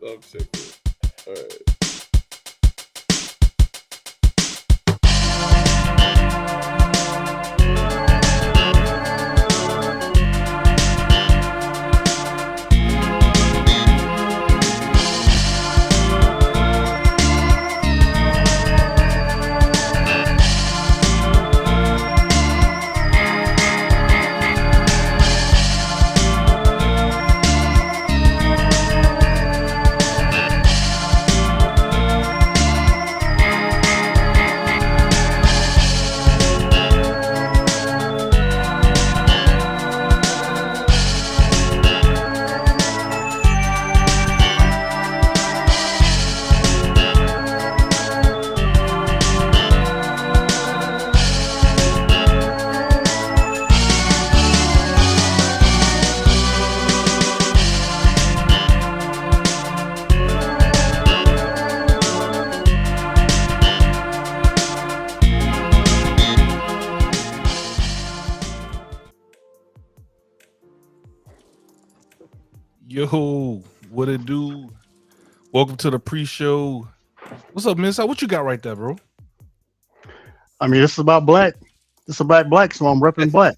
I'm checking. All right. Yo, what it do? Welcome to the pre-show. What's up, Miss? What you got right there, bro? I mean, this is about black. This is about black, so I'm repping black.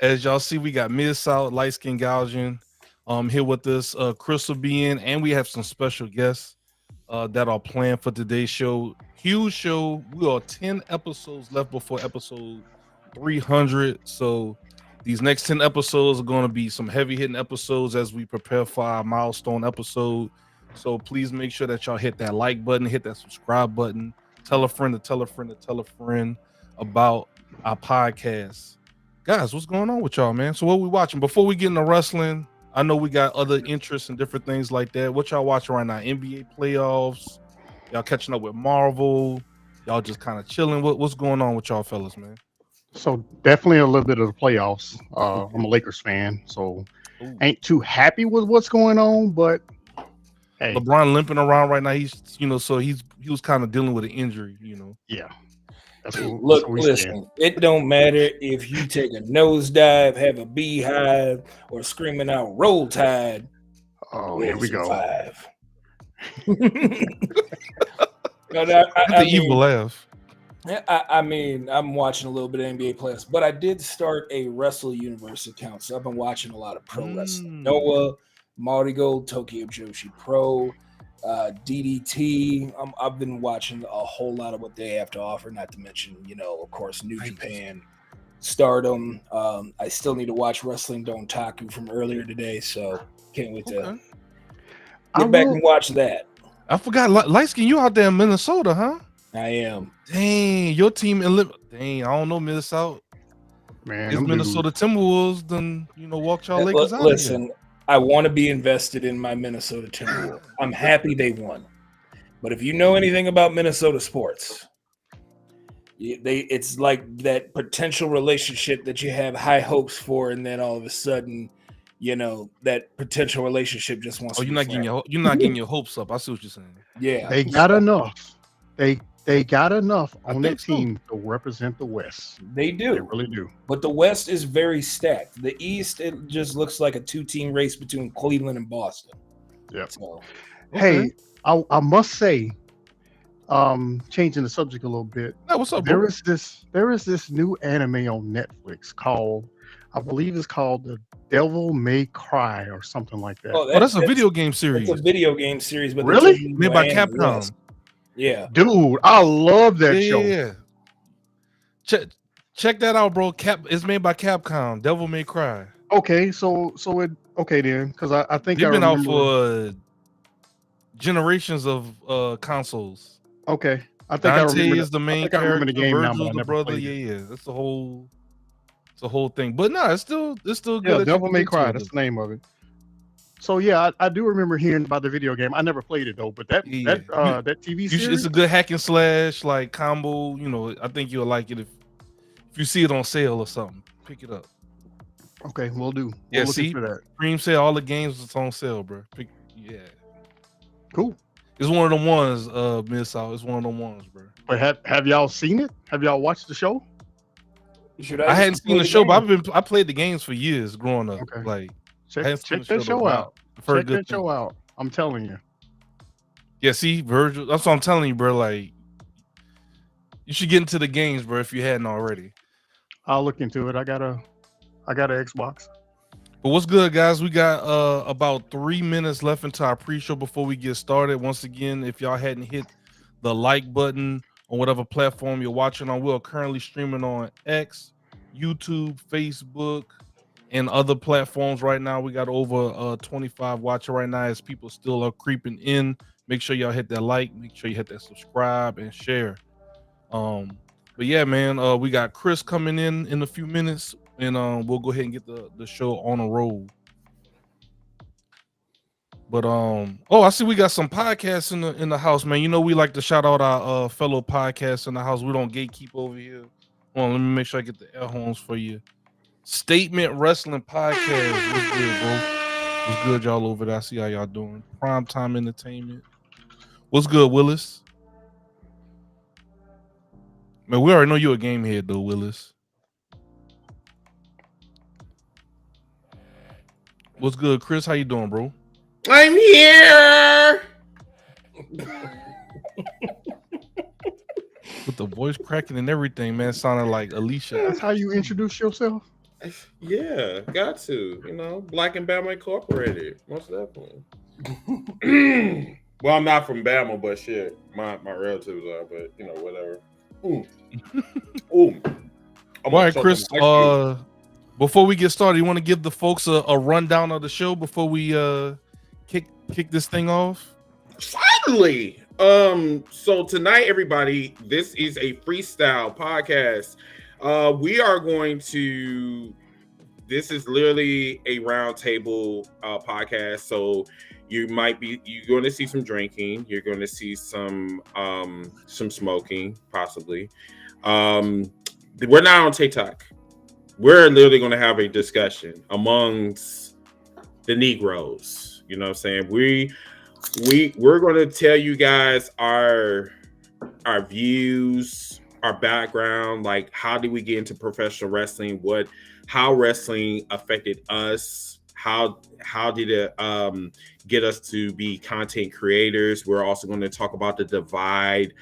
As y'all see, we got Miss South, light skin gouging, here with us, Chris will be in, and we have some special guests that are planned for today's show. Huge show. We are 10 episodes left before episode 300. So these next 10 episodes are going to be some heavy hitting episodes as we prepare for our milestone episode. So please make sure that y'all hit that like button, hit that subscribe button, tell a friend to tell a friend to tell a friend about our podcast. Guys, what's going on with y'all, man? So what we watching? Before we get into wrestling, I know we got other interests and different things like that. What y'all watching right now? NBA playoffs? Y'all catching up with Marvel? Y'all just kind of chilling? What's going on with y'all fellas, man? So definitely a little bit of the playoffs. I'm a Lakers fan, so ain't too happy with what's going on. But hey, LeBron limping around right now. He was kind of dealing with an injury, Yeah. Listen, it don't matter if you take a nosedive, have a beehive, or screaming out "Roll Tide." Oh, here we go. The evil laugh. I mean, I'm watching a little bit of NBA playoffs, but I did start a Wrestle Universe account, so I've been watching a lot of pro wrestling. Noah, Marty Gold, Tokyo Joshi Pro, DDT. I've been watching a whole lot of what they have to offer, not to mention, of course, New Japan, Stardom. I still need to watch Wrestling Dontaku from earlier today, so can't wait to get back and watch that. I forgot, light skin, you out there in Minnesota, huh? I am. Dang, your team dang, I don't know, Minnesota. Man, it's Minnesota Timberwolves, then walk y'all Lakers out. Listen, I want to be invested in my Minnesota Timberwolves. I'm happy they won. But if you know anything about Minnesota sports, it's like that potential relationship that you have high hopes for, and then all of a sudden, that potential relationship just wants to you're not getting your hopes up. I see what you're saying. Yeah. They got enough. They got enough on that team to represent the West. They do. They really do. But the West is very stacked. The East, it just looks like a two-team race between Cleveland and Boston. Yeah. So, hey, I must say, changing the subject a little bit. Hey, what's up, there bro? is this new anime on Netflix called, I believe it's called The Devil May Cry or something like that. Oh, that's a video game series. It's a video game series, but really made by Capcom. Yeah, dude, I love that show. Yeah. Check that out, bro. It's made by Capcom. Devil May Cry. Okay, so it okay then, because I think they've been out for generations of consoles. Okay, I think Dante I remember is the main character. I remember the game now, but I never played it. Yeah. It's the whole thing. But no, it's still good. Yeah, Devil May Cry. That's the name of it. So yeah, I do remember hearing about the video game. I never played it though, but that TV series, it's a good hack and slash like combo. I think you'll like it if you see it on sale or something. Pick it up. Okay, we'll do. Yeah, see for that. Cream sale, all the games is on sale, bro. Cool. It's one of them ones, Miss South. It's one of them ones, bro. But have y'all seen it? Have y'all watched the show? I hadn't seen the show, but I played the games for years growing up. Okay. Like check that show out. Check that show out. I'm telling you. Yeah, see, Virgil, that's what I'm telling you, bro. Like, you should get into the games, bro, if you hadn't already. I'll look into it. I got a Xbox. But what's good, guys? We got about 3 minutes left into our pre-show before we get started. Once again, if y'all hadn't hit the like button on whatever platform you're watching on, we're currently streaming on X, YouTube, Facebook, and other platforms right now. We got over 25 watching right now as people still are creeping in. Make sure y'all hit that like, make sure you hit that subscribe and share. But yeah, man, we got Chris coming in a few minutes, and we'll go ahead and get the show on a roll. But I see we got some podcasts in the house, man. You know, we like to shout out our fellow podcasts in the house. We don't gatekeep over here. Hold on, let me make sure I get the air horns for you. Statement Wrestling Podcast. What's good, bro? What's good, y'all over there? I see how y'all doing. Primetime Entertainment. What's good, Willis? Man, we already know you're a game head, though, Willis. What's good, Chris? How you doing, bro? I'm here. With the voice cracking and everything, man, sounding like Alicia. That's how you introduce yourself? Yeah, got to. You know, Black and Bama Incorporated. Most definitely. Well, I'm not from Bama, but shit, my relatives are. But you know, whatever. Ooh. All right, Chris. Before we get started, you want to give the folks a rundown of the show before we kick this thing off? Finally. So tonight, everybody, this is a freestyle podcast. We are going to. This is literally a roundtable podcast. So you're going to see some drinking. You're going to see some smoking, possibly. We're not on TikTok. We're literally going to have a discussion amongst the Negroes. You know what I'm saying? We're going to tell you guys our views, our background, like how did we get into professional wrestling? How wrestling affected us? How did it get us to be content creators? We're also going to talk about the divide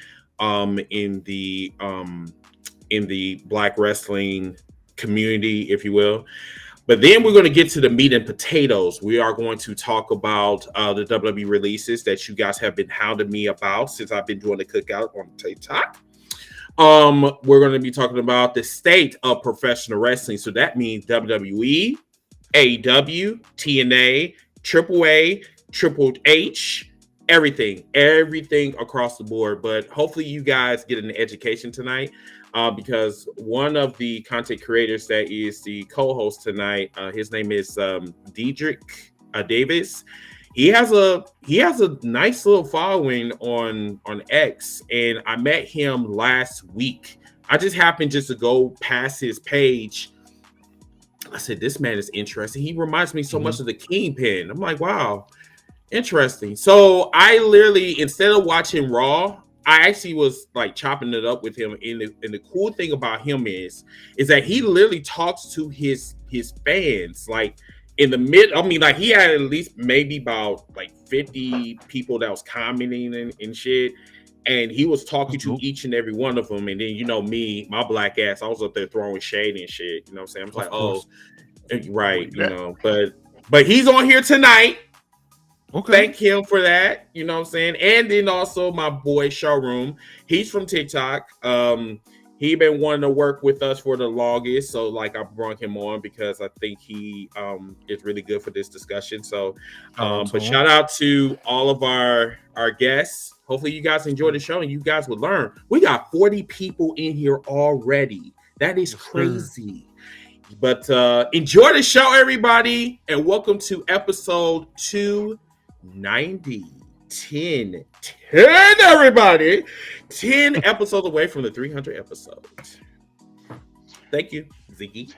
in the Black wrestling community, if you will. But then we're going to get to the meat and potatoes. We are going to talk about the WWE releases that you guys have been hounding me about since I've been doing the cookout on TikTok. We're going to be talking about the state of professional wrestling. So that means WWE, AEW, TNA, AAA, Triple H, everything across the board. But hopefully you guys get an education tonight. Because one of the content creators that is the co-host tonight, his name is Diedrich Davis. He has a nice little following on X, and I met him last week. I just happened to go past his page. I said, this man is interesting. He reminds me so much of the Kingpin. I'm like, wow, interesting. So I literally, instead of watching Raw, I actually was like chopping it up with him. And the cool thing about him is that he literally talks to his fans. Like in the like he had at least maybe about like 50 people that was commenting and shit. And he was talking to each and every one of them. And then, you know, me, my black ass, I was up there throwing shade and shit. You know what I'm saying? I'm like, oh, right. You know, but he's on here tonight. Okay. Thank him for that, you know what I'm saying? And then also my boy Showroom, he's from TikTok. He been wanting to work with us for the longest, so like I brought him on because I think he is really good for this discussion. So, but shout out to all of our guests. Hopefully you guys enjoy the show and you guys will learn. We got 40 people in here already. That is crazy. But enjoy the show, everybody, and welcome to episode 290. 10 everybody. 10 episodes away from the 300 episodes. Thank you, Ziggy.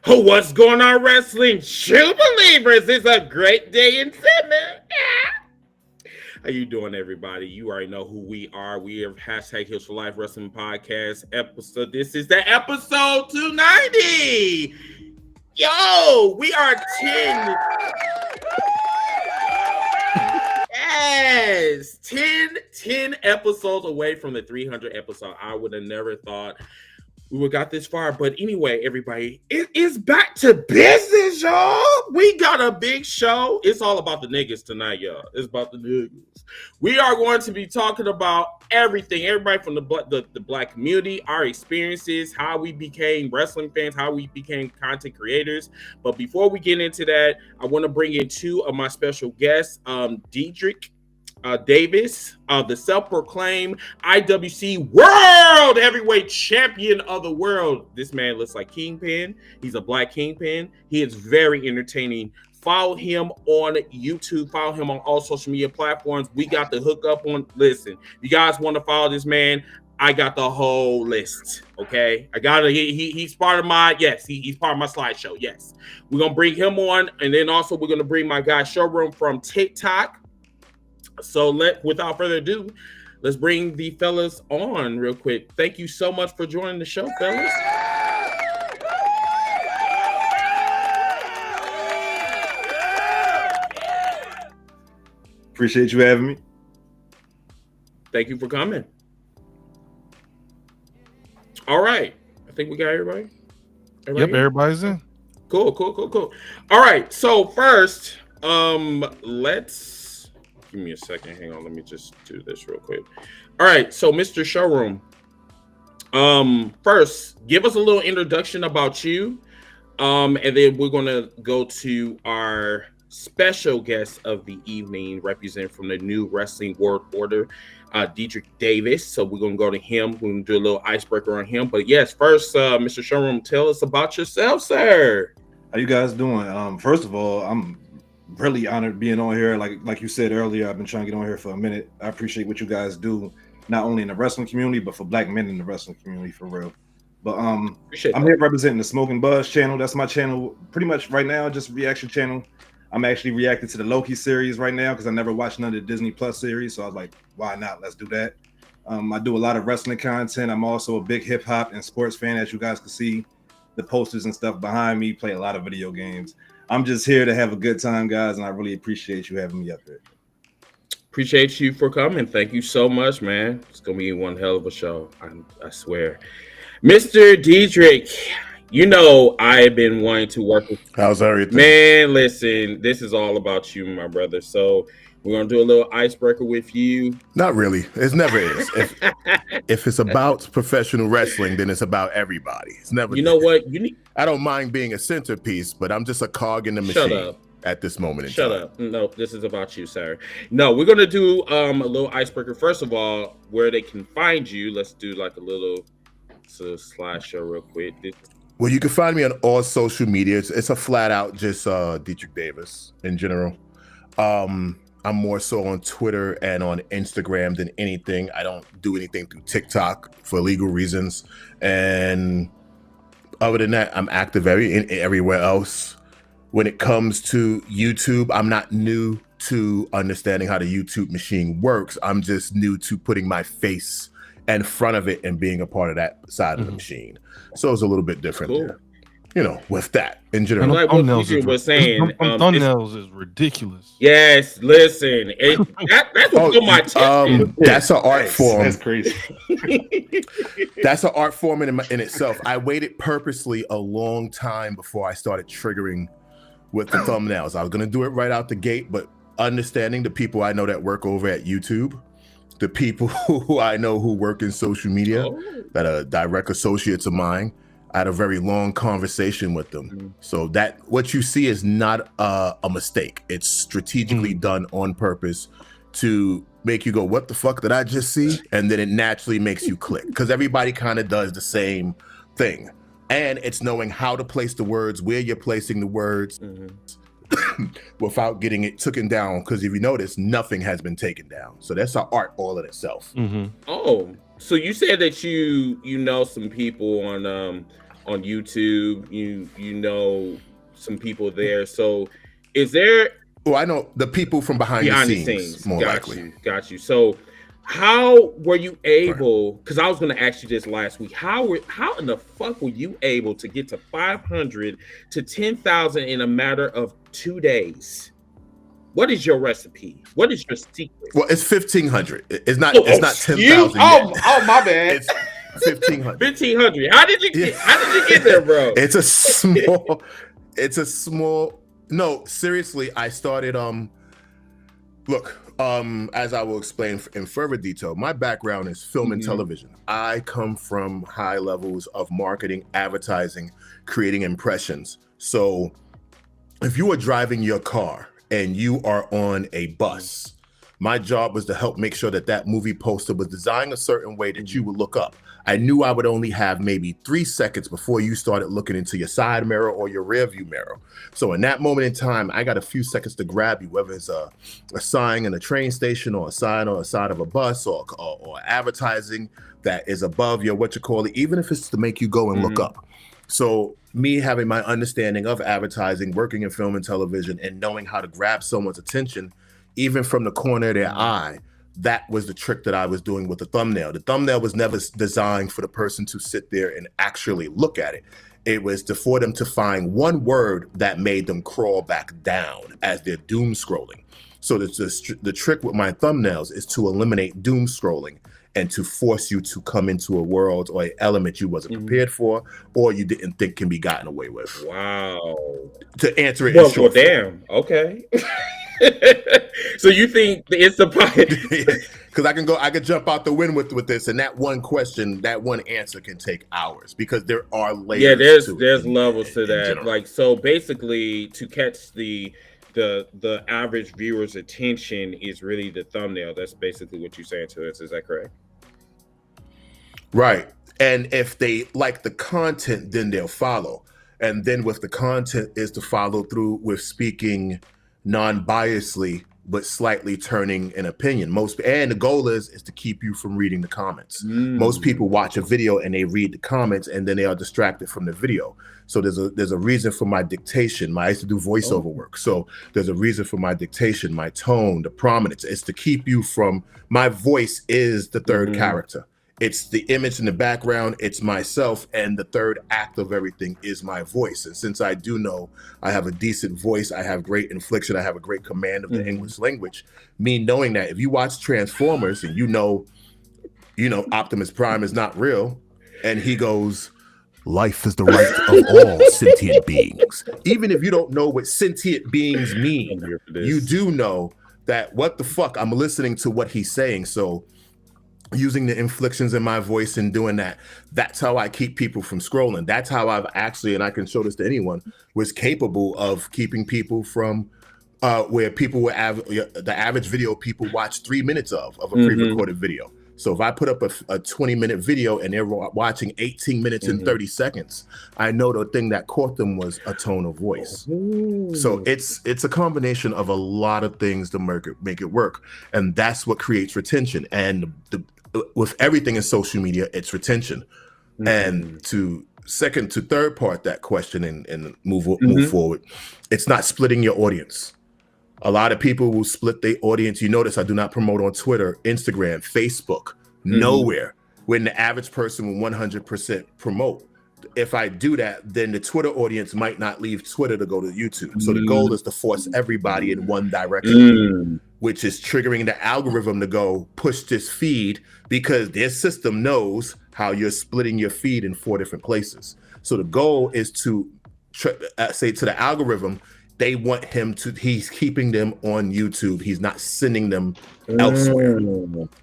What's going on, wrestling true believers? It's a great day in Finland. How you doing, everybody? You already know who we are. We are hashtag Heels for Life Wrestling Podcast episode. This is the episode 290. Yo, we are 10. Yes, 10 episodes away from the 300 episode. I would have never thought we would got this far. But anyway, everybody, it is back to business, y'all. We got a big show. It's all about the niggas tonight, y'all. It's about the niggas. We are going to be talking about everything. Everybody from the black community, our experiences, how we became wrestling fans, how we became content creators. But before we get into that, I want to bring in two of my special guests, Diedrich Davis, the self-proclaimed IWC World Heavyweight Champion of the world. This man looks like Kingpin. He's a black Kingpin. He is very entertaining. Follow him on YouTube. Follow him on all social media platforms. We got the hookup on. Listen, you guys want to follow this man? I got the whole list. Okay, I got it. He's part of my he's part of my slideshow. Yes, we're gonna bring him on, and then also we're gonna bring my guy Showroom from TikTok. So without further ado, let's bring the fellas on real quick. Thank you so much for joining the show, fellas. Appreciate you having me. Thank you for coming. All right. I think we got everybody. Yep, everybody's in. Cool. All right. So first, let's give me a second. Hang on. Let me just do this real quick. All right. So Mr. Showroom, first, give us a little introduction about you. And then we're going to go to our special guest of the evening, representing from the New Wrestling World Order, Diedrich Davis. So we're going to go to him. We're going to do a little icebreaker on him. But yes, first, Mr. Showroom, tell us about yourself, sir. How you guys doing? First of all, I'm really honored being on here. Like you said earlier, I've been trying to get on here for a minute. I appreciate what you guys do, not only in the wrestling community, but for black men in the wrestling community, for real. But I'm here representing the Smoke and Buzz channel. That's my channel pretty much right now, just a reaction channel. I'm actually reacting to the Loki series right now because I never watched none of the Disney Plus series. So I was like, why not? Let's do that. I do a lot of wrestling content. I'm also a big hip hop and sports fan, as you guys can see. The posters and stuff behind me, play a lot of video games. I'm just here to have a good time, guys, and I really appreciate you having me up here. Appreciate you for coming. Thank you so much, man. It's going to be one hell of a show. I swear. Mr. Diedrich, you know I've been wanting to work with you. How's everything? Man, listen, this is all about you, my brother. So we're going to do a little icebreaker with you. Not really. It never is. If it's about professional wrestling, then it's about everybody. It's never. You know what? I don't mind being a centerpiece, but I'm just a cog in the machine at this moment in time. Shut up. No, this is about you, sir. No, we're going to do a little icebreaker. First of all, where they can find you. Let's do like a little slideshow real quick. Well, you can find me on all social media. It's a flat out just Diedrich Davis in general. I'm more so on Twitter and on Instagram than anything. I don't do anything through TikTok for legal reasons. And other than that, I'm active everywhere else. When it comes to YouTube, I'm not new to understanding how the YouTube machine works. I'm just new to putting my face in front of it and being a part of that side of the machine. So it's a little bit different there. You know, with that in general. Like what Future was saying, thumbnails is ridiculous. Yes, listen, that's what got my attention. That's an art form. That's crazy. That's an art form in itself. I waited purposely a long time before I started triggering with the thumbnails. I was gonna do it right out the gate, but understanding the people I know that work over at YouTube, the people who I know who work in social media that are direct associates of mine, I had a very long conversation with them. So that what you see is not a mistake. It's strategically done on purpose to make you go, what the fuck did I just see? And then it naturally makes you click because everybody kind of does the same thing. And it's knowing how to place the words, where you're placing the words without getting it taken down. Because if you notice, nothing has been taken down. So that's an art all in itself. Oh, so you said that you know some people on on YouTube. You know some people there. So is there Well, I know the people from behind the scenes, more likely. Got you. So how were you able, because I was going to ask you this last week, how in the fuck were you able to get to 500 to 10,000 in a matter of 2 days? What is your recipe? What is your secret? Well, it's 1,500. It's not 10,000. Oh, my bad. It's 1,500. 1,500. How did you get there, bro? It's a small. No, seriously, I started. Look, as I will explain in further detail, my background is film and television. I come from high levels of marketing, advertising, creating impressions. So, if you are driving your car and you are on a bus, my job was to help make sure that movie poster was designed a certain way that you would look up. I knew I would only have maybe 3 seconds before you started looking into your side mirror or your rear view mirror. So in that moment in time, I got a few seconds to grab you, whether it's a sign in a train station or a sign on the side of a bus or advertising that is above your, even if it's to make you go and look up. So me having my understanding of advertising, working in film and television, and knowing how to grab someone's attention, even from the corner of their eye, that was the trick that I was doing with the thumbnail. The thumbnail was never designed for the person to sit there and actually look at it. It was for them to find one word that made them crawl back down as they're doom scrolling. So the trick with my thumbnails is to eliminate doom scrolling and to force you to come into a world or an element you wasn't prepared for or you didn't think can be gotten away with. Wow. To answer it in short. Well, damn. Okay. So you think it's the because I can jump out the wind with this, and that one question, that one answer can take hours because there are layers. Yeah, there's levels to that. Like, so basically, to catch the average viewer's attention is really the thumbnail. That's basically what you're saying to us. Is that correct? Right. And if they like the content, then they'll follow. And then with the content is to follow through with speaking non-biasly, but slightly turning an opinion. And the goal is to keep you from reading the comments. Most people watch a video and they read the comments and then they are distracted from the video. So there's a reason for my dictation. I used to do voiceover work. So there's a reason for my dictation, my tone, the prominence. It's to keep you from, my voice is the third character. It's the image in the background, it's myself, and the third act of everything is my voice. And since I do know I have a decent voice, I have great inflection, I have a great command of the English language, me knowing that if you watch Transformers and you know Optimus Prime is not real, and he goes, life is the right of all sentient beings. Even if you don't know what sentient beings mean, you do know that what the fuck, I'm listening to what he's saying. So using the inflections in my voice and doing that's how I keep people from scrolling. That's how I've actually, and I can show this to anyone, was capable of keeping people from where people were the average video people watch 3 minutes of a pre-recorded video. So if I put up a 20-minute video and they're watching 18 minutes and 30 seconds, I know the thing that caught them was a tone of voice. So it's a combination of a lot of things to make it work. And that's what creates retention. And with everything in social media, it's retention. And to third part that question and move forward, it's not splitting your audience. A lot of people will split their audience. You notice I do not promote on Twitter, Instagram, Facebook, nowhere. When the average person will 100% promote. If I do that, then the Twitter audience might not leave Twitter to go to YouTube. So the goal is to force everybody in one direction, which is triggering the algorithm to go push this feed because their system knows how you're splitting your feed in 4 different places. So the goal is to say to the algorithm, they want he's keeping them on YouTube. He's not sending them elsewhere.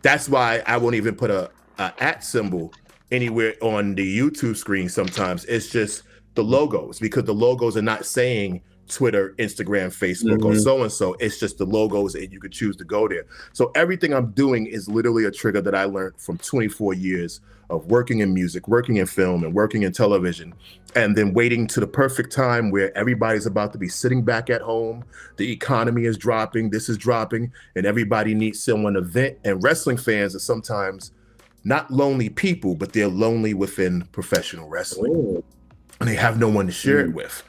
That's why I won't even put a @ symbol anywhere on the YouTube screen sometimes. It's just the logos, because the logos are not saying Twitter, Instagram, Facebook, or so-and-so. It's just the logos and you could choose to go there. So everything I'm doing is literally a trigger that I learned from 24 years of working in music, working in film, and working in television, and then waiting to the perfect time where everybody's about to be sitting back at home, the economy is dropping, this is dropping, and everybody needs someone to vent. And wrestling fans are sometimes not lonely people, but they're lonely within professional wrestling. and they have no one to share it with.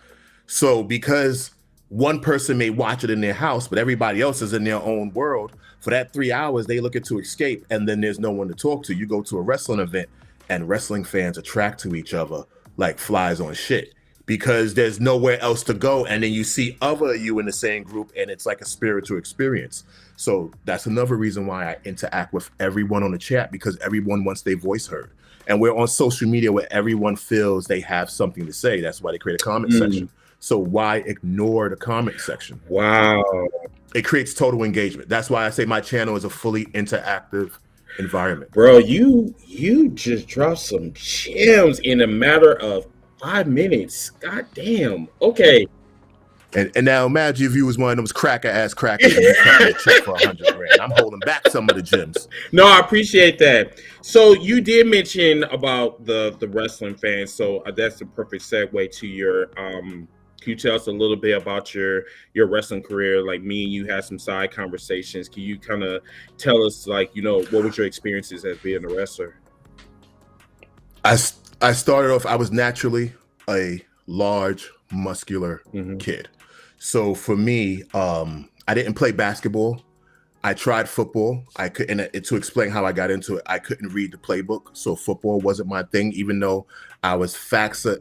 So because one person may watch it in their house, but everybody else is in their own world, for that 3 hours, they looking to escape, and then there's no one to talk to. You go to a wrestling event, and wrestling fans attract to each other like flies on shit because there's nowhere else to go. And then you see other you in the same group, and it's like a spiritual experience. So that's another reason why I interact with everyone on the chat, because everyone wants their voice heard. And we're on social media where everyone feels they have something to say. That's why they create a comment section. So why ignore the comment section? Wow. It creates total engagement. That's why I say my channel is a fully interactive environment. Bro, you just dropped some gems in a matter of 5 minutes. God damn. Okay. And now imagine if you was one of those cracker-ass crackers and you cut me a check for $100,000. I'm holding back some of the gems. No, I appreciate that. So you did mention about the wrestling fans. So that's the perfect segue to your can you tell us a little bit about your wrestling career? Like, me and you had some side conversations. Can you kind of tell us, like, you know, what was your experiences as being a wrestler? I started off, I was naturally a large, muscular kid. So for me, I didn't play basketball. I tried football. To explain how I got into it, I couldn't read the playbook. So football wasn't my thing, even though I was faster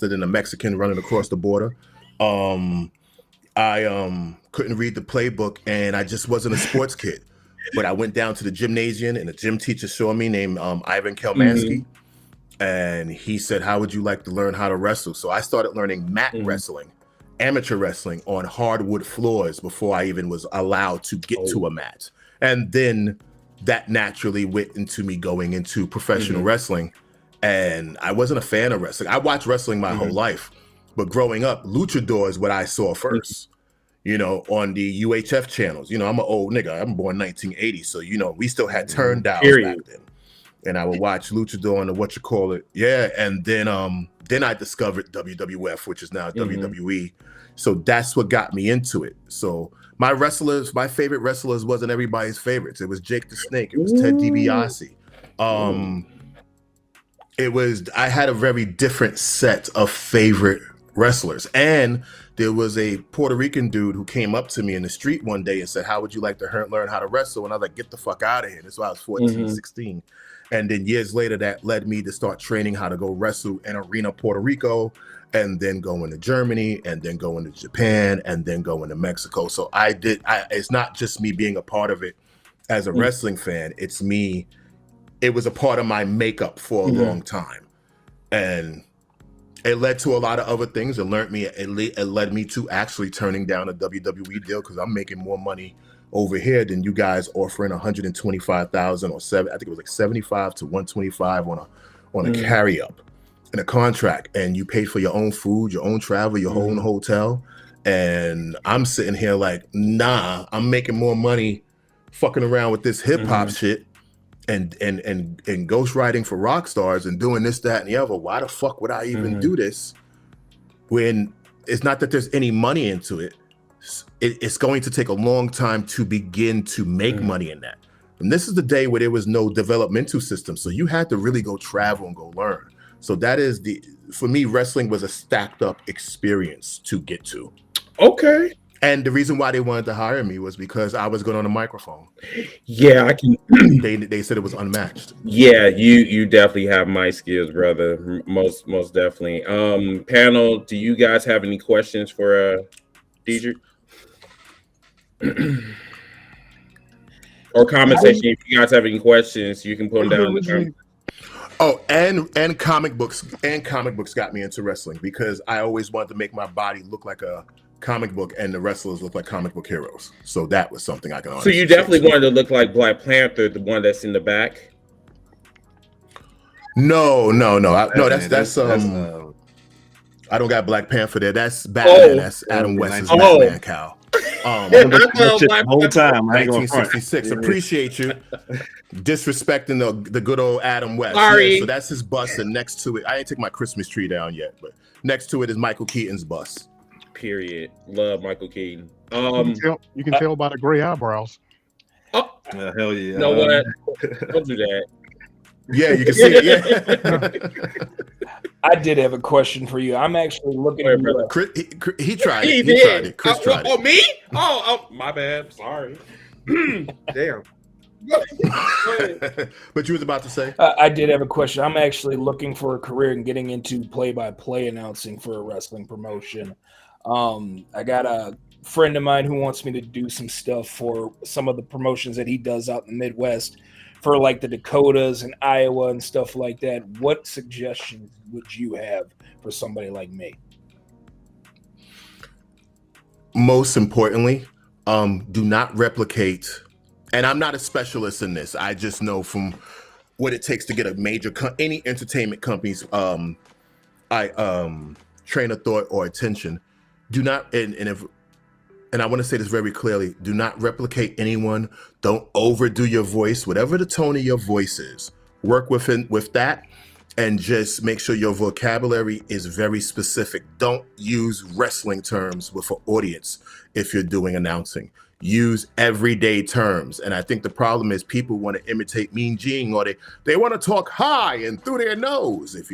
than a Mexican running across the border. I couldn't read the playbook, and I just wasn't a sports kid. But I went down to the gymnasium, and a gym teacher saw me named Ivan Kelmansky. And he said, how would you like to learn how to wrestle? So I started learning mat wrestling, amateur wrestling on hardwood floors before I even was allowed to get to a mat. And then that naturally went into me going into professional wrestling. And I wasn't a fan of wrestling. I watched wrestling my whole life. But growing up, luchador is what I saw first, you know, on the UHF channels. You know, I'm an old nigga. I'm born 1980. So, you know, we still had turn dials back then. And I would watch luchador on the Yeah. And then I discovered WWF, which is now WWE. So that's what got me into it. So my favorite wrestlers wasn't everybody's favorites. It was Jake the Snake. It was Ted DiBiase. I had a very different set of favorite wrestlers. And there was a Puerto Rican dude who came up to me in the street one day and said, how would you like to learn how to wrestle? And I was like, get the fuck out of here. That's why I was 14, 16. And then years later, that led me to start training how to go wrestle in Arena, Puerto Rico, and then going to Germany, and then going to Japan, and then going to Mexico. So it's not just me being a part of it as a wrestling fan. It's me. It was a part of my makeup for a long time. And it led to a lot of other things. It led me to actually turning down a WWE deal because I'm making more money over here than you guys offering 125,000 or I think it was like 75 to 125 on a carry up in a contract, and you paid for your own food, your own travel, your own hotel, and I'm sitting here like, nah, I'm making more money fucking around with this hip hop shit and ghostwriting for rock stars and doing this, that, and the other. Why the fuck would I even do this when it's not that there's any money into it? It's going to take a long time to begin to make money in that. And this is the day where there was no developmental system. So you had to really go travel and go learn. So that is for me, wrestling was a stacked up experience to get to. Okay. And the reason why they wanted to hire me was because I was good on a microphone. Yeah, I can. They said it was unmatched. Yeah, you definitely have my skills, brother. Most definitely. Panel, do you guys have any questions for Diedrich? Or comment section. If you guys have any questions, you can put them down in the comments. Oh, and comic books got me into wrestling because I always wanted to make my body look like a comic book, and the wrestlers look like comic book heroes. So that was something I can. So you definitely wanted to look like Black Panther, the one that's in the back. No. That's I don't got Black Panther there. That's Batman. That's Adam West's Batman cow. The whole time. 1966. Appreciate you disrespecting the good old Adam West. Sorry. Yeah, so that's his bus, and next to it, I ain't take my Christmas tree down yet, but next to it is Michael Keaton's bus. Period. Love Michael Keaton. You can tell by the gray eyebrows. Oh, hell yeah. You know what? Don't do that. Yeah, you can see it. Yeah. I did have a question for you. I'm actually looking at Chris, he tried it. He He did. tried it. Chris tried Oh, it. me? Oh, my bad. Sorry. Damn. But you was about to say? I did have a question. I'm actually looking for a career in getting into play-by-play announcing for a wrestling promotion. I got a friend of mine who wants me to do some stuff for some of the promotions that he does out in the Midwest for like the Dakotas and Iowa and stuff like that. What suggestions would you have for somebody like me? Most importantly, do not replicate. And I'm not a specialist in this. I just know from what it takes to get a major any entertainment company's train of thought or attention. Do not and I want to say this very clearly, do not replicate anyone. Don't overdo your voice. Whatever the tone of your voice is, work with that and just make sure your vocabulary is very specific. Don't use wrestling terms with an audience if you're doing announcing. Use everyday terms. And I think the problem is people want to imitate Mean Gene, or they want to talk high and through their nose. If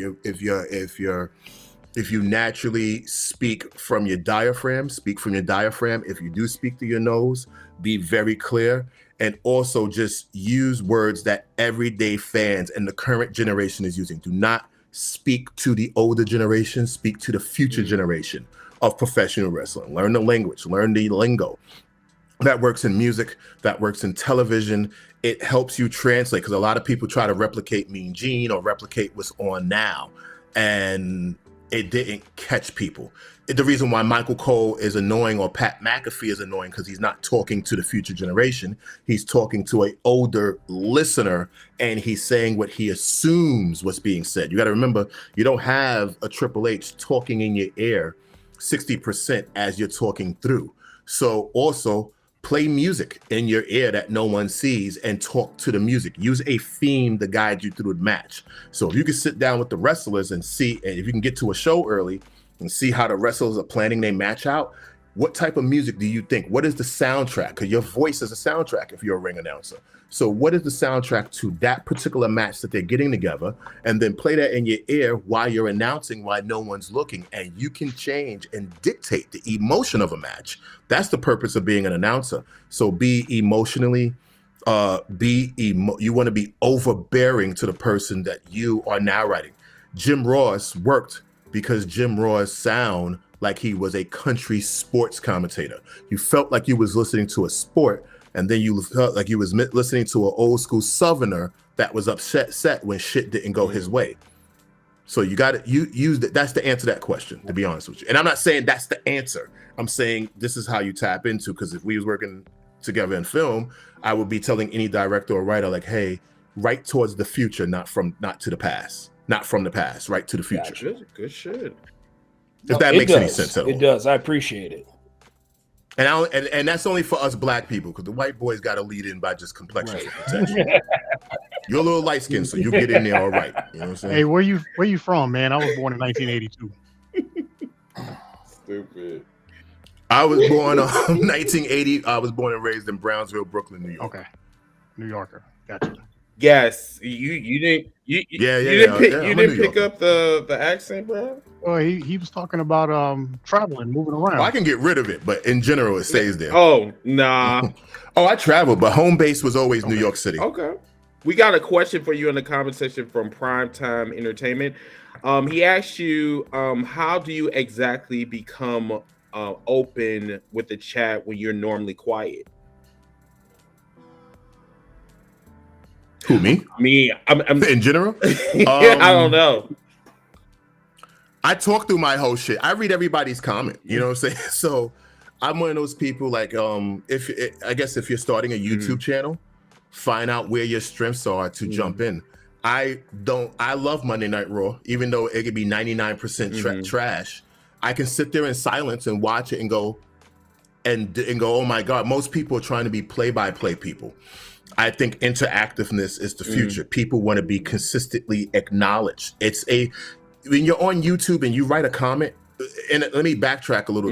you naturally speak from your diaphragm, speak from your diaphragm. If you do speak through your nose, be very clear. And also just use words that everyday fans and the current generation is using. Do not speak to the older generation, speak to the future generation of professional wrestling. Learn the language, learn the lingo. That works in music, that works in television. It helps you translate, because a lot of people try to replicate Mean Gene or replicate what's on now. And it didn't catch people. The reason why Michael Cole is annoying or Pat McAfee is annoying, because he's not talking to the future generation. He's talking to an older listener, and he's saying what he assumes what's being said. You got to remember, you don't have a Triple H talking in your ear 60% as you're talking through. So also play music in your ear that no one sees and talk to the music. Use a theme to guide you through the match. So if you can sit down with the wrestlers and see, and if you can get to a show early and see how the wrestlers are planning their match out, what type of music do you think? What is the soundtrack? Because your voice is a soundtrack if you're a ring announcer. So what is the soundtrack to that particular match that they're getting together? And then play that in your ear while you're announcing, while no one's looking. And you can change and dictate the emotion of a match. That's the purpose of being an announcer. So be emotionally, you want to be overbearing to the person that you are narrating. Jim Ross worked because Jim Ross sound like he was a country sports commentator. You felt like you was listening to a sport, and then you felt like you was listening to an old school Southerner that was upset when shit didn't go his way. So you got to use that. That's the answer to that question, to be honest with you. And I'm not saying that's the answer. I'm saying this is how you tap into, because if we was working together in film, I would be telling any director or writer, like, hey, write towards the future, not to the past, not from the past, right to the future. Gotcha. Good shit. If that makes any sense at all. It does. I appreciate it. And that's only for us black people, because the white boys got to lead in by just complexion protection. You're a little light skinned, so you get in there all right. You know what I'm saying? Hey, where you from, man? I was born in 1982. Stupid. I was born 1980. I was born and raised in Brownsville, Brooklyn, New York. Okay, New Yorker. Gotcha. Yes, you didn't pick up the accent, bro. Oh, he was talking about traveling, moving around. Well, I can get rid of it, but in general, it stays there. Oh, nah. Oh, I traveled, but home base was always New York City. Okay. We got a question for you in the comment section from Primetime Entertainment. He asked you, how do you exactly become open with the chat when you're normally quiet? Who, me? Me. I'm in general? I don't know. I talk through my whole shit. I read everybody's comment. You know what I'm saying? So I'm one of those people, like, if you're starting a YouTube channel, find out where your strengths are to jump in. I love Monday Night Raw, even though it could be 99% trash. I can sit there in silence and watch it and go, oh my God, most people are trying to be play-by-play people. I think interactiveness is the future. People want to be consistently acknowledged. When you're on YouTube and you write a comment, and let me backtrack a little,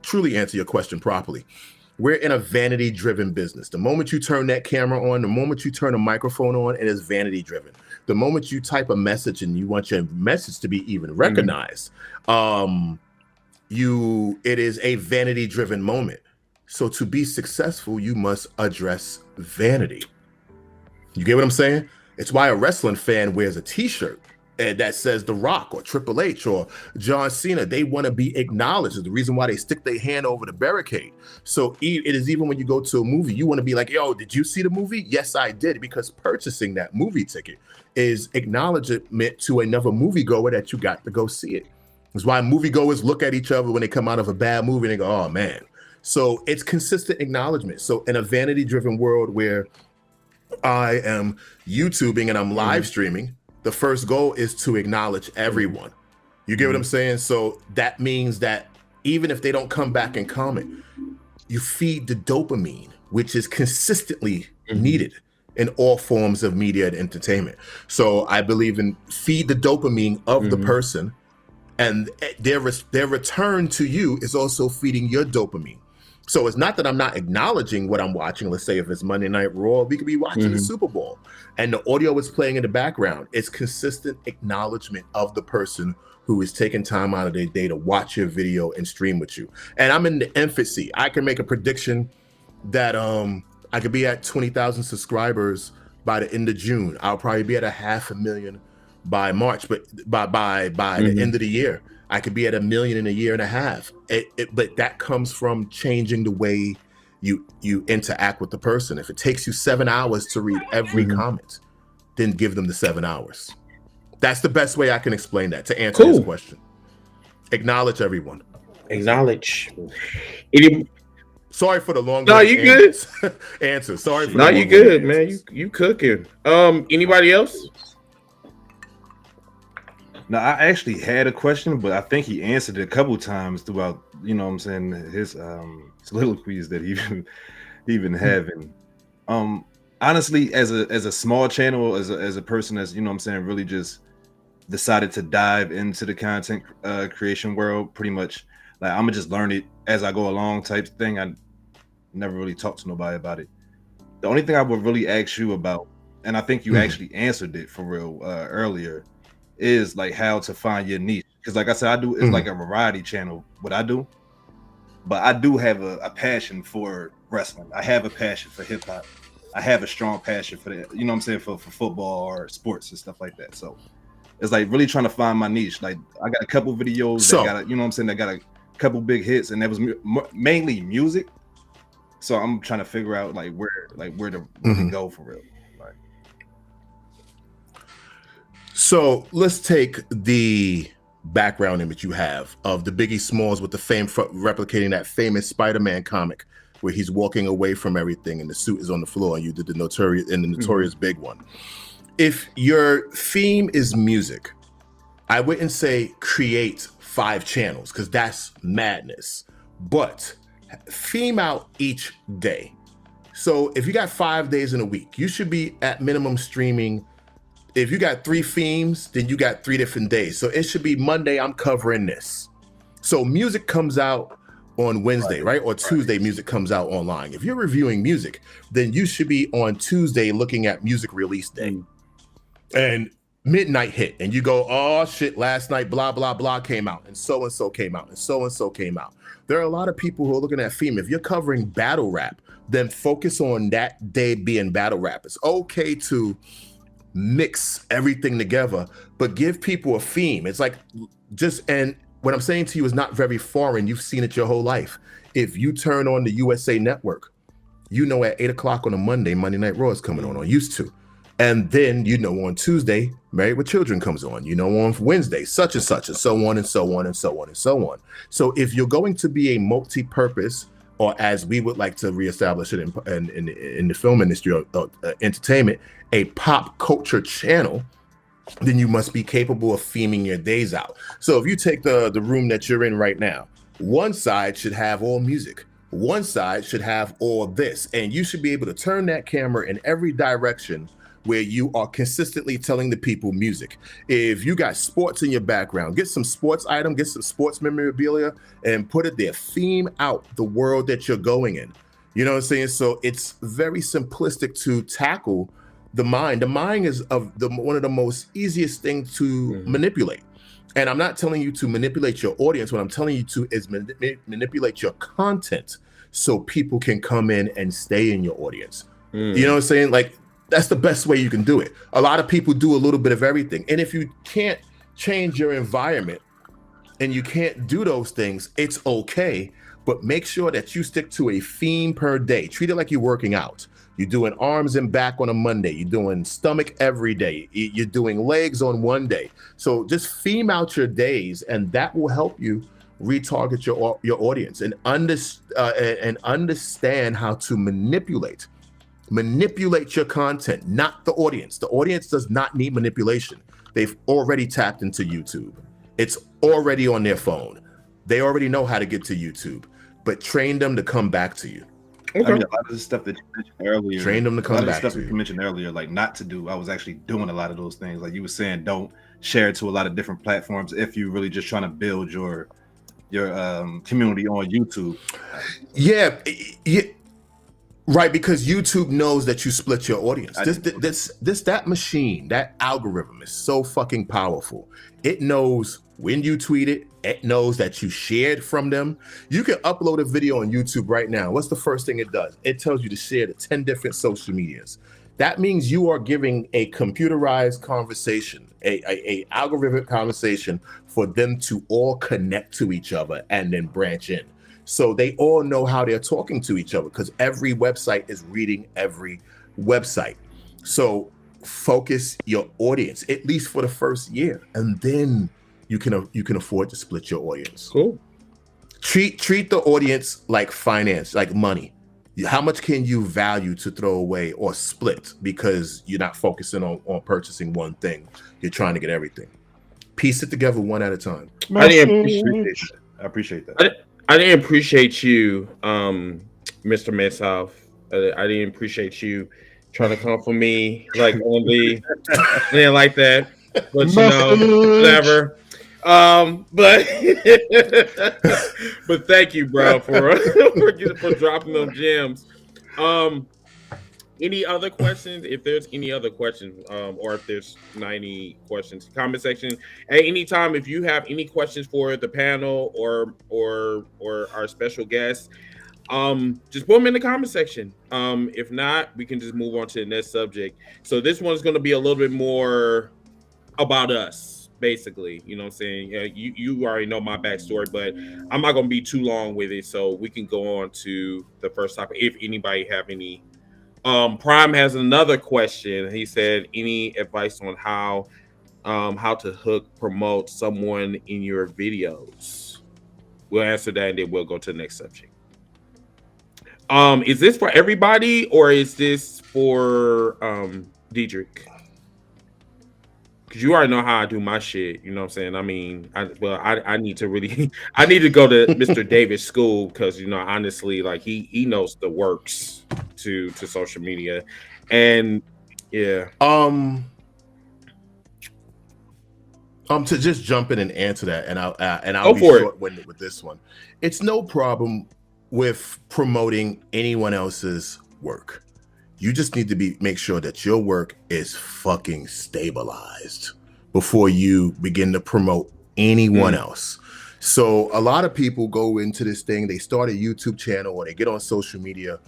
truly answer your question properly. we're in a vanity-driven business. The moment you turn that camera on, the moment you turn a microphone on, it is vanity-driven. The moment you type a message and you want your message to be even recognized, it is a vanity-driven moment. So to be successful, you must address vanity. You get what I'm saying? It's why a wrestling fan wears a t-shirt and that says The Rock or Triple H or John Cena. They want to be acknowledged. It's the reason why they stick their hand over the barricade. So it is even when you go to a movie, you want to be like, yo, did you see the movie? Yes, I did, because purchasing that movie ticket is acknowledgement to another moviegoer that you got to go see it. It's why moviegoers look at each other when they come out of a bad movie and they go, oh, man. So it's consistent acknowledgement. So in a vanity-driven world where I am YouTubing and I'm live streaming, the first goal is to acknowledge everyone. You get what I'm saying? So that means that even if they don't come back and comment, you feed the dopamine, which is consistently needed in all forms of media and entertainment. So I believe in feed the dopamine of the person, and their return to you is also feeding your dopamine. So it's not that I'm not acknowledging what I'm watching. Let's say if it's Monday Night Raw, we could be watching the Super Bowl and the audio is playing in the background. It's consistent acknowledgement of the person who is taking time out of their day to watch your video and stream with you. And I'm in the infancy. I can make a prediction that I could be at 20,000 subscribers by the end of June. I'll probably be at 500,000 by March, but by the end of the year. I could be at 1 million in a year and a half. But that comes from changing the way you interact with the person. If it takes you 7 hours to read every comment, then give them the 7 hours. That's the best way I can explain that to answer this question. Acknowledge everyone. Acknowledge. Sorry for the long. No, you good. Answer. Sorry for. No, you good, man. You cooking. Anybody else? No, I actually had a question, but I think he answered it a couple times throughout, you know what I'm saying, his soliloquies that he been having. Honestly, as a small channel, as a person that's, you know what I'm saying, really just decided to dive into the content creation world, pretty much like I'm gonna just learn it as I go along type thing. I never really talked to nobody about it. The only thing I would really ask you about, and I think you actually answered it for real earlier, is like how to find your niche. Because like I said, I do, it's like a variety channel, what I do, but I do have a passion for wrestling. I have a passion for hip hop. I have a strong passion for that, you know what I'm saying, for football or sports and stuff like that. So it's like really trying to find my niche. Like I got a couple videos that got, you know what I'm saying, that got a couple big hits, and that was mainly music. So I'm trying to figure out like where to go for real. So let's take the background image you have of the Biggie Smalls with the fame replicating that famous Spider-Man comic where he's walking away from everything and the suit is on the floor, and you did the notorious big one. If your theme is music, I wouldn't say create 5 channels because that's madness, but theme out each day. So if you got 5 days in a week, you should be at minimum streaming. If you got 3 themes, then you got 3 different days. So it should be Monday, I'm covering this. So music comes out on Wednesday, right? Or Tuesday, music comes out online. If you're reviewing music, then you should be on Tuesday looking at music release day. And midnight hit, and you go, oh shit, last night, blah, blah, blah came out, and so came out, and so came out. There are a lot of people who are looking at theme. If you're covering battle rap, then focus on that day being battle rap. It's okay to mix everything together, but give people a theme. It's like and what I'm saying to you is not very foreign. You've seen it your whole life. If you turn on the USA Network, you know at 8 o'clock on a Monday, Monday Night Raw is coming on, or used to. And then, you know, on Tuesday, Married with Children comes on, you know, on Wednesday, such and such, and so on and so on and so on and so on. So if you're going to be a multi-purpose, or as we would like to reestablish it in the film industry or entertainment, a pop culture channel, then you must be capable of theming your days out. So if you take the room that you're in right now, one side should have all music, one side should have all this, and you should be able to turn that camera in every direction where you are consistently telling the people music. If you got sports in your background, get some sports item, get some sports memorabilia and put it there. Theme out the world that you're going in. You know what I'm saying? So it's very simplistic to tackle the mind. The mind is one of the most easiest things to manipulate. And I'm not telling you to manipulate your audience. What I'm telling you to is manipulate your content so people can come in and stay in your audience. You know what I'm saying? Like, that's the best way you can do it. A lot of people do a little bit of everything. And if you can't change your environment and you can't do those things, it's okay. But make sure that you stick to a theme per day. Treat it like you're working out. You're doing arms and back on a Monday. You're doing stomach every day. You're doing legs on one day. So just theme out your days, and that will help you retarget your audience and understand how to manipulate your content, not the audience. The audience does not need manipulation. They've already tapped into YouTube. It's already on their phone. They already know how to get to YouTube, but train them to come back to you. Okay. I mean, a lot of the stuff that you mentioned earlier, train them to come back. Stuff that you mentioned earlier, like not to do. I was actually doing a lot of those things. Like you were saying, don't share it to a lot of different platforms if you're really just trying to build your community on YouTube. Yeah, right. Because YouTube knows that you split your audience. That machine, that algorithm is so fucking powerful. It knows when you tweet it. It knows that you shared from them. You can upload a video on YouTube right now. What's the first thing it does? It tells you to share to 10 different social medias. That means you are giving a computerized conversation, a algorithmic conversation for them to all connect to each other and then branch in. So they all know how they're talking to each other because every website is reading every website. So focus your audience, at least for the first year, and then you can afford to split your audience. Cool. Treat the audience like finance, like money. How much can you value to throw away or split because you're not focusing on purchasing one thing? You're trying to get everything. Piece it together one at a time. I appreciate that. I didn't appreciate you, Mr. Mid-South. I didn't appreciate you trying to come for me like on the man like that. But you know, whatever. But thank you, bro, for dropping them gems. Any other questions? If there's any other questions, or if there's 90 questions, comment section at any time. If you have any questions for the panel or our special guests, just put them in the comment section. If not, we can just move on to the next subject. So this one's going to be a little bit more about us, basically. You know what I'm saying? You already know my backstory, but I'm not going to be too long with it, so we can go on to the first topic if anybody have any. Prime has another question. He said, any advice on how to promote someone in your videos? We'll answer that and then we'll go to the next subject. Is this for everybody or is this for Diedrich? Because you already know how I do my shit. You know what I'm saying? I mean, I need to really, I need to go to Mr. David's school because, you know, honestly, like he knows the works to social media. And yeah. To just jump in and answer that, and I'll be short-winded with this one. It's no problem with promoting anyone else's work. You just need to make sure that your work is fucking stabilized before you begin to promote anyone else. So a lot of people go into this thing, they start a YouTube channel or they get on social media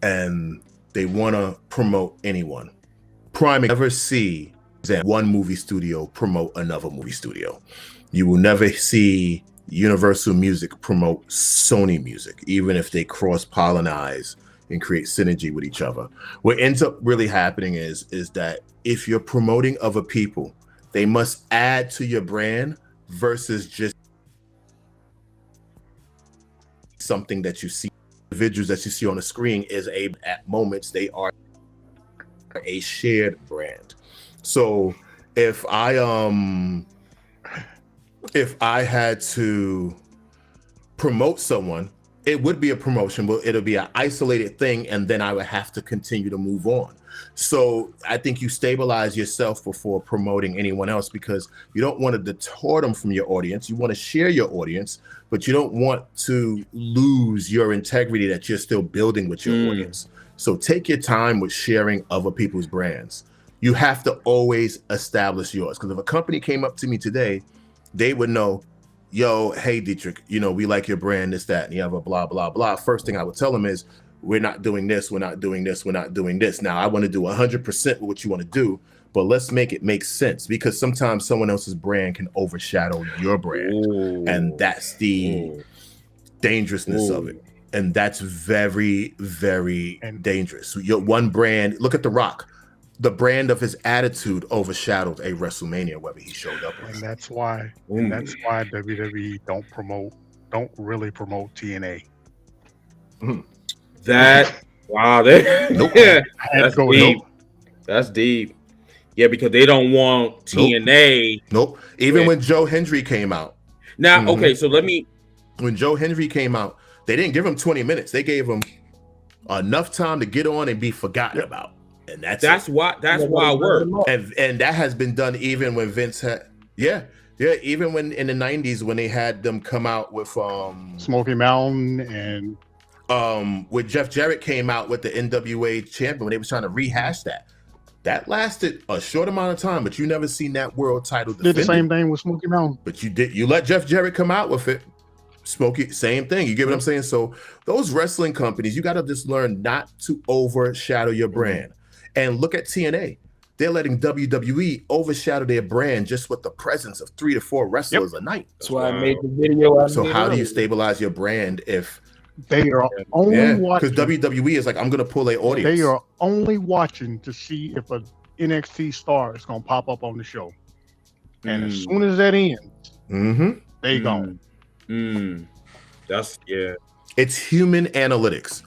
and they want to promote anyone. Prime, never see that one movie studio promote another movie studio. You will never see Universal Music promote Sony Music, even if they cross-pollinize and create synergy with each other. What ends up really happening is that if you're promoting other people, they must add to your brand versus just something that you see. Individuals that you see on the screen at moments they are a shared brand. So if I had to promote someone, it would be a promotion, but it'll be an isolated thing, and then I would have to continue to move on. So I think you stabilize yourself before promoting anyone else, because you don't want to detour them from your audience. You want to share your audience, but you don't want to lose your integrity that you're still building with your audience. So take your time with sharing other people's brands. You have to always establish yours, because if a company came up to me today, they would know, yo, hey, Dietrich, you know, we like your brand, this, that, and you have a blah, blah, blah. First thing I would tell them is, we're not doing this, we're not doing this, we're not doing this. Now, I want to do 100% what you want to do, but let's make it make sense, because sometimes someone else's brand can overshadow your brand. And that's the dangerousness of it. And that's very, very dangerous. So your one brand, look at The Rock. The brand of his attitude overshadowed a WrestleMania, whether he showed up or not. And that's why WWE don't really promote TNA. That wow, that's deep. That's deep. Yeah, because they don't want TNA. Nope. Even when Joe Hendry came out. Now, okay, so when Joe Hendry came out, they didn't give him 20 minutes. They gave him enough time to get on and be forgotten about. And that's why it worked. And that has been done even when Vince had even when in the 90s when they had them come out with Smoky Mountain and when Jeff Jarrett came out with the NWA champion, when they was trying to rehash that lasted a short amount of time, but you never seen that world title defended. Did the same thing with Smoky Mountain. But you let Jeff Jarrett come out with it. Smokey, same thing. You get what I'm saying? So those wrestling companies, you got to just learn not to overshadow your brand. And look at TNA. They're letting WWE overshadow their brand just with the presence of 3 to 4 wrestlers a night. That's why I made the video. So how do you stabilize your brand if they are only watching? Because WWE is like, I'm going to pull an audience. They are only watching to see if a NXT star is going to pop up on the show. And as soon as that ends, they gone. That's It's human analytics.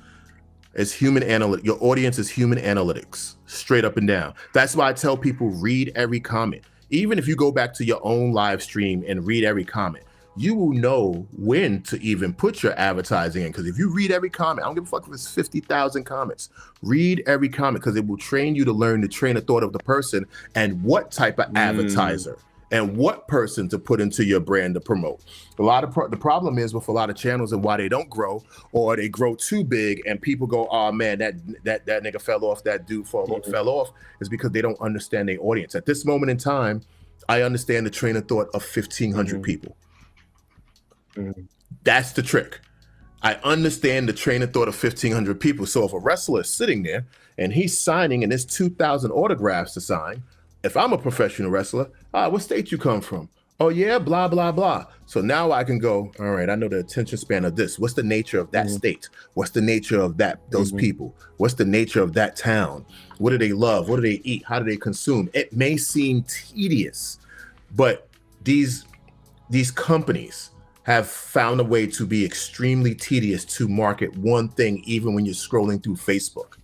It's human analytics. Your audience is human analytics, straight up and down. That's why I tell people, read every comment. Even if you go back to your own live stream and read every comment, you will know when to even put your advertising in. Because if you read every comment, I don't give a fuck if it's 50,000 comments. Read every comment, because it will train you to learn the train of thought of the person and what type of advertiser and what person to put into your brand to promote. A lot of the problem is with a lot of channels and why they don't grow, or they grow too big and people go, oh man, that nigga fell off, that dude fell off, is because they don't understand their audience. At this moment in time, I understand the train of thought of 1,500 people. That's the trick. I understand the train of thought of 1,500 people. So if a wrestler is sitting there and he's signing and there's 2,000 autographs to sign, if I'm a professional wrestler, what state you come from? Oh yeah, blah, blah, blah. So now I can go, all right, I know the attention span of this. What's the nature of that state? What's the nature of those people? What's the nature of that town? What do they love? What do they eat? How do they consume? It may seem tedious, but these companies have found a way to be extremely tedious to market one thing, even when you're scrolling through Facebook.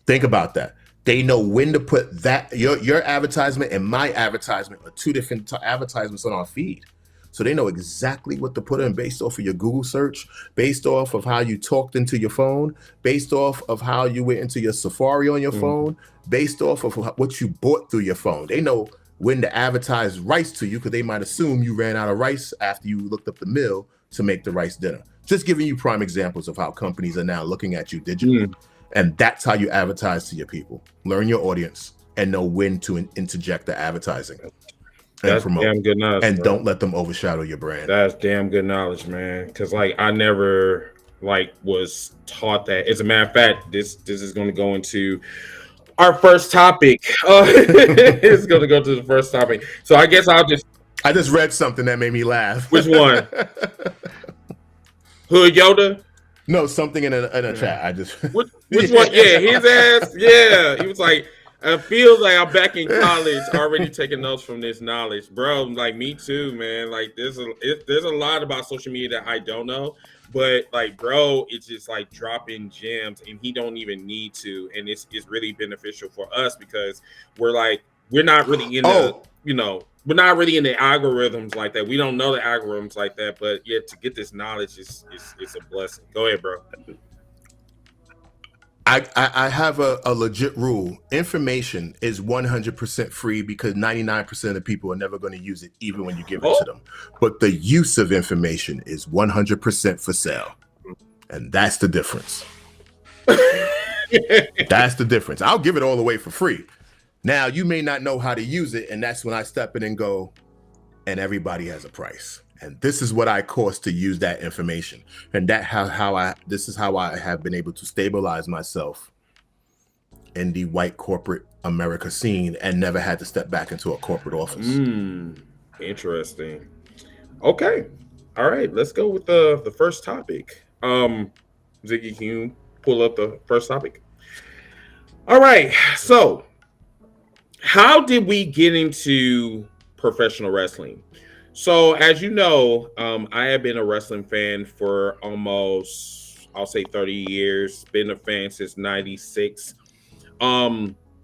Think about that. They know when to put that your advertisement and my advertisement are two different advertisements on our feed. So they know exactly what to put in based off of your Google search, based off of how you talked into your phone, based off of how you went into your Safari on your phone, based off of what you bought through your phone. They know when to advertise rice to you, because they might assume you ran out of rice after you looked up the meal to make the rice dinner. Just giving you prime examples of how companies are now looking at you digitally. And that's how you advertise to your people. Learn your audience and know when to interject the advertising. That's promote. Damn good knowledge. And bro. Don't let them overshadow your brand. That's damn good knowledge, man. Because I never was taught that. As a matter of fact, this is going to go into our first topic. It's going to go to the first topic. So I guess I just read something that made me laugh. Which one? Hood Yoda? No, something in a chat. I just which one? Yeah, his ass. Yeah, he was like, I feel like I'm back in college, already taking notes from this knowledge, bro. Like me too, man. Like there's a lot about social media that I don't know, but like, bro, it's just like dropping gems, and he don't even need to, and it's really beneficial for us because we're not really in we're not really in the algorithms like that. We don't know the algorithms like that, but yeah, to get this knowledge is a blessing. Go ahead, bro. I have a legit rule. Information is 100% free because 99% of the people are never going to use it, even when you give it to them. But the use of information is 100% for sale. And that's the difference. That's the difference. I'll give it all away for free. Now, you may not know how to use it, and that's when I step in and go, and everybody has a price. And this is what I cost to use that information. And this is how I have been able to stabilize myself in the white corporate America scene and never had to step back into a corporate office. Interesting. Okay. All right. Let's go with the first topic. Ziggy, can you pull up the first topic? All right. So, how did we get into professional wrestling? So, as you know, I have been a wrestling fan for almost, I'll say 30 years. Been a fan since 96.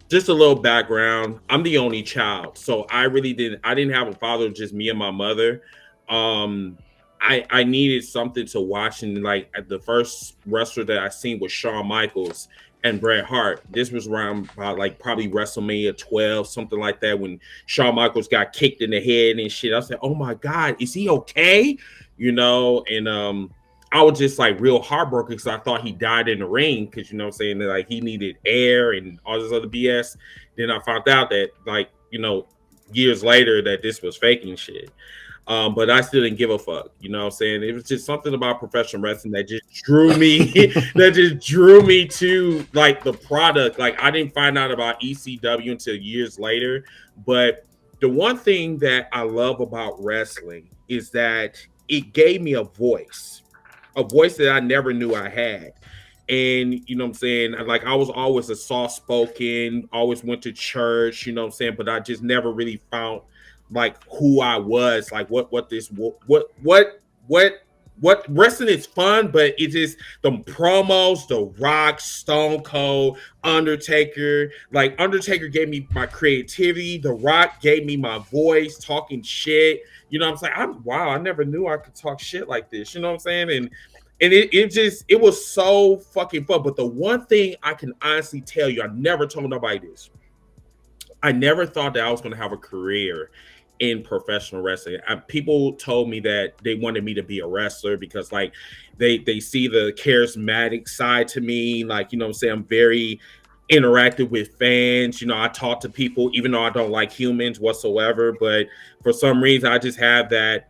Just a little background. I'm the only child. So I didn't have a father, just me and my mother. I needed something to watch. And like the first wrestler that I seen was Shawn Michaels and Bret Hart. This was around like probably WrestleMania 12, something like that, when Shawn Michaels got kicked in the head and shit. I was like, oh my God, is he okay? You know, and I was just like real heartbroken because I thought he died in the ring because, you know what I'm saying, that like he needed air and all this other BS. Then I found out that, like, you know, years later that this was faking shit. But I still didn't give a fuck. You know what I'm saying? It was just something about professional wrestling that just drew me to like the product. Like I didn't find out about ECW until years later. But the one thing that I love about wrestling is that it gave me a voice that I never knew I had. And you know what I'm saying? Like I was always a soft-spoken, always went to church, you know what I'm saying? But I just never really found like who I was, like what wrestling is fun, but it just the promos, The Rock, Stone Cold, Undertaker. Like Undertaker gave me my creativity, The Rock gave me my voice, talking shit. You know what I'm saying? Wow, I never knew I could talk shit like this. You know what I'm saying? And it was so fucking fun. But the one thing I can honestly tell you, I never told nobody this. I never thought that I was going to have a career in professional wrestling. People told me that they wanted me to be a wrestler because like they see the charismatic side to me. Like, you know what I'm saying? I'm very interactive with fans. You know, I talk to people even though I don't like humans whatsoever. But for some reason, I just have that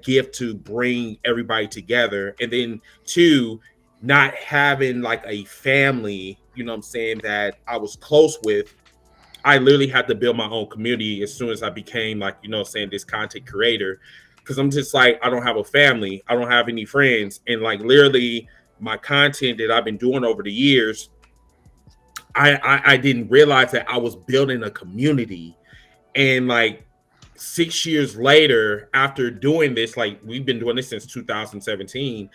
gift to bring everybody together. And then two, not having like a family, you know what I'm saying, that I was close with. I literally had to build my own community as soon as I became like, you know, saying this content creator, because I'm just like, I don't have a family. I don't have any friends. And like literally my content that I've been doing over the years, I didn't realize that I was building a community. And like 6 years later, after doing this, like we've been doing this since 2017,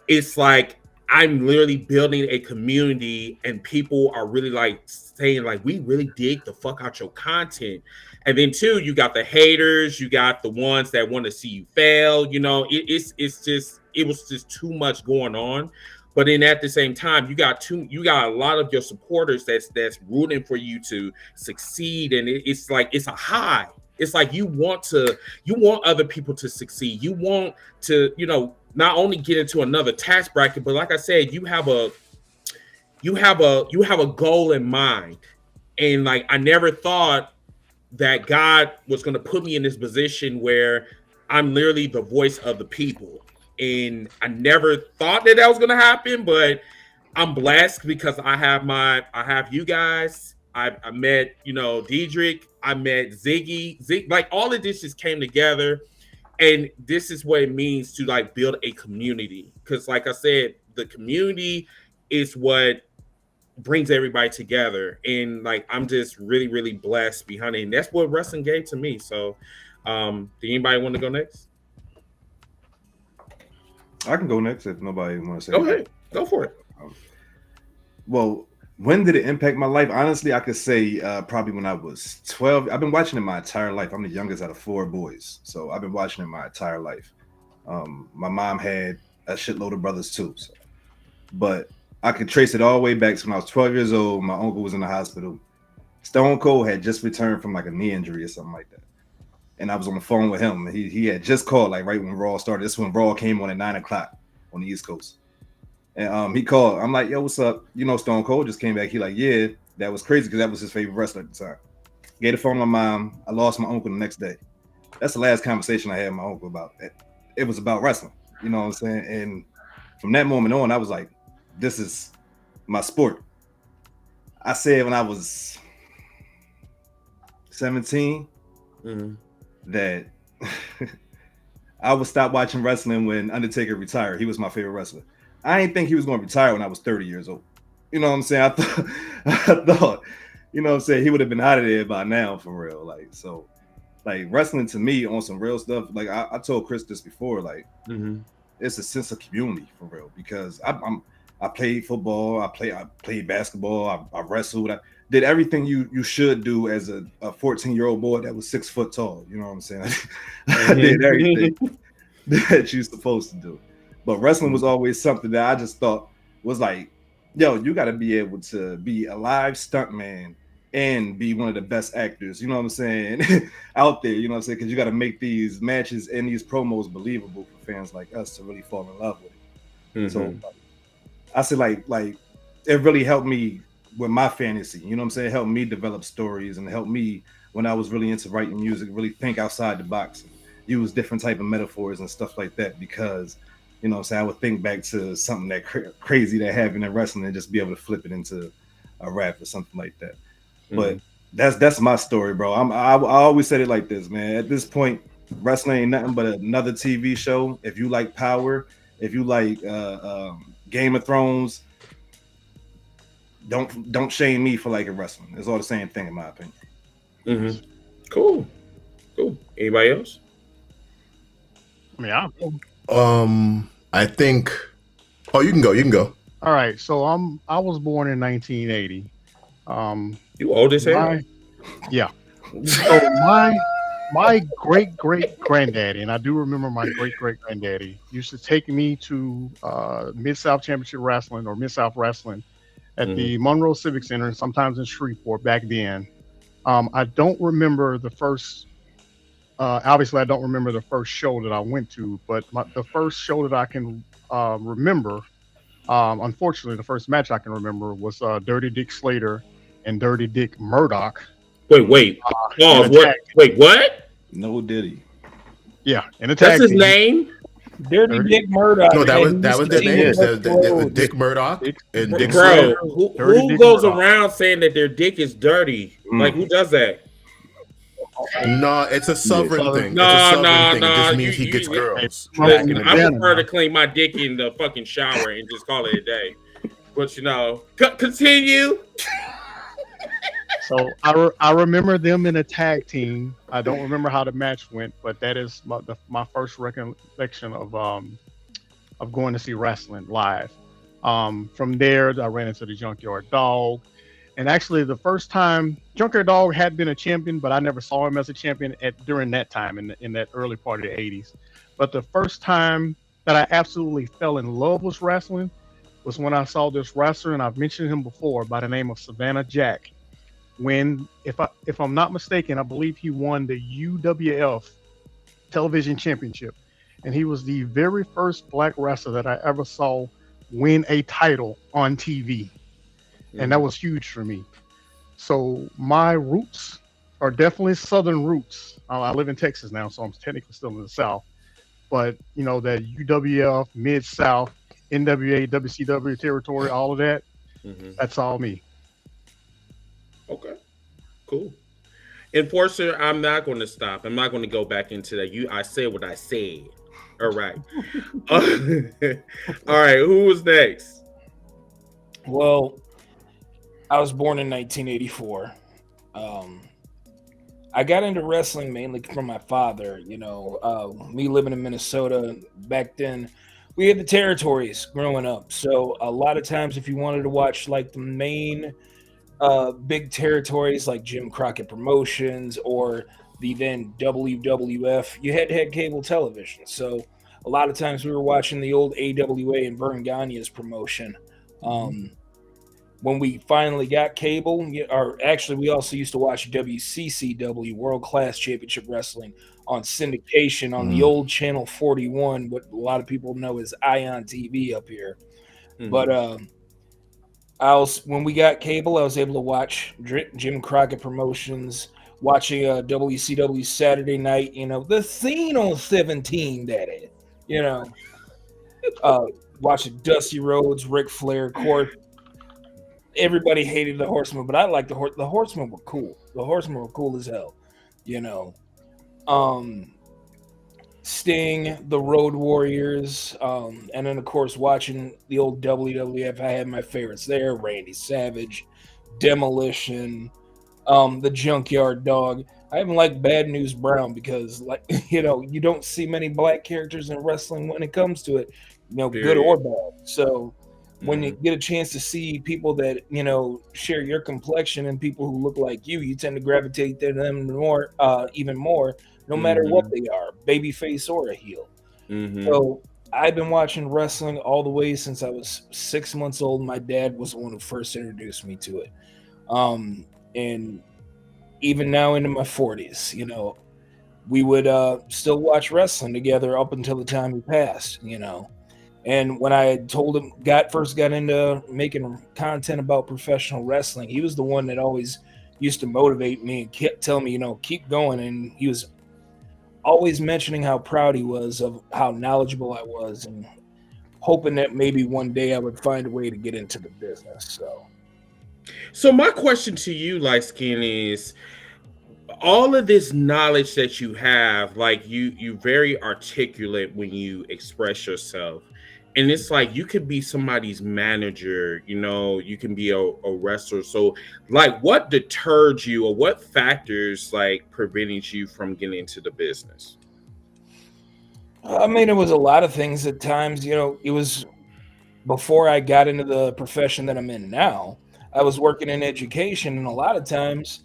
it's like I'm literally building a community and people are really like saying like, we really dig the fuck out your content. And then two, you got the haters, you got the ones that want to see you fail. You know, it was just too much going on. But then at the same time, you got a lot of your supporters that's rooting for you to succeed. And it's like, it's a high. It's like you want other people to succeed. You want to, you know, not only get into another tax bracket, but like I said, you have a goal in mind. And like I never thought that God was going to put me in this position where I'm literally the voice of the people. And I never thought that was going to happen, but I'm blessed because I have you guys. I met, you know, Diedrich. I met Ziggy. Like all of this just came together. And this is what it means to like build a community. Because like I said, the community is what brings everybody together. And like, I'm just really, really blessed behind it. And that's what wrestling gave to me. So do anybody want to go next? I can go next if nobody wants to say Go ahead. Go for it. Well, When did it impact my life? Honestly, I could say probably when I was 12. I've been watching it my entire life. I'm the youngest out of 4 boys, so I've been watching it my entire life. My mom had a shitload of brothers too, so. But I could trace it all the way back to when I was 12 years old. My uncle was in the hospital. Stone Cold had just returned from like a knee injury or something like that, and I was on the phone with him. He had just called like right when Raw started. This is when Raw came on at 9 o'clock on the East Coast. And he called. I'm like, yo, what's up? You know, Stone Cold just came back. He like, yeah, that was crazy because that was his favorite wrestler at the time. Gave the phone to my mom. I lost my uncle the next day. That's the last conversation I had with my uncle about it. It was about wrestling. You know what I'm saying? And from that moment on, I was like, this is my sport. I said when I was 17 that I would stop watching wrestling when Undertaker retired. He was my favorite wrestler. I didn't think he was going to retire when I was 30 years old. You know what I'm saying? I thought, you know what I'm saying, he would have been out of there by now for real. Like, so, like, wrestling to me on some real stuff, like I told Chris this before, like, it's a sense of community for real, because I played football, I played basketball, I wrestled, I did everything you should do as a 14-year-old boy that was 6 foot tall. You know what I'm saying? I did everything that you're supposed to do. But wrestling was always something that I just thought was like, yo, you got to be able to be a live stuntman and be one of the best actors, you know what I'm saying, out there, you know what I'm saying? Because you got to make these matches and these promos believable for fans like us to really fall in love with it. So I said, like it really helped me with my fantasy, you know what I'm saying? It helped me develop stories and helped me when I was really into writing music, really think outside the box, and use different type of metaphors and stuff like that, because you know what I'm saying, I would think back to something that crazy that happened in wrestling and just be able to flip it into a rap or something like that. But that's my story, bro. I always said it like this, man. At this point, wrestling ain't nothing but another TV show. If you like Power, if you like Game of Thrones, don't shame me for liking wrestling. It's all the same thing in my opinion. Cool. Anybody else? Yeah. I think. Oh, you can go. All right. So I was born in 1980. You old as hell? Yeah. So my great granddaddy, and I do remember my great granddaddy, used to take me to Mid-South Championship Wrestling or Mid-South Wrestling at the Monroe Civic Center, and sometimes in Shreveport back then. I don't remember the first. Obviously, I don't remember the first show that I went to, but the first show that I can remember, unfortunately, the first match I can remember was Dirty Dick Slater and Dirty Dick Murdoch. Wait. Pause. What? No Diddy. Yeah, in a tag That's his team. name? Dirty Dick Murdoch. No, that was their names. Dick Murdoch and Dick Bro, Slater. who goes around saying that their dick is dirty? Like, who does that? No, it's a Southern thing. No. It just means he gets girls. I prefer to clean my dick in the fucking shower and just call it a day. But you know, continue. So I remember them in a tag team. I don't remember how the match went, but that is my first recollection of going to see wrestling live. From there, I ran into the Junkyard Dog. And actually, the first time, Junkyard Dog had been a champion, but I never saw him as a champion during that time, in that early part of the 80s. But the first time that I absolutely fell in love with wrestling was when I saw this wrestler, and I've mentioned him before, by the name of Savannah Jack. When, if I'm not mistaken, I believe he won the UWF Television Championship. And he was the very first black wrestler that I ever saw win a title on TV. And that was huge for me. So my roots are definitely Southern roots. I live in Texas now, so I'm technically still in the South. But, you know, that UWF, Mid-South, NWA, WCW territory, all of that, that's all me. Okay, cool. Enforcer, I'm not going to stop. I'm not going to go back into that. I said what I said. All right. All right, who was next? Well, I was born in 1984. I got into wrestling mainly from my father. You know, me living in Minnesota back then, we had the territories growing up. So a lot of times, if you wanted to watch like the main big territories like Jim Crockett Promotions or the then WWF, you had to have cable television. So a lot of times we were watching the old AWA and Vern Gagne's promotion. When we finally got cable, or actually we also used to watch WCCW, World Class Championship Wrestling, on syndication on the old channel 41, what a lot of people know as Ion TV up here. But when we got cable, I was able to watch Jim Crockett Promotions, watching WCW Saturday Night, the scene on 17, daddy, watching Dusty Rhodes, Ric Flair, Court. Everybody hated the Horsemen, but I liked the Horsemen were cool. The Horsemen were cool as hell, Sting, the Road Warriors, and then of course watching the old WWF. I had my favorites there: Randy Savage, Demolition, the Junkyard Dog. I even like Bad News Brown because, you don't see many black characters in wrestling when it comes to it, good or bad. So when you get a chance to see people that share your complexion and people who look like you tend to gravitate to them more, even more, no matter what they are, babyface or a heel. So I've been watching wrestling all the way since I was 6 months old. My dad was the one who first introduced me to it, and even now into my 40s, we would still watch wrestling together up until the time he passed. And when I told him, first got into making content about professional wrestling, he was the one that always used to motivate me and kept telling me, keep going. And he was always mentioning how proud he was of how knowledgeable I was and hoping that maybe one day I would find a way to get into the business. So my question to you, Light Skin, is all of this knowledge that you have, like you very articulate when you express yourself. And it's like you could be somebody's manager, you can be a wrestler. So like what deterred you or what factors like prevented you from getting into the business? I mean, it was a lot of things at times. It was before I got into the profession that I'm in now. I was working in education, and a lot of times,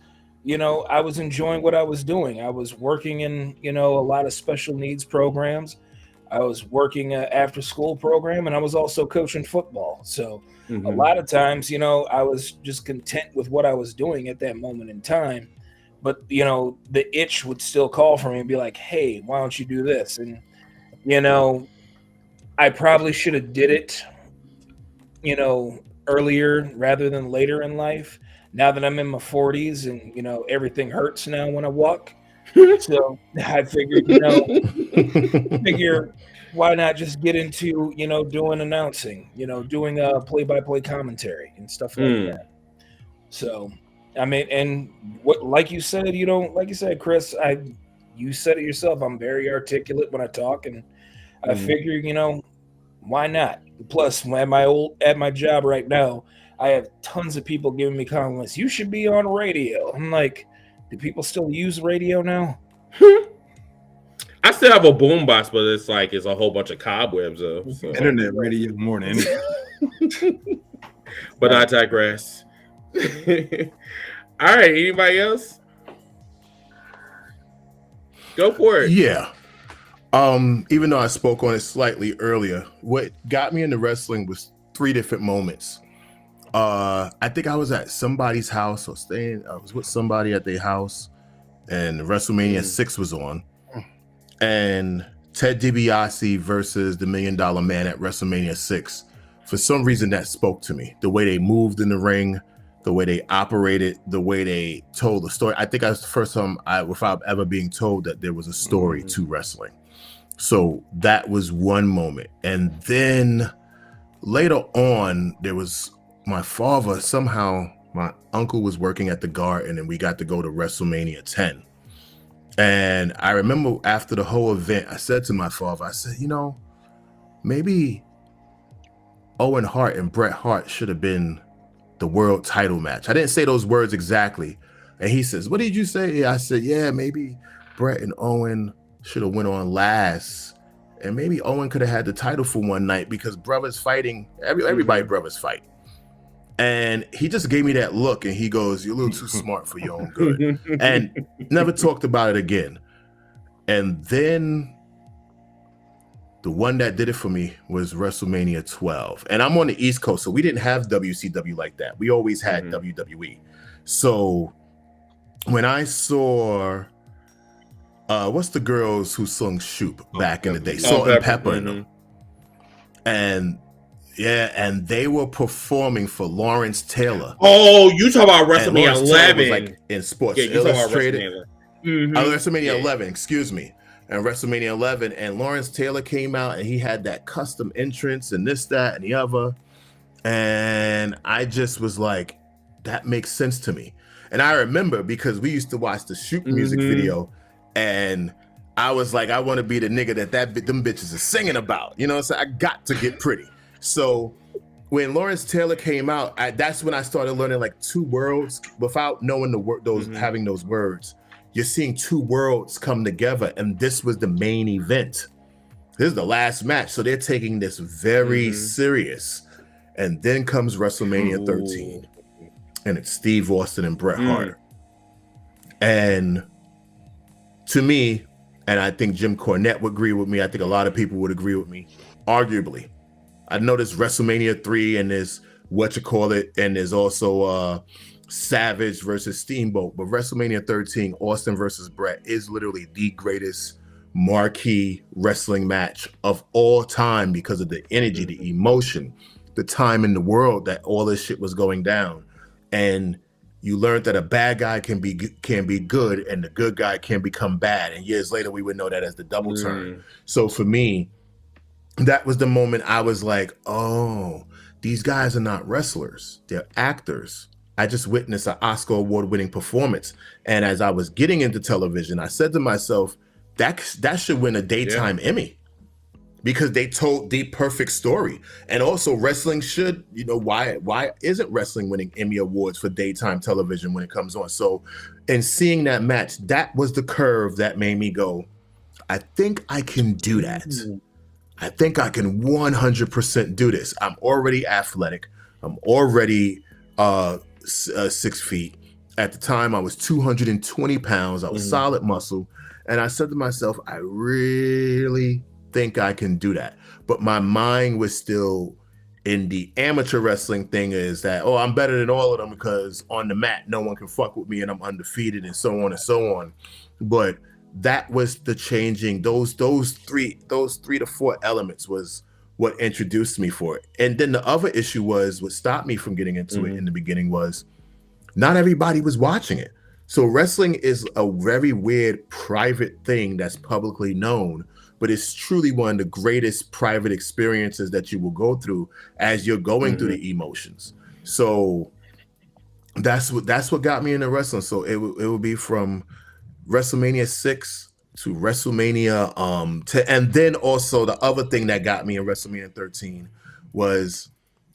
I was enjoying what I was doing. I was working in, a lot of special needs programs. I was working an after school program, and I was also coaching football. So a lot of times, I was just content with what I was doing at that moment in time. But, the itch would still call for me and be like, hey, why don't you do this? And, I probably should have did it, earlier rather than later in life. Now that I'm in my 40s and, everything hurts now when I walk. So I figured, why not just get into, doing announcing, doing play-by-play commentary and stuff like that. So, I mean, and what, like you said, Chris, you said it yourself. I'm very articulate when I talk, and I figure, why not? Plus, at my job right now, I have tons of people giving me compliments. You should be on radio. I'm like, do people still use radio now? I still have a boombox, but it's a whole bunch of cobwebs of so. Internet radio more than anything. But I digress. All right, anybody else? Go for it. Yeah. Even though I spoke on it slightly earlier, what got me into wrestling was 3 different moments. I think I was at somebody's house or I was with somebody at their house, and WrestleMania 6 was on. And Ted DiBiase versus the $1 Million Man at WrestleMania 6. For some reason, that spoke to me. The way they moved in the ring, the way they operated, the way they told the story. I think that was the first time without ever being told that there was a story to wrestling. So that was one moment. And then later on, there was my father. Somehow, my uncle was working at the Garden, and we got to go to WrestleMania 10. And I remember after the whole event, I said to my father, I said, maybe Owen Hart and Bret Hart should have been the world title match. I didn't say those words exactly. And he says, what did you say? I said, yeah, maybe Bret and Owen should have went on last and maybe Owen could have had the title for one night because brothers fighting, everybody brothers fight. And he just gave me that look and he goes, "You're a little too smart for your own good." And never talked about it again. And then the one that did it for me was WrestleMania 12. And I'm on the East Coast, so we didn't have WCW like that. We always had WWE. So when I saw, what's the girls who sung Shoop back in the day? Salt and Pepper in them. And yeah, and they were performing for Lawrence Taylor. Oh, you talk about WrestleMania 11. Like in Sports Yeah, you talk about Illustrated. WrestleMania Yeah. 11, excuse me. And WrestleMania 11, and Lawrence Taylor came out and he had that custom entrance and this, that, and the other. And I just was like, that makes sense to me. And I remember because we used to watch the Shoot music video, and I was like, I want to be the nigga that them bitches are singing about. You know what I'm saying? I got to get pretty. So when Lawrence Taylor came out, that's when I started learning like two worlds without knowing the word, having those words. You're seeing two worlds come together, and this was the main event. This is the last match, so they're taking this very serious. And then comes WrestleMania 13, and it's Steve Austin and Bret Hart. And to me, and I think Jim Cornette would agree with me, I think a lot of people would agree with me, arguably. I know there's WrestleMania 3 and there's and there's also Savage versus Steamboat, but WrestleMania 13, Austin versus Bret, is literally the greatest marquee wrestling match of all time because of the energy, the emotion, the time in the world that all this shit was going down. And you learned that a bad guy can be good and the good guy can become bad. And years later, we would know that as the double turn. So for me, that was the moment I was like, oh, these guys are not wrestlers. They're actors. I just witnessed an Oscar award-winning performance. And as I was getting into television, I said to myself, that should win a daytime Emmy because they told the perfect story. And also wrestling should, why isn't wrestling winning Emmy awards for daytime television when it comes on? So in seeing that match, that was the curve that made me go, I think I can do that. I think I can 100% do this. I'm already athletic. I'm already 6 feet. At the time, I was 220 pounds. I was solid muscle. And I said to myself, I really think I can do that. But my mind was still in the amateur wrestling thing is that, oh, I'm better than all of them because on the mat, no one can fuck with me and I'm undefeated and so on and so on. But that was the changing, those three to four elements was what introduced me for it. And then the other issue was what stopped me from getting into it in the beginning was not everybody was watching it. So wrestling is a very weird private thing that's publicly known, but it's truly one of the greatest private experiences that you will go through as you're going through the emotions. So that's what got me into wrestling. So it would be from WrestleMania 6 to WrestleMania and then also the other thing that got me in WrestleMania 13 was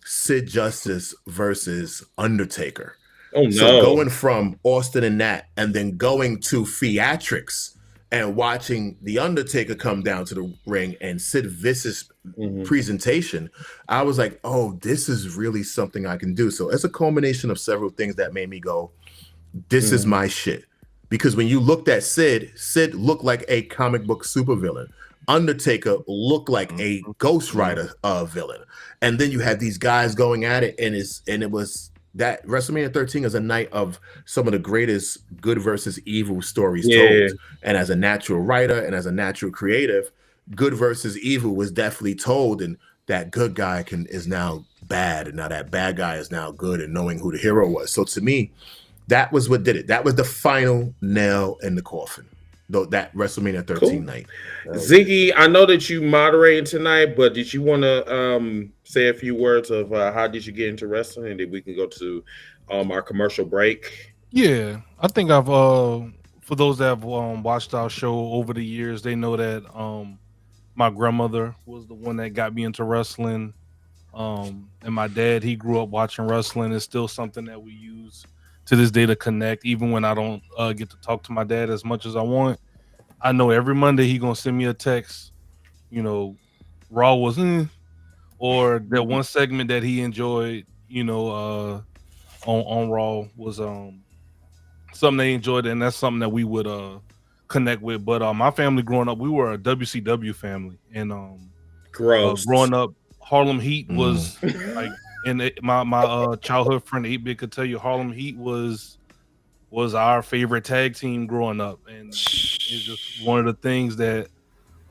Sid Justice versus Undertaker. Oh no. So going from Austin and that and then going to theatrics and watching The Undertaker come down to the ring and Sid Vicious presentation, I was like, oh, this is really something I can do. So it's a culmination of several things that made me go, this is my shit. Because when you looked at Sid looked like a comic book supervillain. Undertaker looked like a Ghost Rider villain. And then you had these guys going at it, and it was that WrestleMania 13 is a night of some of the greatest good versus evil stories told. And as a natural writer and as a natural creative, good versus evil was definitely told, and that good guy is now bad, and now that bad guy is now good, and knowing who the hero was. So to me, that was what did it. That was the final nail in the coffin, though, that WrestleMania 13 night. Ziggy, I know that you moderated tonight, but did you want to say a few words of how did you get into wrestling, and then we can go to our commercial break? Yeah, I think I've for those that have watched our show over the years, they know that my grandmother was the one that got me into wrestling, and my dad, he grew up watching wrestling. It's still something that we use to this day to connect, even when I don't get to talk to my dad as much as I want. I know every Monday he gonna send me a text, Raw was or that one segment that he enjoyed, on Raw was something they enjoyed, and that's something that we would connect with. But my family growing up, we were a WCW family, and Gross. growing up, Harlem Heat was like, and my childhood friend 8-Bit could tell you Harlem Heat was our favorite tag team growing up, and it's just one of the things that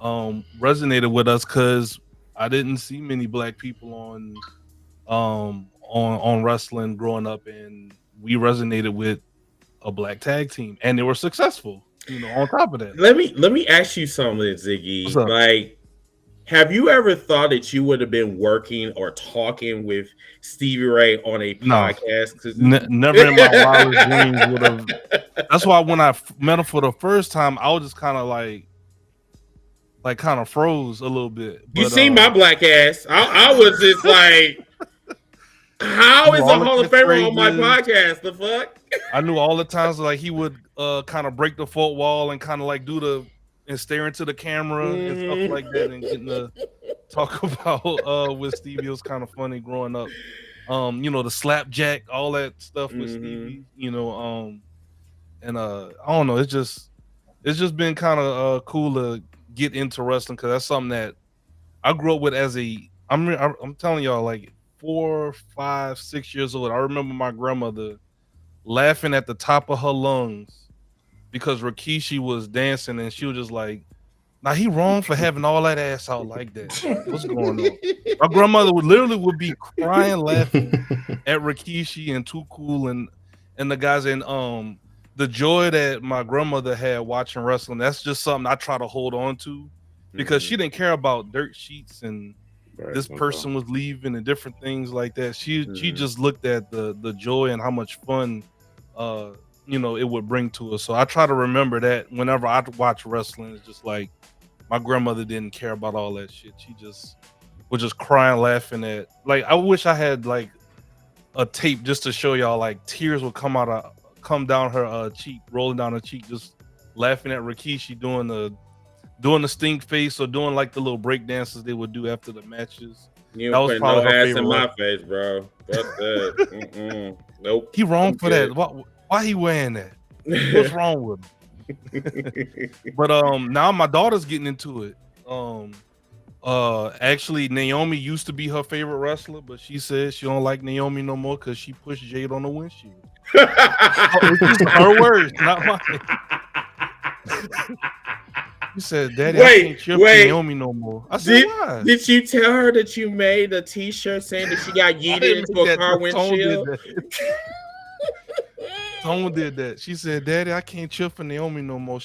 resonated with us because I didn't see many black people on wrestling growing up, and we resonated with a black tag team, and they were successful. On top of that, Let me ask you something, Ziggy. What's up? Like, have you ever thought that you would have been working or talking with Stevie Ray on a podcast? Never in my wildest dreams would have. That's why when I met him for the first time, I was just kind of like kind of froze a little bit. You seen my black ass? I was just like, how is a Hall of Famer on my podcast? The fuck? I knew all the times like he would kind of break the fourth wall and kind of like and stare into the camera and stuff like that, and getting to talk about with Stevie. It was kind of funny growing up. The slapjack, all that stuff with Stevie. And I don't know. It's just been kind of cool to get into wrestling because that's something that I grew up with as I'm telling y'all, like 4, 5, 6 years old. I remember my grandmother laughing at the top of her lungs because Rikishi was dancing, and she was just like, "Now he wrong for having all that ass out like that. What's going on?" My grandmother would be crying, laughing at Rikishi and Too Cool and the guys, and the joy that my grandmother had watching wrestling. That's just something I try to hold on to because she didn't care about dirt sheets and this person was leaving and different things like that. She just looked at the joy and how much fun it would bring to us. So I try to remember that whenever I watch wrestling. It's just like my grandmother didn't care about all that shit. She just was just crying, laughing at, like, I wish I had like a tape just to show y'all, like tears would come down her cheek, rolling down her cheek, just laughing at Rikishi doing the stink face or doing like the little break dances they would do after the matches. You that was probably no ass in my face, bro. That's that. Nope. He wrong for that. Why he wearing that? What's wrong with him? But now my daughter's getting into it. Actually, Naomi used to be her favorite wrestler, but she says she don't like Naomi no more because she pushed Jade on the windshield. It's just her words, not mine. You said, "Daddy, I can't cheer for Naomi no more." I said, "Why?" Did you tell her that you made a T-shirt saying that she got yeeted into a car windshield? Tone did that. She said, "Daddy, I can't cheer for Naomi no more.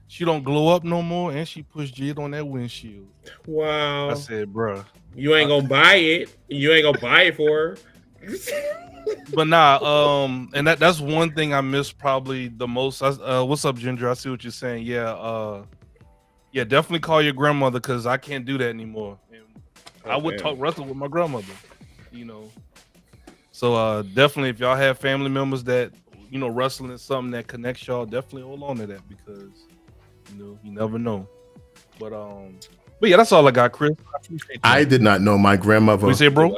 She don't glow up no more, and she pushed Jid on that windshield." Wow. I said, "Bruh, you ain't gonna buy it. You ain't gonna buy it for her." But nah, and that's one thing I miss probably the most. What's up, Ginger? I see what you're saying. Yeah, definitely call your grandmother because I can't do that anymore. And I would talk wrestling with my grandmother, So definitely, if y'all have family members that wrestling is something that connects y'all, definitely hold on to that because you never know. But yeah, that's all I got, Chris. I did not know my grandmother. What you say, bro?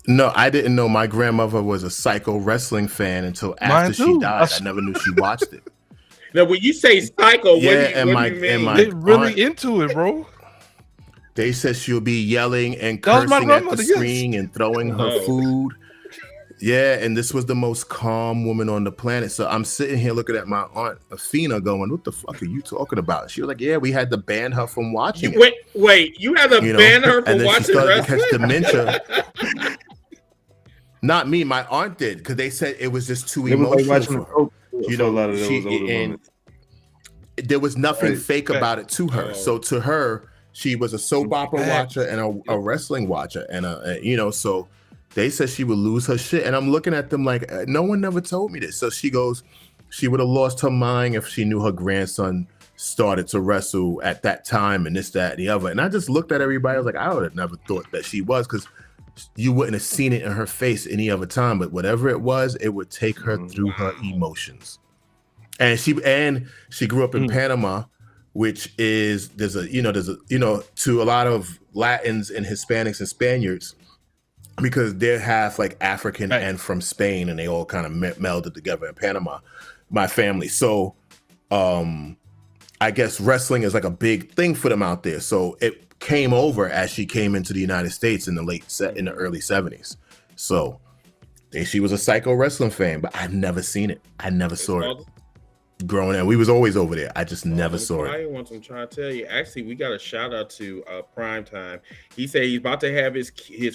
No, I didn't know my grandmother was a psycho wrestling fan until after she died. I never knew she watched it. Now, when you say psycho, what do you mean? They're really into it, bro. They said she'll be yelling and cursing at the screen and throwing her food. Yeah, and this was the most calm woman on the planet. So I'm sitting here looking at my aunt Athena going, "What the fuck are you talking about?" She was like, "Yeah, we had to ban her from watching it." Wait, you had to ban her from watching wrestling? And then she started to catch dementia. Not me, my aunt did, because they said it was just too emotional for her. A lot of those and there was nothing fake about it to her. So to her, she was a soap opera watcher and a wrestling watcher, and so they said she would lose her shit. And I'm looking at them like, no one never told me this. So she goes, she would have lost her mind if she knew her grandson started to wrestle at that time and this, that, and the other. And I just looked at everybody. I was like, I would have never thought that she was, because you wouldn't have seen it in her face any other time. But whatever it was, it would take her through her emotions. And she grew up in Panama, which is there's a to a lot of Latins and Hispanics and Spaniards, because they're half like African and from Spain, and they all kind of melded together in Panama, my family. So I guess wrestling is like a big thing for them out there. So it came over as she came into the United States in the early 70s. So she was a psycho wrestling fan, but I've never seen it. I never saw it. Growing up, we was always over there. I just never saw it. I'm trying to tell you. Actually, we got a shout out to Primetime. He said he's about to have his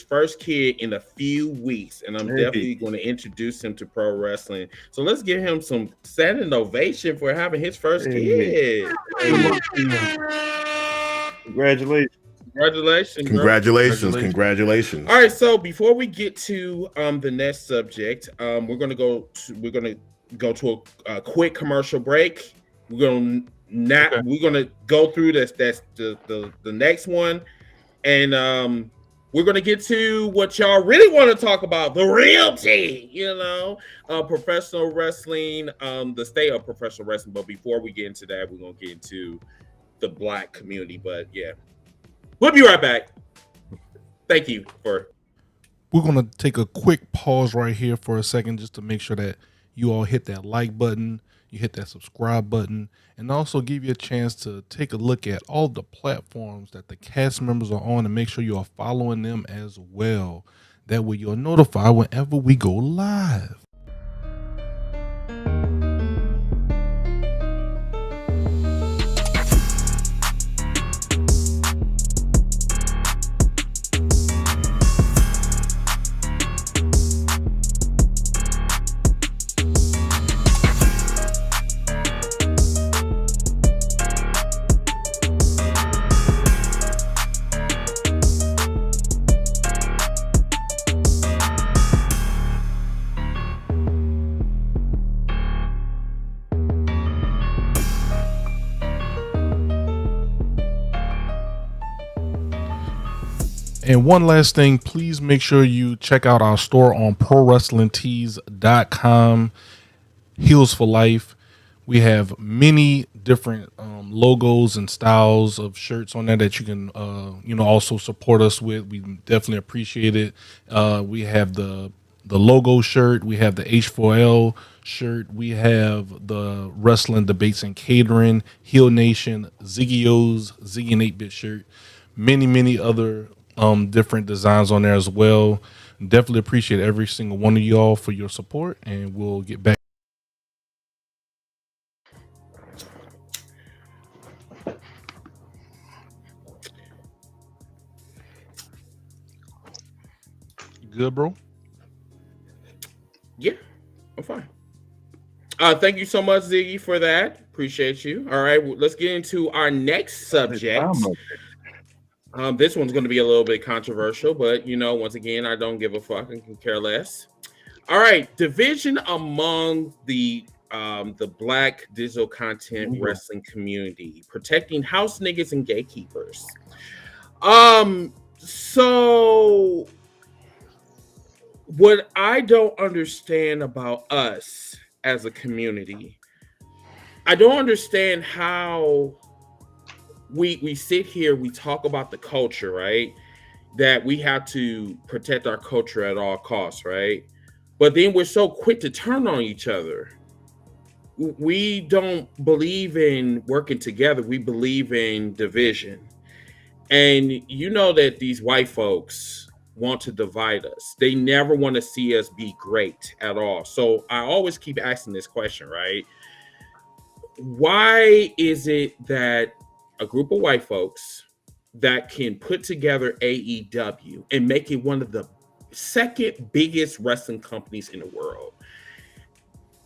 first kid in a few weeks, and I'm definitely going to introduce him to pro wrestling. So let's give him some standing ovation for having his first kid. Congratulations. All right, so before we get to the next subject, we're gonna go to a quick commercial break. We're gonna go through this. That's the next one, and we're gonna get to what y'all really want to talk about, the realty, professional wrestling, the state of professional wrestling. But before we get into that, we're gonna get into the Black community. But yeah, we'll be right back. Thank you for. We're going to take a quick pause right here for a second just to make sure that you all hit that like button, you hit that subscribe button, and also give you a chance to take a look at all the platforms that the cast members are on and make sure you are following them as well. That way you're notified whenever we go live. And one last thing, please make sure you check out our store on prowrestlingtees.com. Heels for Life. We have many different logos and styles of shirts on there that you can, also support us with. We definitely appreciate it. We have the logo shirt. We have the H4L shirt. We have the Wrestling Debates and Catering, Heel Nation, Ziggy O's, Ziggy and 8-Bit shirt. Many other different designs on there as well. Definitely appreciate every single one of y'all for your support, and we'll get back. You good, bro? Yeah, I'm fine. Thank you so much, Ziggy, for that. Appreciate you. All right, let's get into our next subject. This one's going to be a little bit controversial, but once again, I don't give a fuck and can care less. All right, division among the Black digital content wrestling community, protecting house niggas and gatekeepers. So what I don't understand about us as a community, I don't understand how we sit here, we talk about the culture, right? That we have to protect our culture at all costs, right? But then we're so quick to turn on each other. We don't believe in working together. We believe in division. And you know that these white folks want to divide us. They never want to see us be great at all. So I always keep asking this question, right? Why is it that a group of white folks that can put together AEW and make it one of the second biggest wrestling companies in the world,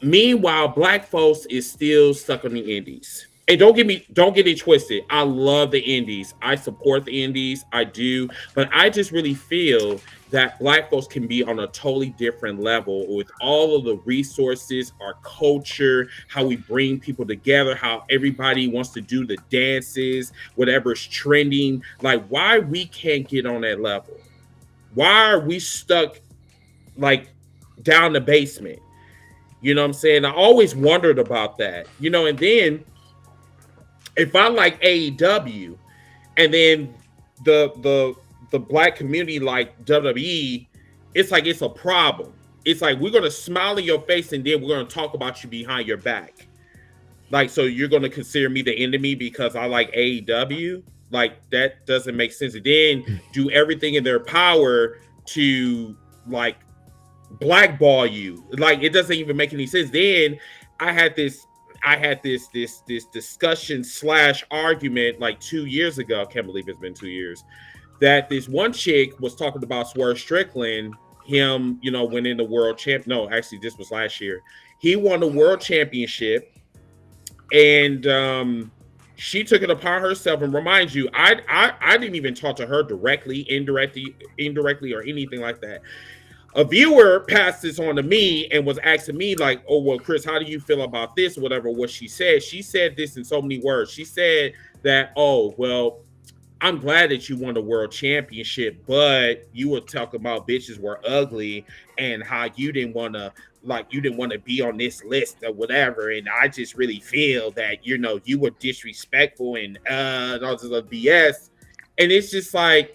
meanwhile Black folks is still stuck on the indies? And don't get it twisted. I love the indies. I support the indies. I do. But I just really feel that Black folks can be on a totally different level with all of the resources, our culture, how we bring people together, how everybody wants to do the dances, whatever's trending. Like, why we can't get on that level? Why are we stuck like down the basement? You know what I'm saying? I always wondered about that. And then if I like AEW, and then the black community like WWE, it's like it's a problem. It's like we're gonna smile in your face and then we're gonna talk about you behind your back. Like, so you're gonna consider me the enemy because I like AEW? Like, that doesn't make sense. And then do everything in their power to like blackball you. Like, it doesn't even make any sense. Then I had this discussion / argument like 2 years ago. I can't believe it's been 2 years. That this one chick was talking about Swerve Strickland, him, winning the world champ. No, actually, this was last year. He won the world championship, and she took it upon herself. And remind you, I didn't even talk to her directly, indirectly, or anything like that. A viewer passed this on to me and was asking me like, "Oh, well, Chris, how do you feel about this?" Or whatever. What she said this in so many words. She said that, "Oh, well, I'm glad that you won the world championship, but you were talking about bitches were ugly and how you didn't want to be on this list or whatever. And I just really feel that, you were disrespectful and all this other BS." And it's just like,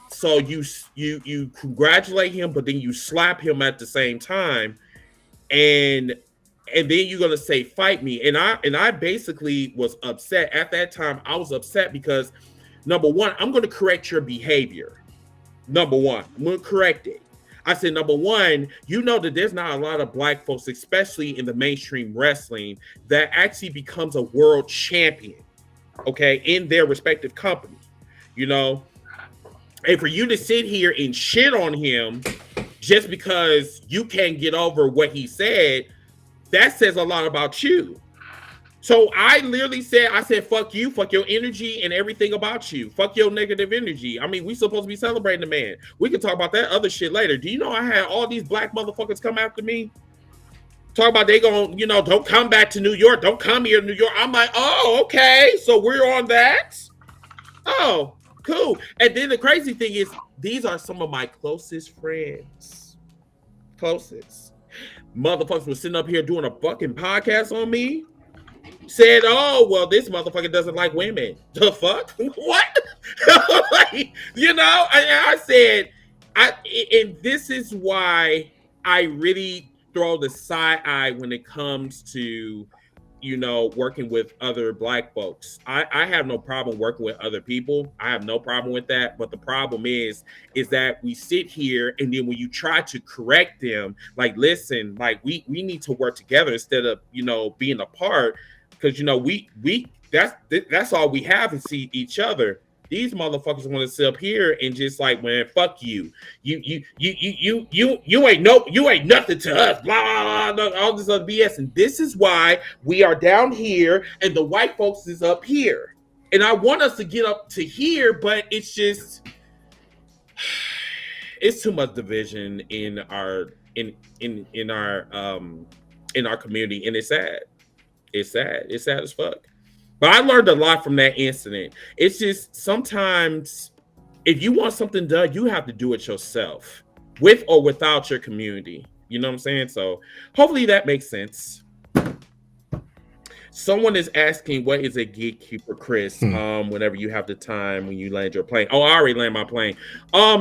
so you congratulate him, but then you slap him at the same time. And then you're gonna say, "Fight me." And I basically was upset. At that time, I was upset because, number one, I'm going to correct your behavior. Number one, I'm going to correct it. I said, number one, that there's not a lot of black folks, especially in the mainstream wrestling, that actually becomes a world champion, okay, in their respective company, And for you to sit here and shit on him just because you can't get over what he said, that says a lot about you. So I literally said, fuck you, fuck your energy and everything about you. Fuck your negative energy. I mean, we supposed to be celebrating the man. We can talk about that other shit later. Do you know I had all these black motherfuckers come after me? Talk about they gonna, don't come back to New York. Don't come here to New York. I'm like, oh, okay. So we're on that? Oh, cool. And then the crazy thing is, these are some of my closest friends. Closest. Motherfuckers were sitting up here doing a fucking podcast on me. Said, "Oh, well, this motherfucker doesn't like women." The fuck? What? I said, and this is why I really throw the side eye when it comes to, working with other black folks. I have no problem working with other people. I have no problem with that. But the problem is that we sit here and then when you try to correct them, like, listen, like we need to work together instead of, being apart. Because that's all we have is see each other. These motherfuckers want to sit up here and just like, man, fuck you. You ain't nothing to us. Blah, blah, blah, all this other BS. And this is why we are down here and the white folks is up here. And I want us to get up to here, but it's just it's too much division in our community, and it's sad. It's sad. It's sad as fuck. But I learned a lot from that incident. It's just sometimes if you want something done, you have to do it yourself, with or without your community. You know what I'm saying? So hopefully that makes sense. Someone is asking, what is a gatekeeper, Chris? Whenever you have the time when you land your plane. Oh, I already landed my plane.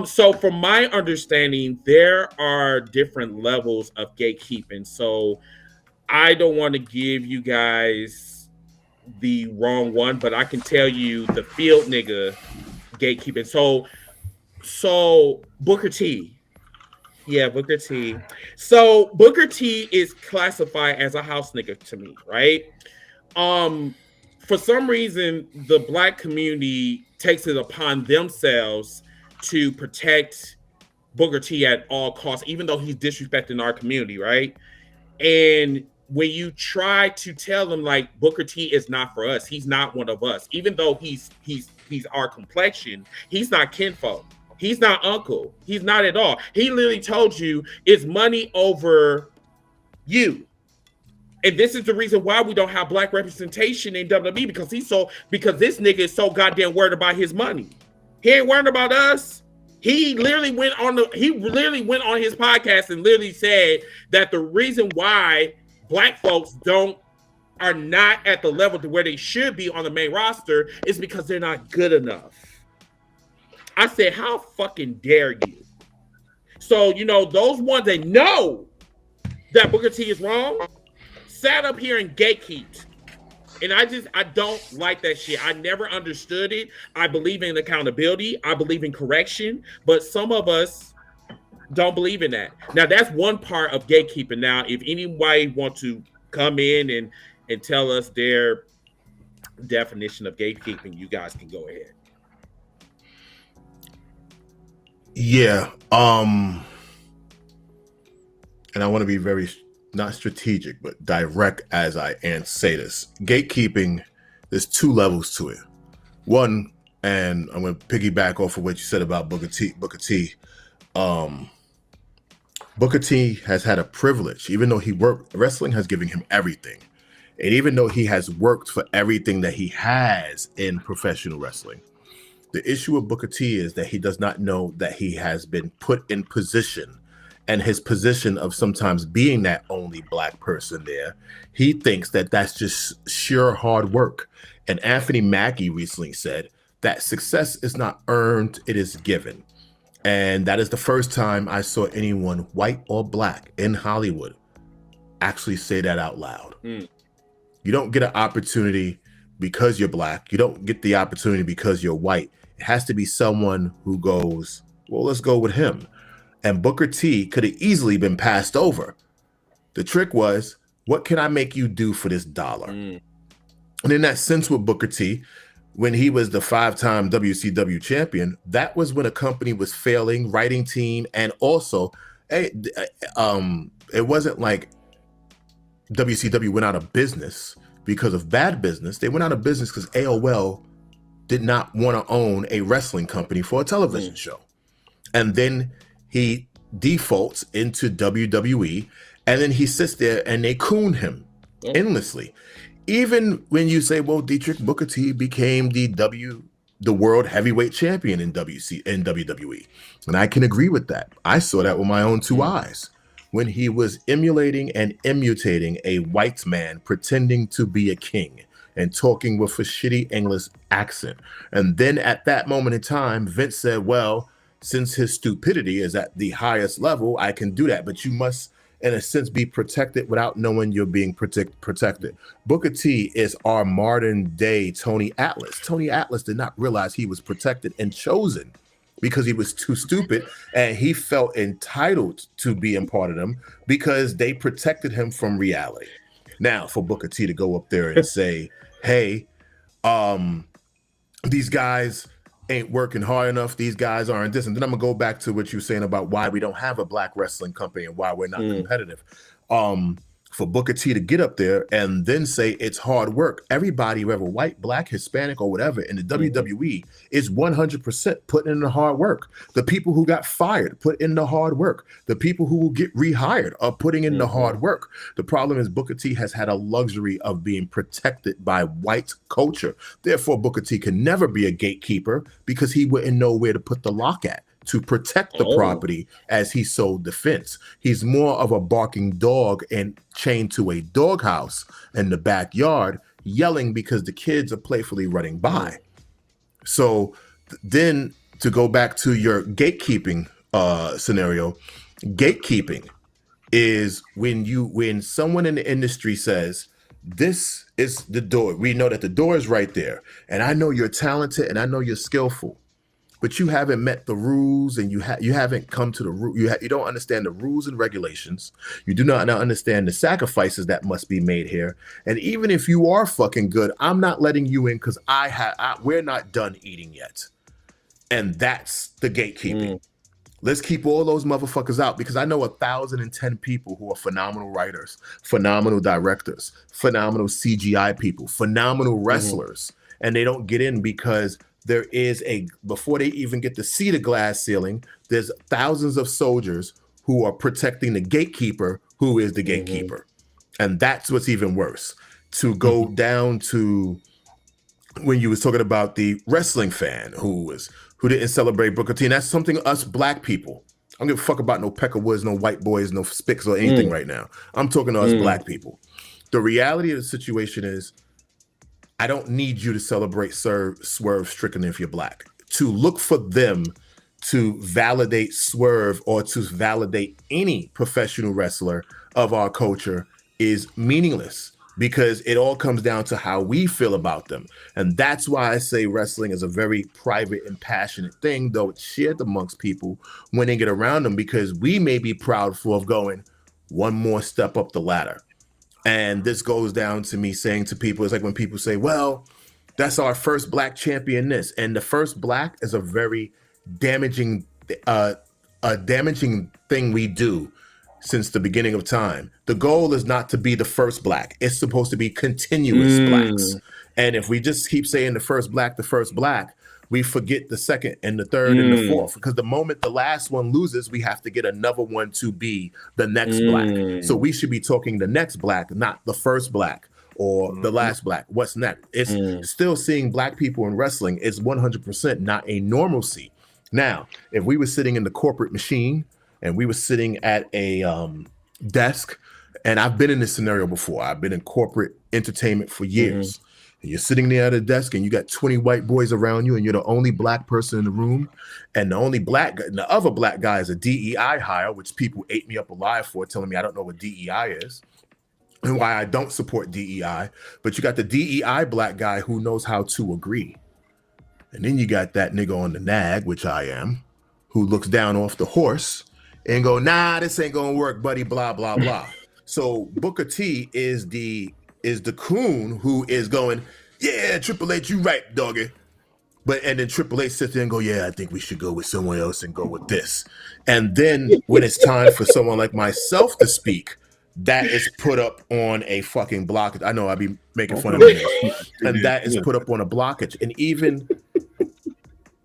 So from my understanding, there are different levels of gatekeeping. So I don't want to give you guys the wrong one, but I can tell you the field nigga gatekeeping. So Booker T. Yeah, Booker T. So Booker T is classified as a house nigga to me, right? For some reason, the black community takes it upon themselves to protect Booker T at all costs, even though he's disrespecting our community, right? And when you try to tell them like Booker T is not for us, he's not one of us, even though he's our complexion, he's not kinfolk, he's not uncle, he's not at all. He literally told you it's money over you. And this is the reason why we don't have black representation in WWE, because this nigga is so goddamn worried about his money. He ain't worried about us. He literally went on his podcast and literally said that the reason why black folks don't are not at the level to where they should be on the main roster is because they're not good enough. I said, how fucking dare you? So, you know, those ones that know that Booker T is wrong sat up here and gatekeeped. And I don't like that shit. I never understood it. I believe in accountability. I believe in correction. But some of us don't believe in that. Now, that's one part of gatekeeping. Now, if anybody want to come in and tell us their definition of gatekeeping, you guys can go ahead. Yeah. And I want to be very not strategic, but direct as I say this. Gatekeeping, there's two levels to it. One, and I'm going to piggyback off of what you said about Booker T. Booker T has had a privilege, even though he worked, wrestling has given him everything. And even though he has worked for everything that he has in professional wrestling, the issue with Booker T is that he does not know that he has been put in position, and his position of sometimes being that only black person there, he thinks that that's just sheer hard work. And Anthony Mackie recently said that success is not earned, it is given. And that is the first time I saw anyone, white or black, in Hollywood actually say that out loud. You don't get an opportunity because you're black. You don't get the opportunity because you're white. It has to be someone who goes, well, let's go with him. And Booker T could have easily been passed over. The trick was, what can I make you do for this dollar? And in that sense with Booker T, when he was the 5-time WCW champion, that was when a company was failing, writing team, and also, it wasn't like WCW went out of business because of bad business. They went out of business because AOL did not want to own a wrestling company for a television show. And then he defaults into WWE, and then he sits there and they coon him endlessly. Even when you say, well, Dietrich Booker T became the world heavyweight champion in WWE. And I can agree with that. I saw that with my own two eyes when he was emulating and imitating a white man pretending to be a king and talking with a shitty English accent. And then at that moment in time, Vince said, well, since his stupidity is at the highest level, I can do that. But you must, in a sense, be protected without knowing you're being protected. Booker T is our modern day Tony Atlas. Tony Atlas did not realize he was protected and chosen because he was too stupid, and he felt entitled to be a part of them because they protected him from reality. Now, for Booker T to go up there and say, hey, these guys ain't working hard enough, these guys aren't this, and then I'm gonna go back to what you're saying about why we don't have a black wrestling company and why we're not competitive. For Booker T to get up there and then say it's hard work, everybody, whether white, black, Hispanic, or whatever, in the WWE is 100% putting in the hard work. The people who got fired put in the hard work. The people who will get rehired are putting in the hard work. The problem is Booker T has had a luxury of being protected by white culture. Therefore, Booker T can never be a gatekeeper because he wouldn't know where to put the lock at to protect the property as he sold the fence. He's more of a barking dog and chained to a doghouse in the backyard, yelling because the kids are playfully running by. So then to go back to your gatekeeping scenario, gatekeeping is when someone in the industry says, this is the door. We know that the door is right there. And I know you're talented and I know you're skillful, but you haven't met the rules and you haven't come to the rule. You don't understand the rules and regulations. You do not understand the sacrifices that must be made here. And even if you are fucking good, I'm not letting you in because we're not done eating yet. And that's the gatekeeping. Let's keep all those motherfuckers out because I know 1,010 people who are phenomenal writers, phenomenal directors, phenomenal CGI people, phenomenal wrestlers, and they don't get in because there is before they even get to see the glass ceiling, there's thousands of soldiers who are protecting the gatekeeper who is the gatekeeper. And that's what's even worse. To go down to when you was talking about the wrestling fan who didn't celebrate Booker T. And that's something us black people. I don't give a fuck about no Peckerwoods, no white boys, no Spicks or anything right now. I'm talking to us black people. The reality of the situation is, I don't need you to celebrate Swerve Strickland if you're black. To look for them to validate Swerve or to validate any professional wrestler of our culture is meaningless, because it all comes down to how we feel about them. And that's why I say wrestling is a very private and passionate thing, though it's shared amongst people when they get around them, because we may be proud of going one more step up the ladder. And this goes down to me saying to people, it's like when people say, well, that's our first black champion this. And the first black is a very damaging thing we do since the beginning of time. The goal is not to be the first black. It's supposed to be continuous blacks. And if we just keep saying the first black, we forget the second and the third and the fourth, because the moment the last one loses, we have to get another one to be the next black. So we should be talking the next black, not the first black or the last black. What's next? It's still seeing black people in wrestling is 100% not a normalcy. Now, if we were sitting in the corporate machine and we were sitting at a desk, and I've been in this scenario before. I've been in corporate entertainment for years. And you're sitting there at a desk and you got 20 white boys around you and you're the only black person in the room. And the only black guy, the other black guy is a DEI hire, which people ate me up alive for, telling me I don't know what DEI is and why I don't support DEI. But you got the DEI black guy who knows how to agree. And then you got that nigga on the nag, which I am, who looks down off the horse and go, nah, this ain't gonna work, buddy, blah, blah, blah. So Booker T is the coon who is going, yeah, Triple H, you right, doggy. And then Triple H sits there and go, yeah, I think we should go with someone else and go with this. And then when it's time for someone like myself to speak, that is put up on a fucking blockage. I know I'd be making fun of it. And that is put up on a blockage. And even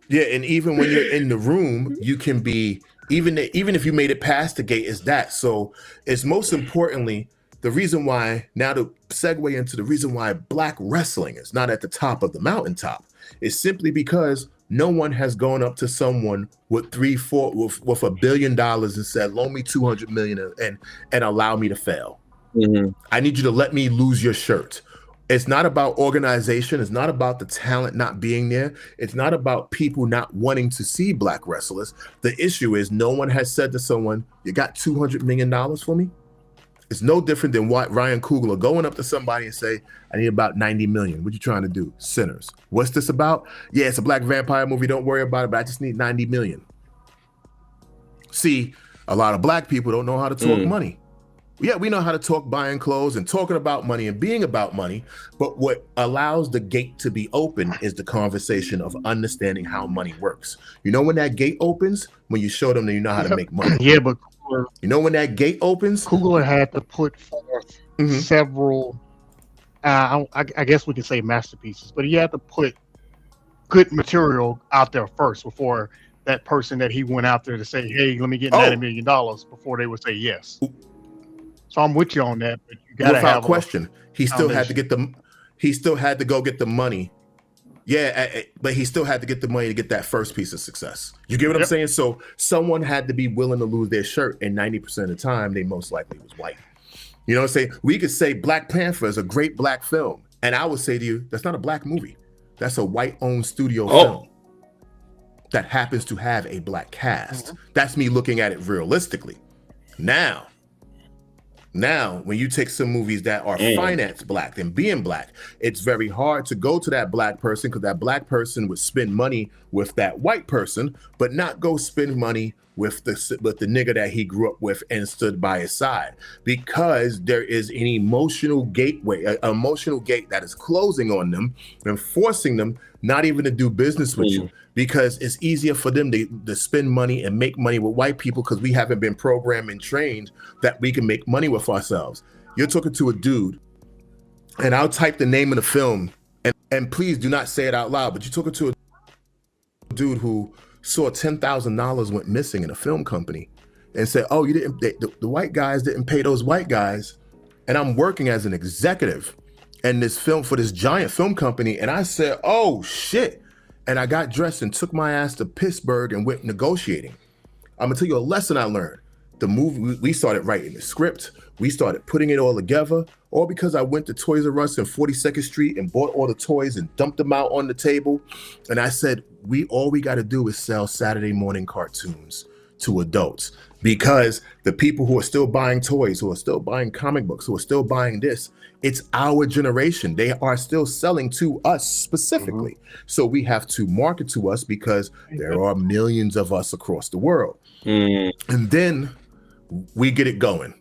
when you're in the room, you can be, even if you made it past the gate, is that. So it's most importantly, the reason why, now to segue into the reason why black wrestling is not at the top of the mountaintop is simply because no one has gone up to someone with with $1 billion and said, loan me 200 million and allow me to fail. I need you to let me lose your shirt. It's not about organization. It's not about the talent not being there. It's not about people not wanting to see black wrestlers. The issue is no one has said to someone, you got $200 million for me? It's no different than what Ryan Coogler going up to somebody and say, I need about 90 million. What you trying to do? Sinners. What's this about? Yeah, it's a black vampire movie. Don't worry about it, but I just need 90 million. See, a lot of black people don't know how to talk money. Yeah, we know how to talk buying clothes and talking about money and being about money, but what allows the gate to be open is the conversation of understanding how money works. You know when that gate opens? When you show them that you know how to make money. Yeah, but you know when that gate opens? Coogler had to put forth several, I guess we could say masterpieces, but he had to put good material out there first before that person that he went out there to say, hey, let me get $90 million before they would say yes. So I'm with you on that, but you gotta without have question. He still had to get he still had to go get the money. Yeah, but he still had to get the money to get that first piece of success. You get what I'm saying? So someone had to be willing to lose their shirt, and 90% of the time, they most likely was white. You know what I'm saying? We could say Black Panther is a great black film, and I would say to you, that's not a black movie. That's a white-owned studio film that happens to have a black cast. That's me looking at it realistically. Now, when you take some movies that are financed black and being black, it's very hard to go to that black person because that black person would spend money with that white person, but not go spend money with the nigga that he grew up with and stood by his side, because there is an emotional gateway, an emotional gate that is closing on them and forcing them not even to do business with you, because it's easier for them to spend money and make money with white people because we haven't been programmed and trained that we can make money with ourselves. You're talking to a dude, and I'll type the name of the film, and please do not say it out loud, but you're talking to a dude who saw $10,000 went missing in a film company and said, oh, you didn't, the white guys didn't pay those white guys. And I'm working as an executive in this film for this giant film company. And I said, oh shit. And I got dressed and took my ass to Pittsburgh and went negotiating. I'm gonna tell you a lesson I learned. the movie, we started writing the script. We started putting it all together, all because I went to Toys R Us in 42nd Street and bought all the toys and dumped them out on the table. And I said, all we got to do is sell Saturday morning cartoons to adults, because the people who are still buying toys, who are still buying comic books, who are still buying this, it's our generation. They are still selling to us specifically. Mm-hmm. So we have to market to us, because there are millions of us across the world. And then we get it going.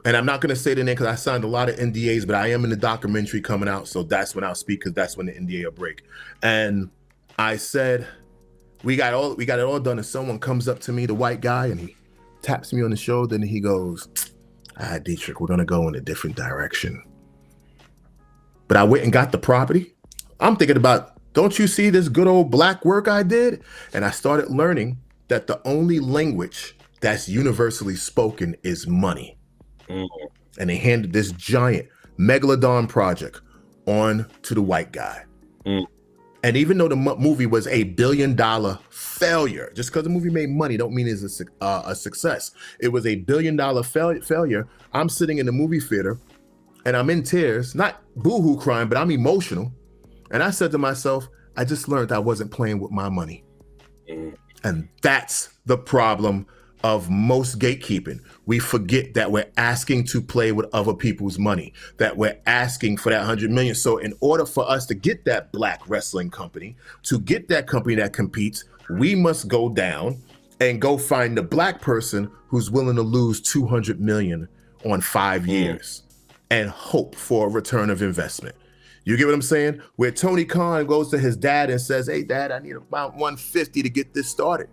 And I'm not going to say the name because I signed a lot of NDAs, but I am in the documentary coming out. So that's when I'll speak, because that's when the NDA will break. And I said, we got it all done. And someone comes up to me, the white guy, and he taps me on the shoulder and he goes, Dietrich, we're going to go in a different direction. But I went and got the property. I'm thinking about, don't you see this good old black work I did? And I started learning that the only language that's universally spoken is money. And they handed this giant megalodon project on to the white guy. And even though the movie was a $1 billion failure, just because the movie made money don't mean it's a success. It was a $1 billion failure. I'm sitting in the movie theater and I'm in tears, not boohoo crying, but I'm emotional. And I said to myself, I just learned I wasn't playing with my money. And that's the problem of most gatekeeping. We forget that we're asking to play with other people's money, that we're asking for that 100 million. So in order for us to get that black wrestling company, to get that company that competes, we must go down and go find the black person who's willing to lose 200 million on 5 years and hope for a return of investment. You get what I'm saying? Where Tony Khan goes to his dad and says, hey, Dad, I need about 150 to get this started.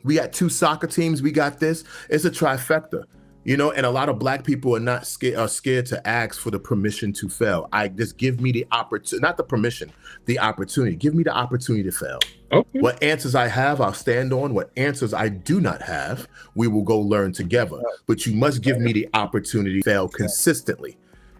We got 2 soccer teams. We got this. It's a trifecta, and a lot of black people are scared to ask for the permission to fail. Just give me the opportunity, not the permission, the opportunity. Give me the opportunity to fail. Okay. What answers I have, I'll stand on. What answers I do not have, we will go learn together. But you must give me the opportunity to fail consistently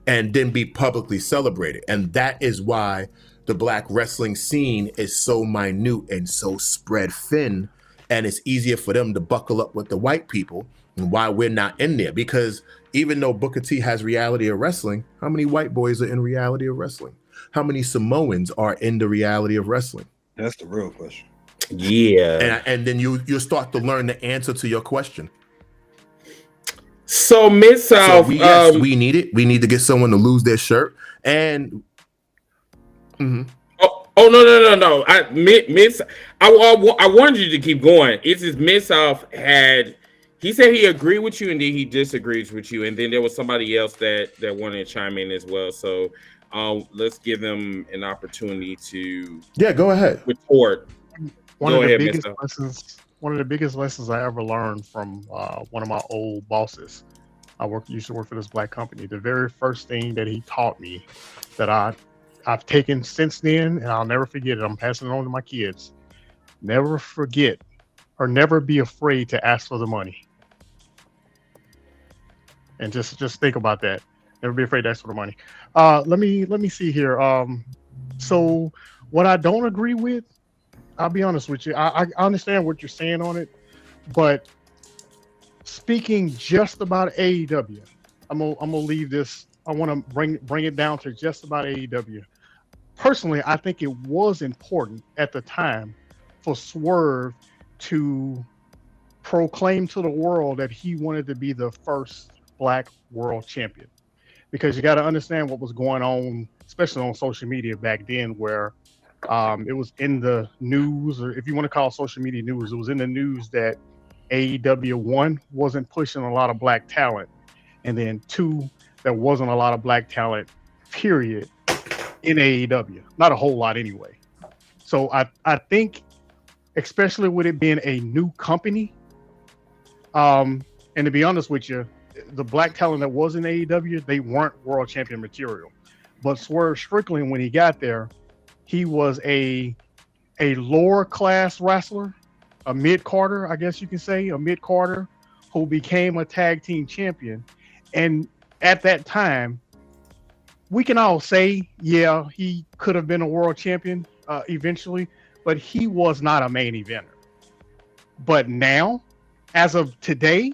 and then be publicly celebrated. And that is why the black wrestling scene is so minute and so spread thin. And it's easier for them to buckle up with the white people, and why we're not in there. Because even though Booker T has Reality of Wrestling, how many white boys are in Reality of Wrestling? How many Samoans are in the Reality of Wrestling? That's the real question. Yeah. And then you'll start to learn the answer to your question. So Mid-South, we need it. We need to get someone to lose their shirt. And Oh no! I wanted you to keep going. It's just Mid-South he said he agreed with you and then he disagrees with you, and then there was somebody else that wanted to chime in as well. So let's give them an opportunity to go ahead. Retort. One of the biggest lessons I ever learned from one of my old bosses. Used to work for this black company. The very first thing that he taught me that I've taken since then, and I'll never forget it. I'm passing it on to my kids. Never forget or never be afraid to ask for the money. And just think about that. Never be afraid to ask for the money. Let me see here. So what I don't agree with, I'll be honest with you. I understand what you're saying on it, but speaking just about AEW, I'm gonna leave this. I want to bring it down to just about AEW. Personally, I think it was important at the time for Swerve to proclaim to the world that he wanted to be the first black world champion. Because you got to understand what was going on, especially on social media back then, where it was in the news, or if you want to call social media news, it was in the news that AEW, 1, wasn't pushing a lot of black talent, and then 2, there wasn't a lot of black talent, period, in AEW. Not a whole lot anyway. So I think, especially with it being a new company, and to be honest with you, the black talent that was in AEW, they weren't world champion material. But Swerve Strickland, when he got there, he was a lower class wrestler, a mid-carder, I guess you can say, a mid-carder who became a tag team champion. And at that time, we can all say, yeah, he could have been a world champion eventually, but he was not a main eventer. But now, as of today,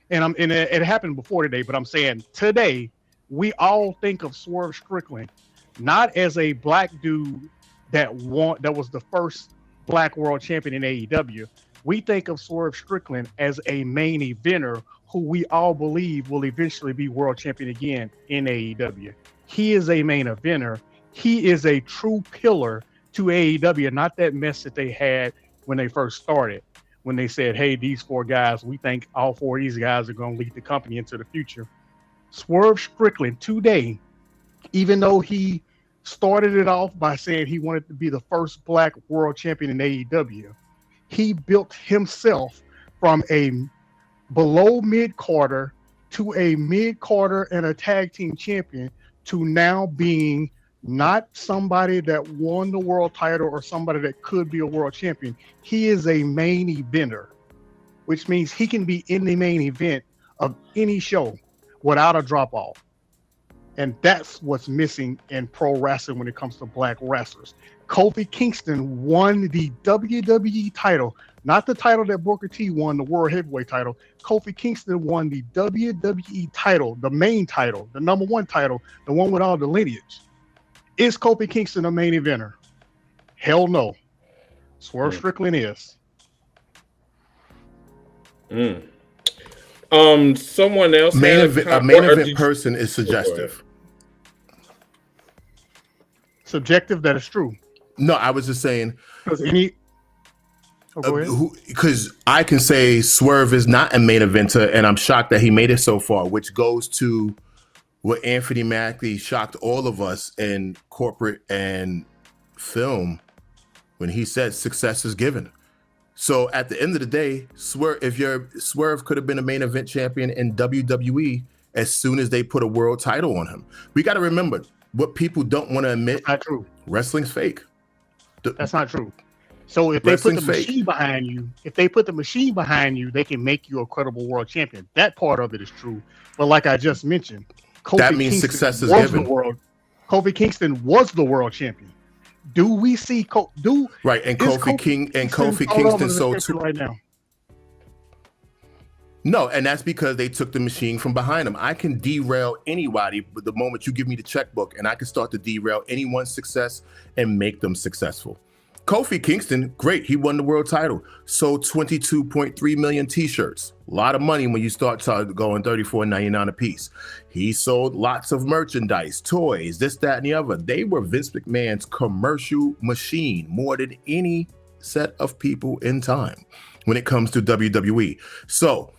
and it happened before today, but I'm saying today, we all think of Swerve Strickland not as a black dude that was the first black world champion in AEW. We think of Swerve Strickland as a main eventer who we all believe will eventually be world champion again in AEW. He is a main eventer. He is a true pillar to AEW, not that mess that they had when they first started, when they said, hey, these 4 guys, we think all 4 of these guys are going to lead the company into the future. Swerve Strickland today, even though he started it off by saying he wanted to be the first black world champion in AEW, he built himself from a below mid-carder to a mid-carder and a tag team champion to now being not somebody that won the world title or somebody that could be a world champion. He is a main eventer, which means he can be in the main event of any show without a drop off. And that's what's missing in pro wrestling when it comes to black wrestlers. Kofi Kingston won the WWE title, not the title that Booker T won, the World Heavyweight title. Kofi Kingston won the WWE title, the main title, the number 1 title, the one with all the lineage. Is Kofi Kingston a main eventer? Hell no. Swerve Strickland is. Someone else. A main event person is suggestive. Subjective, that is true. No, I was just saying. Because I can say Swerve is not a main eventer, and I'm shocked that he made it so far, which goes to what Anthony Mackie shocked all of us in corporate and film when he said success is given. So at the end of the day, Swerve could have been a main event champion in WWE as soon as they put a world title on him. We got to remember what people don't want to admit. That's not true. Wrestling's fake. That's not true. So if they put the machine behind you, they can make you a credible world champion. That part of it is true. But like I just mentioned, that means success is given. Kofi Kingston was the world champion. Do we see right? And Kofi Kingston sold too right now. No, and that's because they took the machine from behind him. I can derail anybody but the moment you give me the checkbook, and I can start to derail anyone's success and make them successful. Kofi Kingston, great. He won the world title. Sold 22.3 million t-shirts. A lot of money when you start going $34.99 a piece. He sold lots of merchandise, toys, this, that, and the other. They were Vince McMahon's commercial machine more than any set of people in time when it comes to WWE. So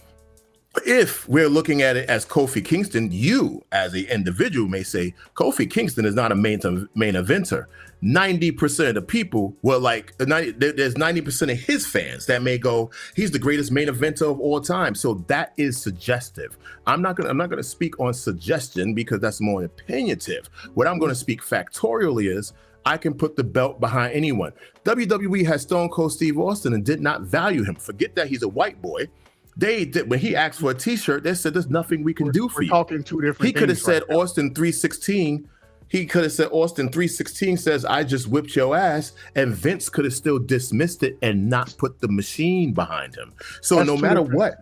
if we're looking at it as Kofi Kingston, you as an individual may say Kofi Kingston is not a main eventer. 90% of the people were like, there's 90% of his fans that may go, he's the greatest main eventer of all time. So that is suggestive. I'm not gonna speak on suggestion because that's more opinionative. What I'm gonna speak factorially is I can put the belt behind anyone. WWE has Stone Cold Steve Austin and did not value him. Forget that he's a white boy. They did, when he asked for a t-shirt, they said there's nothing we can do for you. Talking two different. He could have said Austin 316. He could have said Austin 316 says I just whipped your ass, and Vince could have still dismissed it and not put the machine behind him. So no matter what,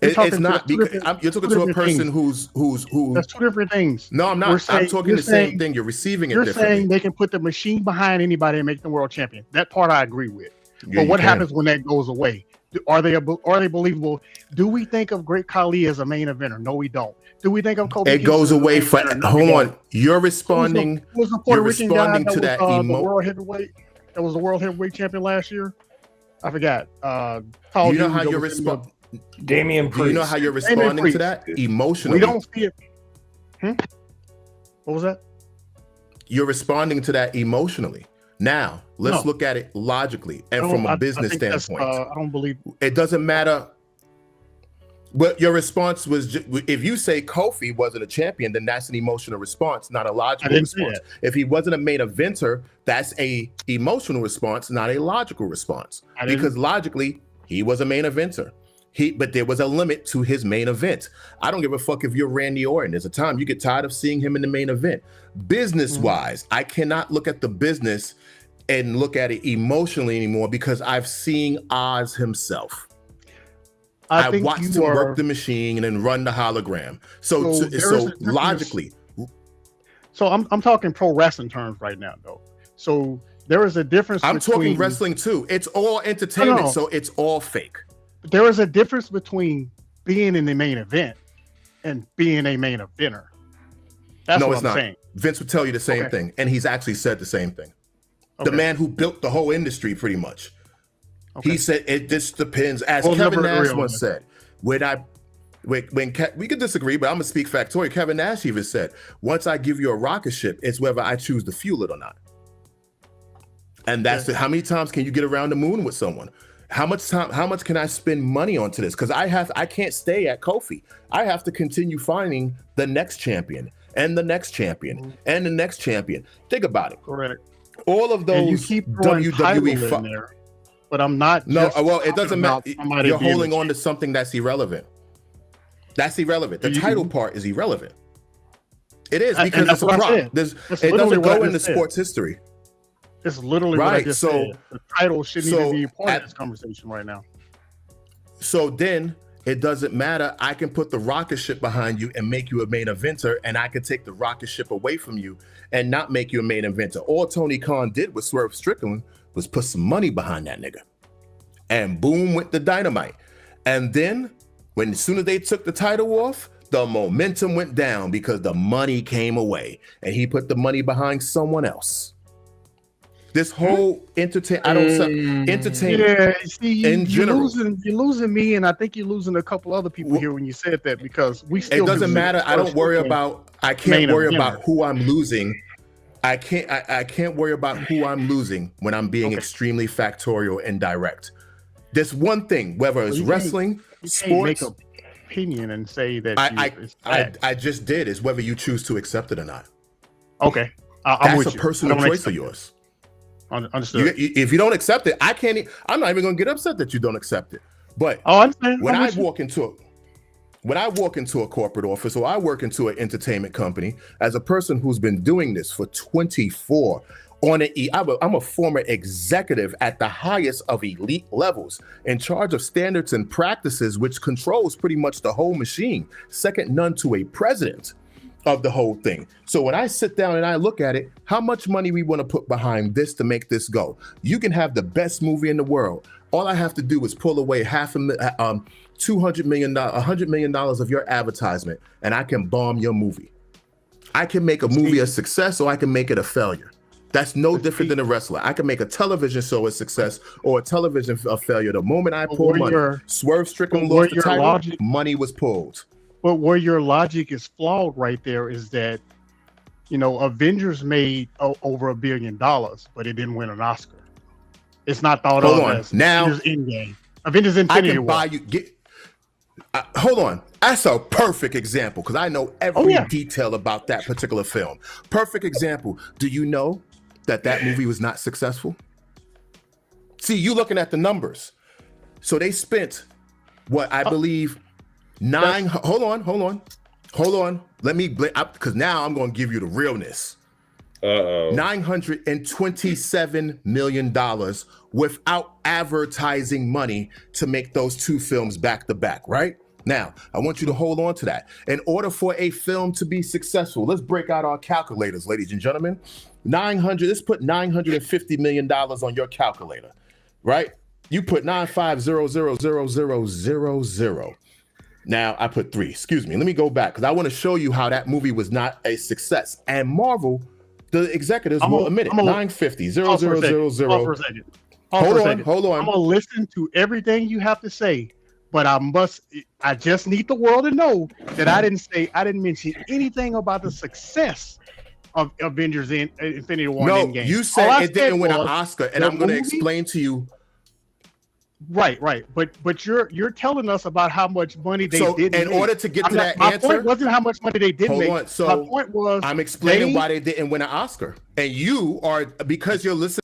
it's not because you're talking to a person who's. That's two different things. No, I'm not. I'm talking the same thing. You're receiving it differently. You're saying they can put the machine behind anybody and make them world champion. That part I agree with. But what happens when that goes away? Are they believable? Do we think of Great Khali as a main eventer? No, we don't. Do we think of Kobe? It goes away for. Hold on, you're responding. Was the Puerto Rican guy that was the world heavyweight? That was the world heavyweight champion last year. I forgot. You know how you're responding. Damian Priest. Do you know how you're responding to that emotionally? We don't see it. What was that? You're responding to that emotionally. Now, let's look at it logically and from a business standpoint. I don't believe it doesn't matter. But your response was, if you say Kofi wasn't a champion, then that's an emotional response, not a logical response. If he wasn't a main eventer, that's a emotional response, not a logical response. Because logically, he was a main eventer. But there was a limit to his main event. I don't give a fuck if you're Randy Orton. There's a time you get tired of seeing him in the main event. Business-wise, I cannot look at the business and look at it emotionally anymore because I've seen Oz himself. I think watched him work the machine and then run the hologram. So logically. So I'm talking pro wrestling terms right now, though. So there is a difference. I'm talking wrestling too. It's all entertainment, so it's all fake. There is a difference between being in the main event and being a main eventer. That's what I'm saying. Vince would tell you the same thing, and he's actually said the same thing. The man who built the whole industry, pretty much. He said it just depends. As Kevin Nash once said, we could disagree, but I'm gonna speak factoid. Kevin Nash even said, once I give you a rocket ship, it's whether I choose to fuel it or not. And that's how many times can you get around the moon with someone? How much can I spend money onto this? Because I can't stay at Kofi. I have to continue finding the next champion and the next champion and the next champion. Think about it. Correct. All of those and you keep WWE in there, but I'm not. No, well, it doesn't matter. You're holding on to something that's irrelevant. That's irrelevant. The title part is irrelevant. It is because it's a prop. It doesn't go into sports history. It's literally what I just said. The title shouldn't even be part of this conversation right now. So then it doesn't matter. I can put the rocket ship behind you and make you a main eventer, and I can take the rocket ship away from you and not make you a main eventer. All Tony Khan did with Swerve Strickland was put some money behind that nigga. And boom went the dynamite. And then as soon as they took the title off, the momentum went down because the money came away and he put the money behind someone else. This whole entertainment in general. You're losing me, and I think you're losing a couple other people here when you said that, because we still. It doesn't matter. I can't worry about who I'm losing. I can't worry about who I'm losing when I'm being extremely factorial and direct. There's one thing, whether it's wrestling, sports. Make an opinion and say that I just did, is whether you choose to accept it or not. Okay, I'm with you. That's a personal choice of yours. Understood. If you don't accept it, I'm not even going to get upset that you don't accept it. But when I walk into a corporate office, or I work into an entertainment company, as a person who's been doing this for 24 I'm a former executive at the highest of elite levels, in charge of standards and practices, which controls pretty much the whole machine, second none to a president of the whole thing. So when I sit down and I look at it, how much money we want to put behind this to make this go? You can have the best movie in the world. All I have to do is pull away $200 million, $100 million of your advertisement, and I can bomb your movie. I can make a movie a success, or I can make it a failure. That's no different than a wrestler. I can make a television show a success or a television a failure. The moment I pull money, Swerve Strickland lost the title, money was pulled. But where your logic is flawed right there is that, Avengers made over $1 billion, but it didn't win an Oscar. It's not thought of as Avengers Endgame. Avengers Infinity War. Hold on. That's a perfect example, because I know every detail about that particular film. Perfect example. Do you know that movie was not successful? See, you looking at the numbers. So they spent what I believe hold on. Let me, because now I'm going to give you the realness. $927 million without advertising money to make those two films back to back, right? Now, I want you to hold on to that. In order for a film to be successful, let's break out our calculators, ladies and gentlemen. Let's put $950 million on your calculator, right? You put 950000000. Now I put 3. Excuse me. Let me go back, because I want to show you how that movie was not a success. And Marvel, the executives will admit it. 9500000. Hold on. I'm gonna listen to everything you have to say, but I just need the world to know that I didn't mention anything about the success of Avengers Infinity War. No, Endgame. You said it didn't win an Oscar, and I'm going to explain to you. Right. But you're telling us about how much money they did. In order to get to that my answer, point wasn't how much money they did make. On. So my point was I'm explaining why they didn't win an Oscar, and you are, because you're listening.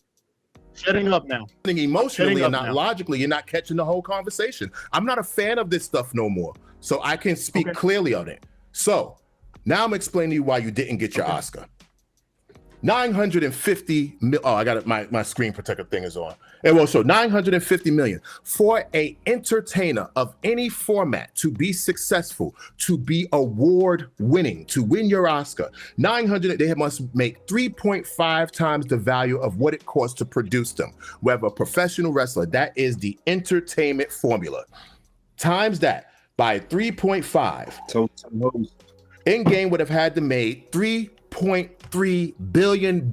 Shutting up now. Emotionally and not logically, you're not catching the whole conversation. I'm not a fan of this stuff no more, so I can speak clearly on it. So now I'm explaining to you why you didn't get your Oscar. 950 mil. Oh, I got it. My screen protector thing is on. It will show 950 million for a entertainer of any format to be successful, to be award winning, to win your Oscar. 900. They must make 3.5 times the value of what it costs to produce them. We have a professional wrestler. That is the entertainment formula. Times that by 3.5. In-game would have had to make $3.3 billion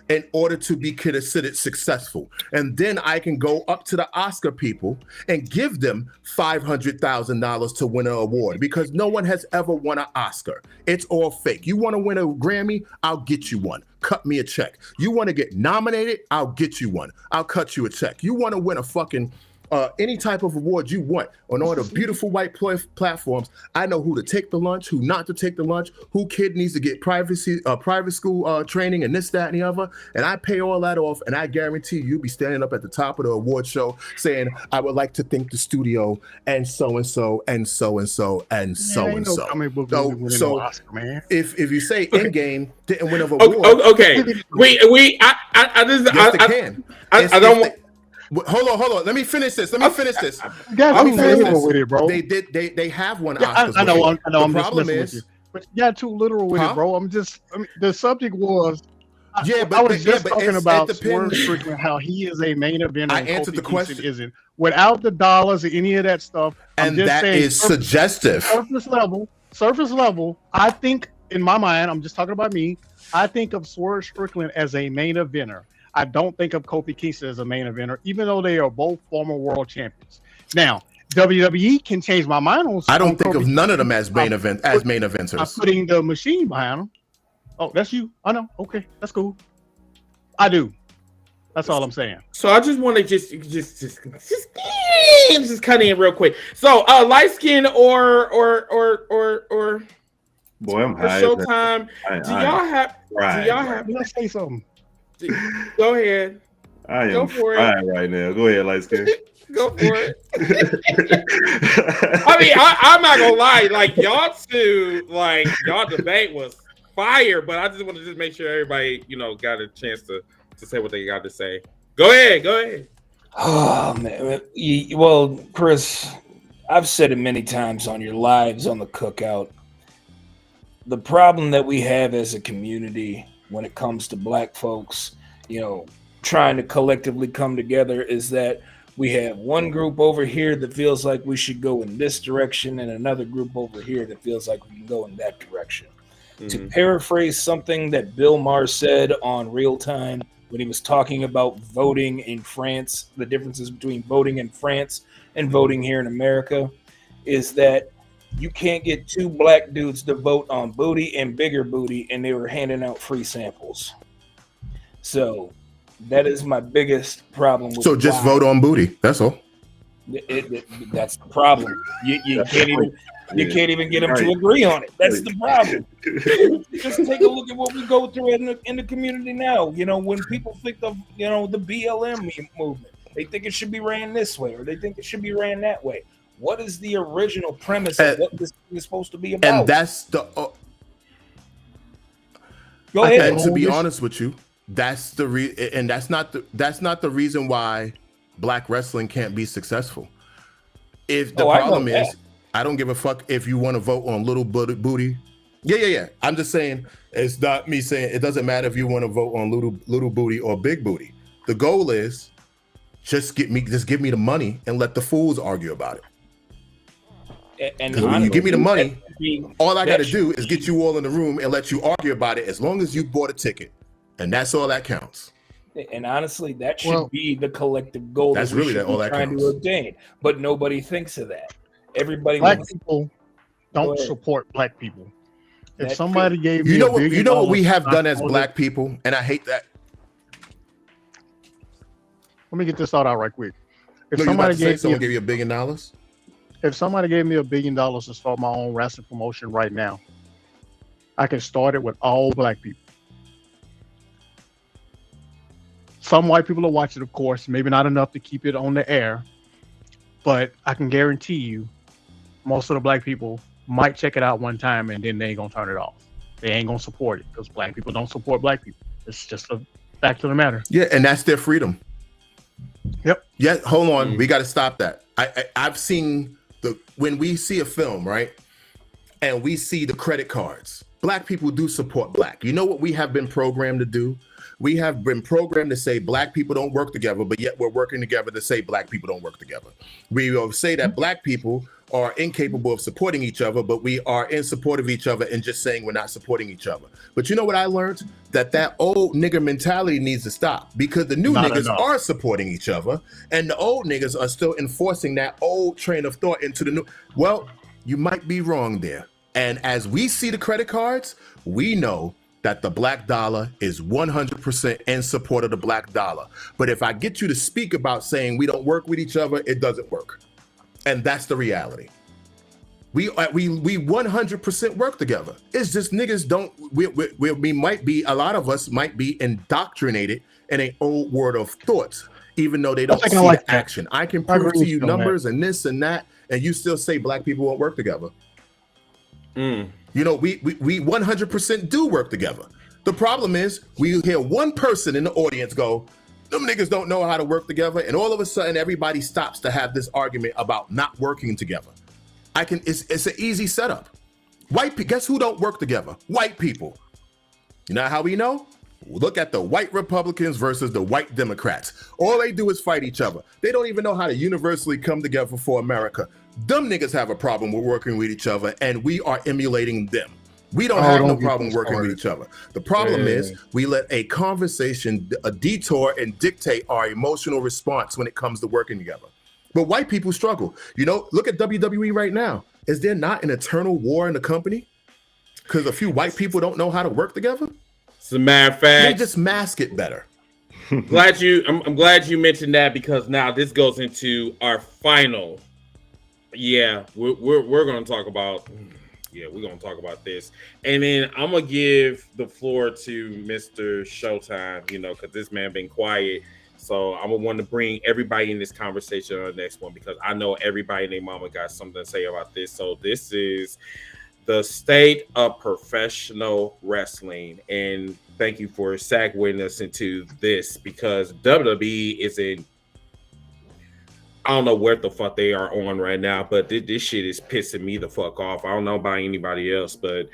in order to be considered successful. And then I can go up to the Oscar people and give them $500,000 to win an award, because no one has ever won an Oscar. It's all fake. You want to win a Grammy? I'll get you one. Cut me a check. You want to get nominated? I'll get you one. I'll cut you a check. You want to win a fucking any type of award you want on all the beautiful white platforms. I know who to take the lunch, who not to take the lunch, who kid needs to get private school training and this, that, and the other. And I pay all that off, and I guarantee you'll be standing up at the top of the award show saying, I would like to thank the studio and so-and-so and so-and-so and so-and-so. So if you say In-Game didn't win an award. Okay. I don't. Hold on. Let me finish this. You got too literal with it, bro. They have won Oscars. I know. The problem is, but you got too literal with it, bro. The subject was. I was just talking about Swerve Strickland, how he is a main eventer. I answered the question. Isn't without the dollars or any of that stuff. And that is suggestive. Surface level. I think in my mind, I'm just talking about me. I think of Swerve Strickland as a main eventer. I don't think of Kofi Kingston as a main eventer, even though they are both former world champions. Now, WWE can change my mind on. I don't think of none of them as main eventers. I'm putting the machine behind them. Oh, that's you. I know. Okay, that's cool. I do. That's all I'm saying. So I just want to just cut in real quick. So light skin or boy, I'm high. Showtime. Do y'all have? Let's say something. Go ahead. I am fine right now. Go ahead, light skin. Go for it. I mean, I'm not gonna lie. Like y'all two, like y'all debate was fire, but I just want to just make sure everybody, got a chance to say what they got to say. Go ahead. Oh man. Well, Chris, I've said it many times on your lives on the Cookout. The problem that we have as a community when it comes to Black folks, trying to collectively come together, is that we have one group over here that feels like we should go in this direction and another group over here that feels like we can go in that direction. Mm-hmm. To paraphrase something that Bill Maher said on Real Time when he was talking about voting in France, the differences between voting in France and voting here in America, is that you can't get two Black dudes to vote on booty and bigger booty, and they were handing out free samples. So that is my biggest problem. So just vote on booty. That's all. That's the problem. You can't even get them to agree on it. That's the problem. Just take a look at what we go through in the community now. When people think of the BLM movement, they think it should be ran this way, or they think it should be ran that way. What is the original premise of what this thing is supposed to be about? And that's the. Go ahead. And to be honest with you, that's the and that's not the reason why Black wrestling can't be successful. If the problem is, I don't give a fuck if you want to vote on little booty. Yeah. I'm just saying, it's not me saying it doesn't matter if you want to vote on little booty or big booty. The goal is just give me the money and let the fools argue about it. And when you give me the money, all I got to do is get you all in the room and let you argue about it, as long as you bought a ticket, and that's all that counts. And honestly, that should be the collective goal. That's really all that trying counts. to obtain, but nobody thinks of that. Everybody, Black people don't support Black people. If somebody gave me, you know what we have done as Black people, and I hate that. Let me get this thought out right quick. If someone gave you $1 billion. If somebody gave me $1 billion to start my own wrestling promotion right now, I can start it with all Black people. Some white people are watching, of course, maybe not enough to keep it on the air, but I can guarantee you most of the Black people might check it out one time and then they ain't gonna turn it off. they ain't gonna support it because black people don't support black people. It's just a fact of the matter. Yeah, and that's their freedom. Yep. Yeah, hold on. We got to stop that. I've seen when we see a film, right? And we see the credit cards. Black people do support black. You know what we have been programmed to do? We have been programmed to say black people don't work together, but yet we're working together to say black people don't work together. We will say that black people are incapable of supporting each other, but we are in support of each other and just saying we're not supporting each other. But you know what I learned? That old nigger mentality needs to stop because the new niggas are supporting each other and the old niggas are still enforcing that old train of thought into the new. Well, you might be wrong there. And as we see the credit cards, we know that the black dollar is 100% in support of the black dollar. But if I get you to speak about saying we don't work with each other, it doesn't work. And that's the reality. We 100% work together. It's just niggas don't, we might be, a lot of us might be indoctrinated in an old world of thoughts, even though they don't see the action. I can prove to you numbers and this and that, and you still say black people won't work together. You know, we 100% do work together. The problem is we hear one person in the audience go, them niggas don't know how to work together, and all of a sudden everybody stops to have this argument about not working together. It's an easy setup. White people, guess who don't work together? White people. You know how we know? Look at the white Republicans versus the white Democrats. All they do is fight each other. They don't even know how to universally come together for America. Them niggas have a problem with working with each other, and we are emulating them. We don't have no problem working with each other. The problem is we let a conversation, a detour, and dictate our emotional response when it comes to working together. But white people struggle. You know, look at WWE right now. Is there not an eternal war in the company? Because a few white people don't know how to work together? As a matter of fact, they just mask it better. I'm glad you mentioned that because now this goes into our final. Yeah, we're going to talk about. Yeah, we're going to talk about this. And then I'm going to give the floor to Mr. Showtime, you know, because this man been quiet. So I'm going to want to bring everybody in this conversation on the next one because I know everybody and their mama got something to say about this. So this is the state of professional wrestling. And thank you for segueing us into this because WWE is in, I don't know what the fuck they are on right now, but this shit is pissing me the fuck off. I don't know about anybody else, but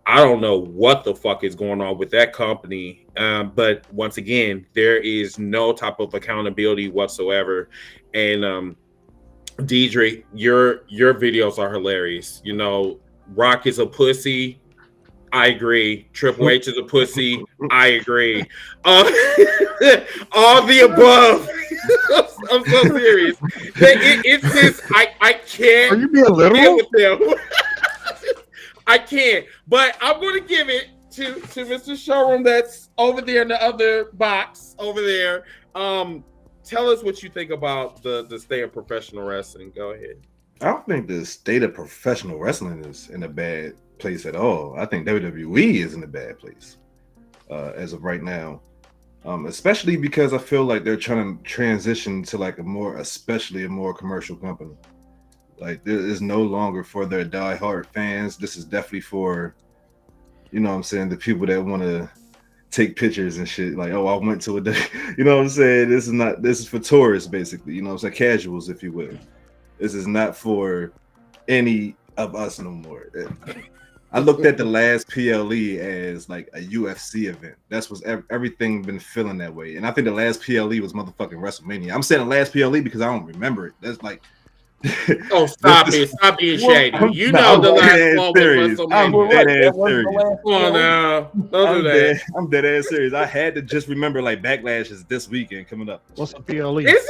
I don't know what the fuck is going on with that company. But once again, there is no type of accountability whatsoever. And Deidre, your videos are hilarious. You know, Rock is a pussy. I agree. Triple H is a pussy. I agree. All the above. I'm so serious. It's just I can't. Are you being literal with them? I can't. But I'm going to give it to Mr. Showroom that's over there in the other box over there. Tell us what you think about the state of professional wrestling. Go ahead. I don't think the state of professional wrestling is in a bad place at all. I think WWE is in a bad place as of right now, especially because I feel like they're trying to transition to like a more commercial company. Like there is no longer for their diehard fans. This is definitely for, you know what I'm saying, the people that want to take pictures and shit. Like, oh, I went to a, you know what I'm saying? This is for tourists basically. You know what I'm saying? Casuals, if you will. This is not for any of us no more. I looked at the last PLE as like a UFC event. That's what everything been feeling that way. And I think the last PLE was motherfucking WrestleMania. I'm saying the last PLE because I don't remember it. That's like, oh, stop it! Stop being shady. You know the last one was WrestleMania. I'm dead ass serious. Come on now, don't do that. I'm dead ass serious. I had to just remember like Backlash is this weekend coming up. What's the PLE? Is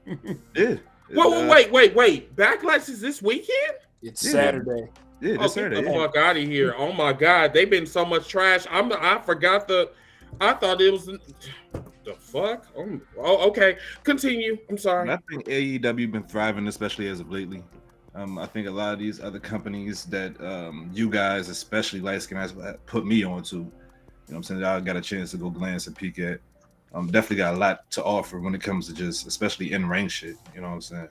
it? Yeah. Wait. Backlash is this weekend? It's Saturday. Yeah, this Saturday. Get the fuck out of here. Oh my God. They've been so much trash. I forgot I thought it was the fuck. Oh, okay. Continue. I'm sorry. I think AEW been thriving, especially as of lately. I think a lot of these other companies that you guys, especially light skin guys, put me on to, you know what I'm saying, I got a chance to go glance and peek at. Definitely got a lot to offer when it comes to just, especially in-ring shit. You know what I'm saying?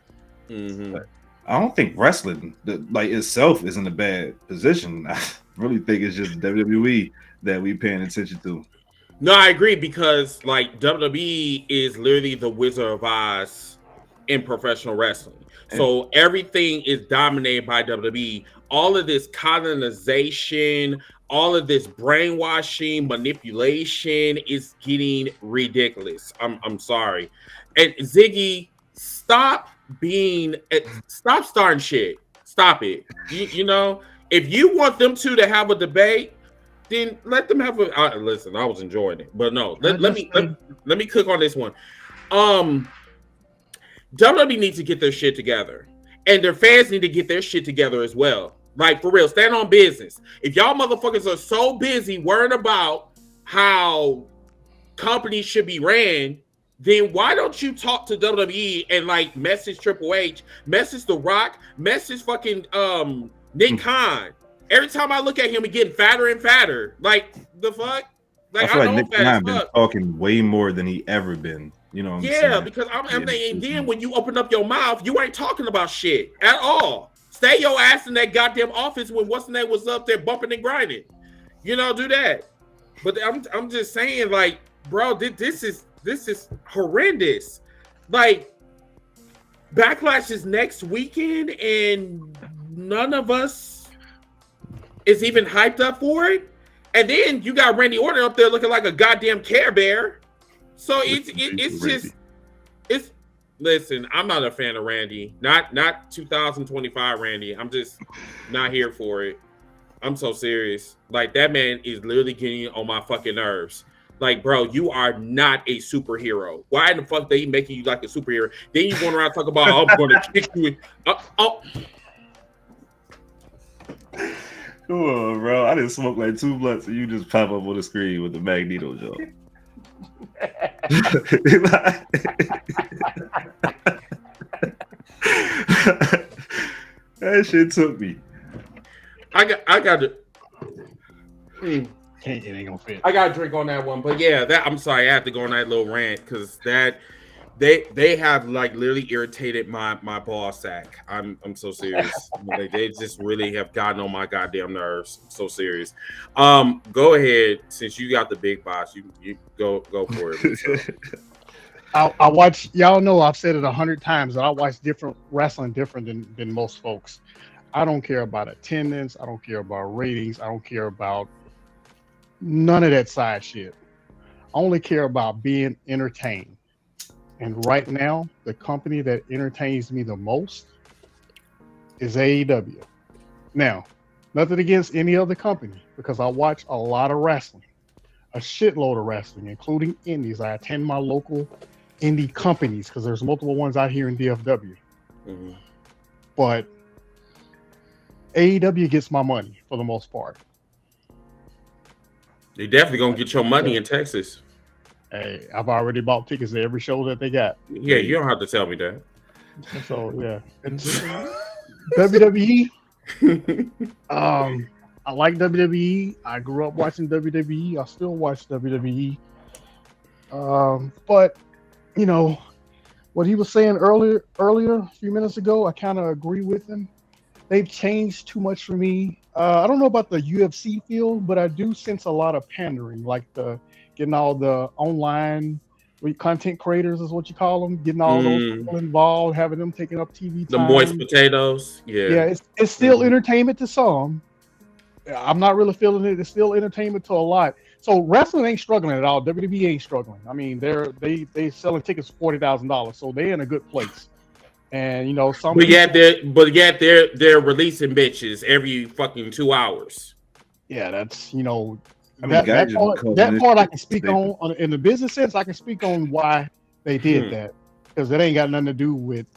Mm-hmm. But I don't think wrestling, like itself, is in a bad position. really think it's just WWE that we paying attention to. No, I agree because like WWE is literally the Wizard of Oz in professional wrestling. So everything is dominated by WWE. All of this colonization, all of this brainwashing, manipulation is getting ridiculous. I'm sorry. And Ziggy, stop starting shit. Stop it. You know, if you want them to have a debate, then let them have a listen. I was enjoying it, but no, let me cook on this one. WWE needs to get their shit together, and their fans need to get their shit together as well. Like for real, stand on business. If y'all motherfuckers are so busy worrying about how companies should be ran, then why don't you talk to WWE and like message Triple H, message The Rock, message fucking Nick Khan? Every time I look at him, he's getting fatter and fatter. Like the fuck? Like I feel like know Nick Khan been talking way more than he ever been. You know what I'm saying? Because I'm thinking, then when you open up your mouth, you ain't talking about shit at all. Stay your ass in that goddamn office when what's the name was up there bumping and grinding. You know, do that. But I'm just saying, like, bro, this is horrendous. Like, Backlash is next weekend, and none of us is even hyped up for it. And then you got Randy Orton up there looking like a goddamn Care Bear. So it's listen, I'm not a fan of Randy. Not 2025 Randy. I'm just not here for it. I'm so serious. Like that man is literally getting on my fucking nerves. Like, bro, you are not a superhero. Why in the fuck they making you like a superhero? Then you going around talking about I'm gonna kick you. Come on, bro. I didn't smoke like 2 blunts and you just pop up on the screen with the Magneto joke. That shit took me. I got to. It ain't gonna fit. I got to drink on that one, but yeah, I'm sorry, I have to go on that little rant because that they have like literally irritated my ball sack. I'm so serious. They just really have gotten on my goddamn nerves. I'm so serious. Go ahead, since you got the big boss, you go for it. So. I watch. Y'all know I've said it 100 times that I watch different wrestling different than most folks. I don't care about attendance. I don't care about ratings. I don't care about none of that side shit. I only care about being entertained. And right now, the company that entertains me the most is AEW. Now, nothing against any other company because I watch a lot of wrestling, a shitload of wrestling, including indies. I attend my local indie companies because there's multiple ones out here in DFW. Mm-hmm. But AEW gets my money for the most part. They definitely gonna get your money in Texas. Hey, I've already bought tickets to every show that they got. Yeah, you don't have to tell me that. So yeah, WWE. I like WWE. I grew up watching WWE. I still watch WWE. But you know what he was saying earlier, a few minutes ago, I kind of agree with him. They've changed too much for me. I don't know about the UFC field, but I do sense a lot of pandering, like getting all the online content creators is what you call them, getting all those people involved, having them taking up TV time. The moist potatoes. Yeah, it's still entertainment to some. I'm not really feeling it. It's still entertainment to a lot. So wrestling ain't struggling at all. WWE ain't struggling. I mean, they selling tickets for $40,000, so they're in a good place. And you know, but yet they're releasing bitches every fucking 2 hours. Yeah, that's that part I can speak on in the business sense. I can speak on why they did that because it ain't got nothing to do with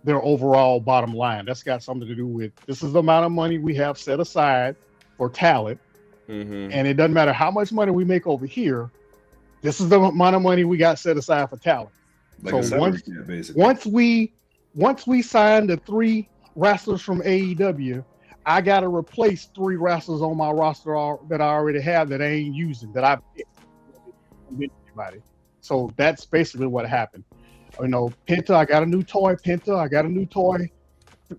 their overall bottom line. That's got something to do with this is the amount of money we have set aside for talent, and it doesn't matter how much money we make over here. This is the amount of money we got set aside for talent. Like so once we sign the 3 wrestlers from AEW, I got to replace 3 wrestlers on my roster that I already have that I ain't using, that I've anybody. So that's basically what happened. You know, Penta, I got a new toy. Penta, I got a new toy.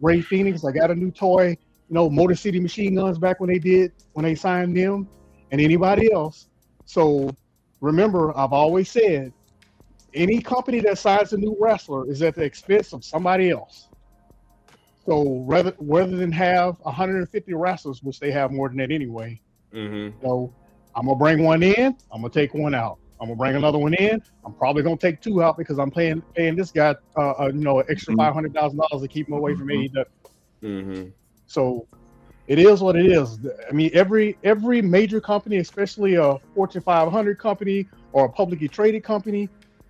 Ray Phoenix, I got a new toy. Motor City Machine Guns back when they signed them, and anybody else. So remember, I've always said, any company that signs a new wrestler is at the expense of somebody else. So rather than have 150 wrestlers, which they have more than that anyway, so I'm gonna bring one in, I'm gonna take one out. I'm gonna bring another one in. I'm probably gonna take two out because I'm paying this guy, an extra $500,000 to keep him away from AEW. So it is what it is. I mean, every major company, especially a Fortune 500 company or a publicly traded company,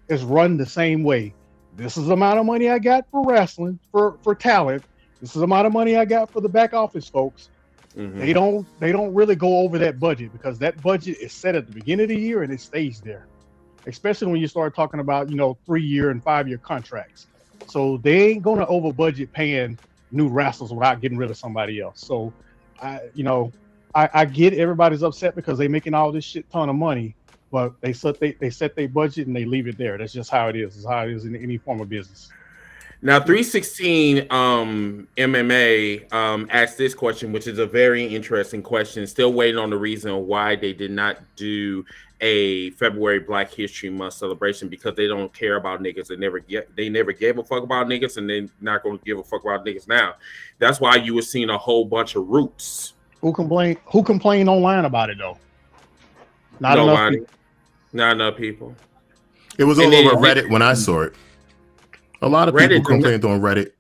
is run the same way. This is the amount of money I got for wrestling, for talent. This is the amount of money I got for the back office folks. They don't really go over that budget because that budget is set at the beginning of the year and it stays there. Especially when you start talking about 3-year and 5-year contracts. So they ain't gonna over budget paying new wrestlers without getting rid of somebody else. So I get everybody's upset because they're making all this shit ton of money, but they set their budget and they leave it there. That's just how it is. It's how it is in any form of business. Now, 316 MMA asked this question, which is a very interesting question. Still waiting on the reason why they did not do a February Black History Month celebration, because they don't care about niggas. They never gave a fuck about niggas, and they're not going to give a fuck about niggas now. That's why you were seeing a whole bunch of roots. Who complained online about it though? Nobody. Not enough people. It was all over Reddit when I saw it. A lot of people complained on Reddit.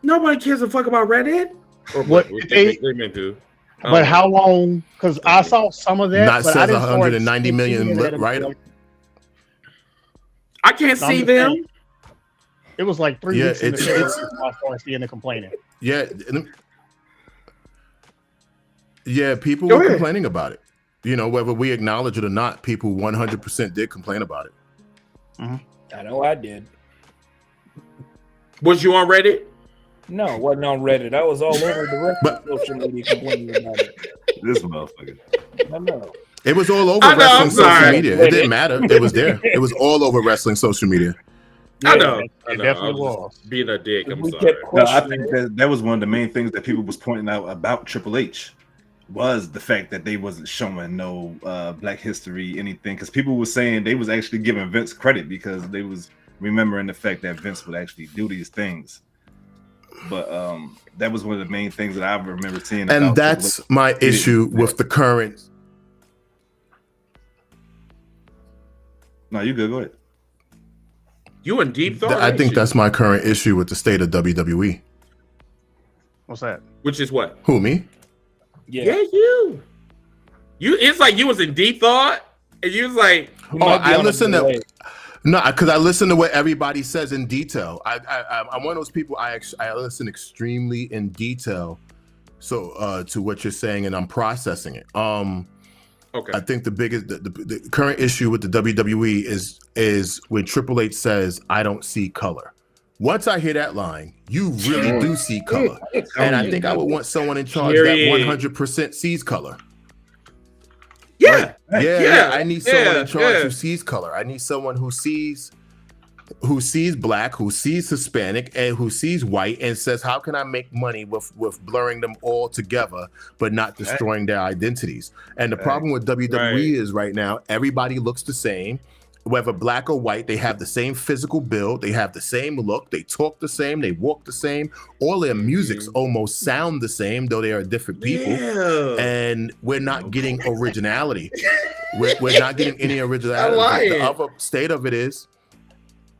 Nobody cares a fuck about Reddit. Or what they meant to. But how long? Because I saw some of that. Not says 190 million right? I can't see them. It was like 3 weeks in the future I started seeing the complaining. Yeah, people were complaining about it. Whether we acknowledge it or not, people 100% did complain about it. I know I did. Was you on Reddit? No, I wasn't on Reddit. I was all over the rest of social media complaining about it. This motherfucker. I know. It was all over wrestling social media. It didn't matter. It was there. It was all over wrestling social media. I know. It definitely was. Being a dick. I'm sorry. No, I think that was one of the main things that people was pointing out about Triple H was the fact that they wasn't showing no Black history, anything. Because people were saying they was actually giving Vince credit because they was remembering the fact that Vince would actually do these things. But that was one of the main things that I remember seeing. And that's my issue with the current. No, you good. Go ahead. You in deep thought? I think that's my current issue with the state of WWE. What's that? Which is what? Who, me? Yeah, you. It's like you was in deep thought, and you was like, I listen to. No, because I listen to what everybody says in detail. I'm one of those people. I listen extremely in detail, so to what you're saying, and I'm processing it. Okay. I think the biggest, the current issue with the WWE is when Triple H says, "I don't see color." Once I hear that line, you really do see color, and I think I would want someone in charge that 100% sees color. Yeah. Yeah. I need someone in charge who sees color. I need someone who sees Black, who sees Hispanic, and who sees white, and says, "How can I make money with blurring them all together, but not destroying their identities?" And the problem with WWE is right now, everybody looks the same. Whether Black or white, they have the same physical build, they have the same look, they talk the same, they walk the same. All their musics almost sound the same, though they are different people. Yeah. And we're not getting originality. We're not getting any originality. The other state of it is,